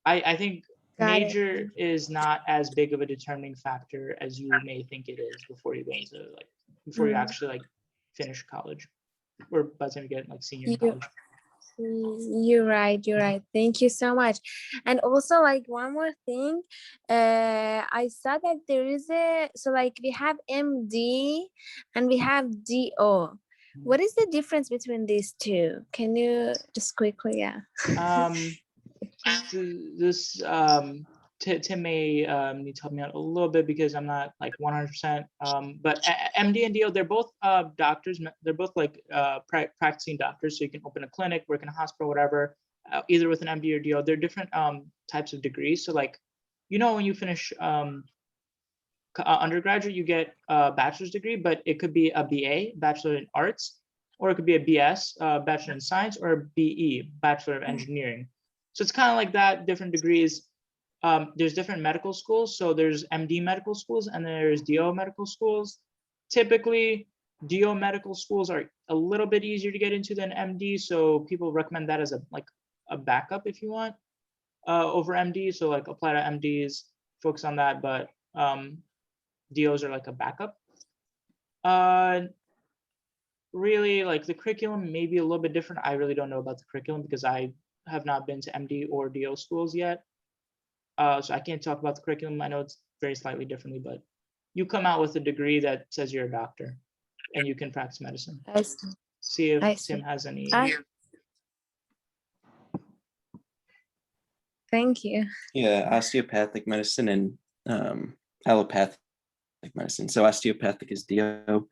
I think Got it. major is not as big of a determining factor as you may think it is before you go into like, before you actually like finish college, or by the time you get like senior in college. You're right. You're right. Thank you so much. And also, like, one more thing, I saw that there is so like we have MD and we have DO. What is the difference between these two? Can you just quickly, yeah. This Tim may need to help me out a little bit because I'm not like 100%. But MD and DO, they're both doctors. They're both like practicing doctors. So you can open a clinic, work in a hospital, whatever, either with an MD or DO. They're different types of degrees. So like, when you finish undergraduate, you get a bachelor's degree, but it could be a BA, Bachelor in Arts, or it could be a BS, Bachelor in Science, or a BE, Bachelor of Engineering. So it's kind of like that, different degrees. There's different medical schools. So there's MD medical schools and there's DO medical schools. Typically, DO medical schools are a little bit easier to get into than MD. So people recommend that as a backup if you want over MD. So like apply to MDs, focus on that. But DOs are like a backup. Really, like the curriculum may be a little bit different. I really don't know about the curriculum because I have not been to MD or DO schools yet. So I can't talk about the curriculum. I know it's very slightly differently, but you come out with a degree that says you're a doctor and you can practice medicine. I see. See if I Tim see. has any. Thank you. Yeah, osteopathic medicine and allopathic medicine. So osteopathic is DO,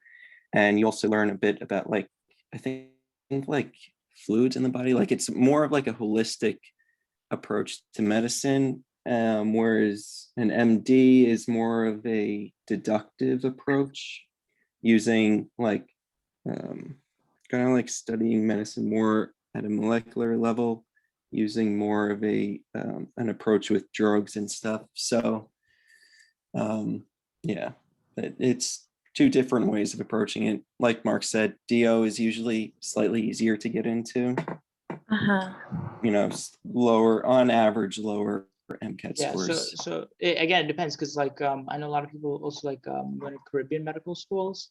and you also learn a bit about like, I think like fluids in the body. Like it's more of like a holistic approach to medicine, whereas an MD is more of a deductive approach, using like kind of like studying medicine more at a molecular level, using more of a an approach with drugs and stuff. So yeah, it's 2 different ways of approaching it. Like Mark said, DO is usually slightly easier to get into. Lower on average, lower MCAT Yeah, scores. so again, it depends because like I know a lot of people also like go to Caribbean medical schools.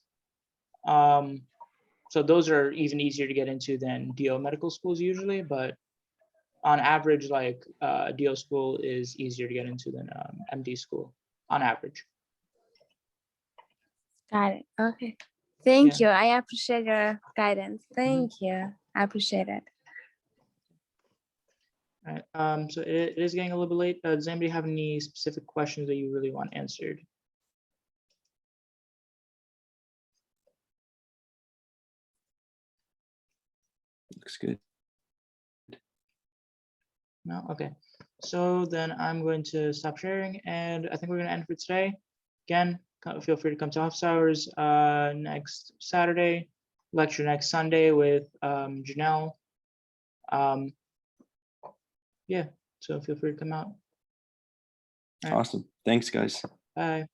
So those are even easier to get into than DO medical schools usually, but on average, like DO school is easier to get into than MD school on average. Got it. Okay. Thank Yeah. you. I appreciate your guidance. Thank you. I appreciate it. All right. So it is getting a little bit late. Does anybody have any specific questions that you really want answered? Looks good. No? Okay. So then I'm going to stop sharing and I think we're going to end for today. Again, feel free to come to office hours next Saturday, lecture next Sunday with Janelle. Yeah, so feel free to come out. All right. Awesome. Thanks, guys. Bye.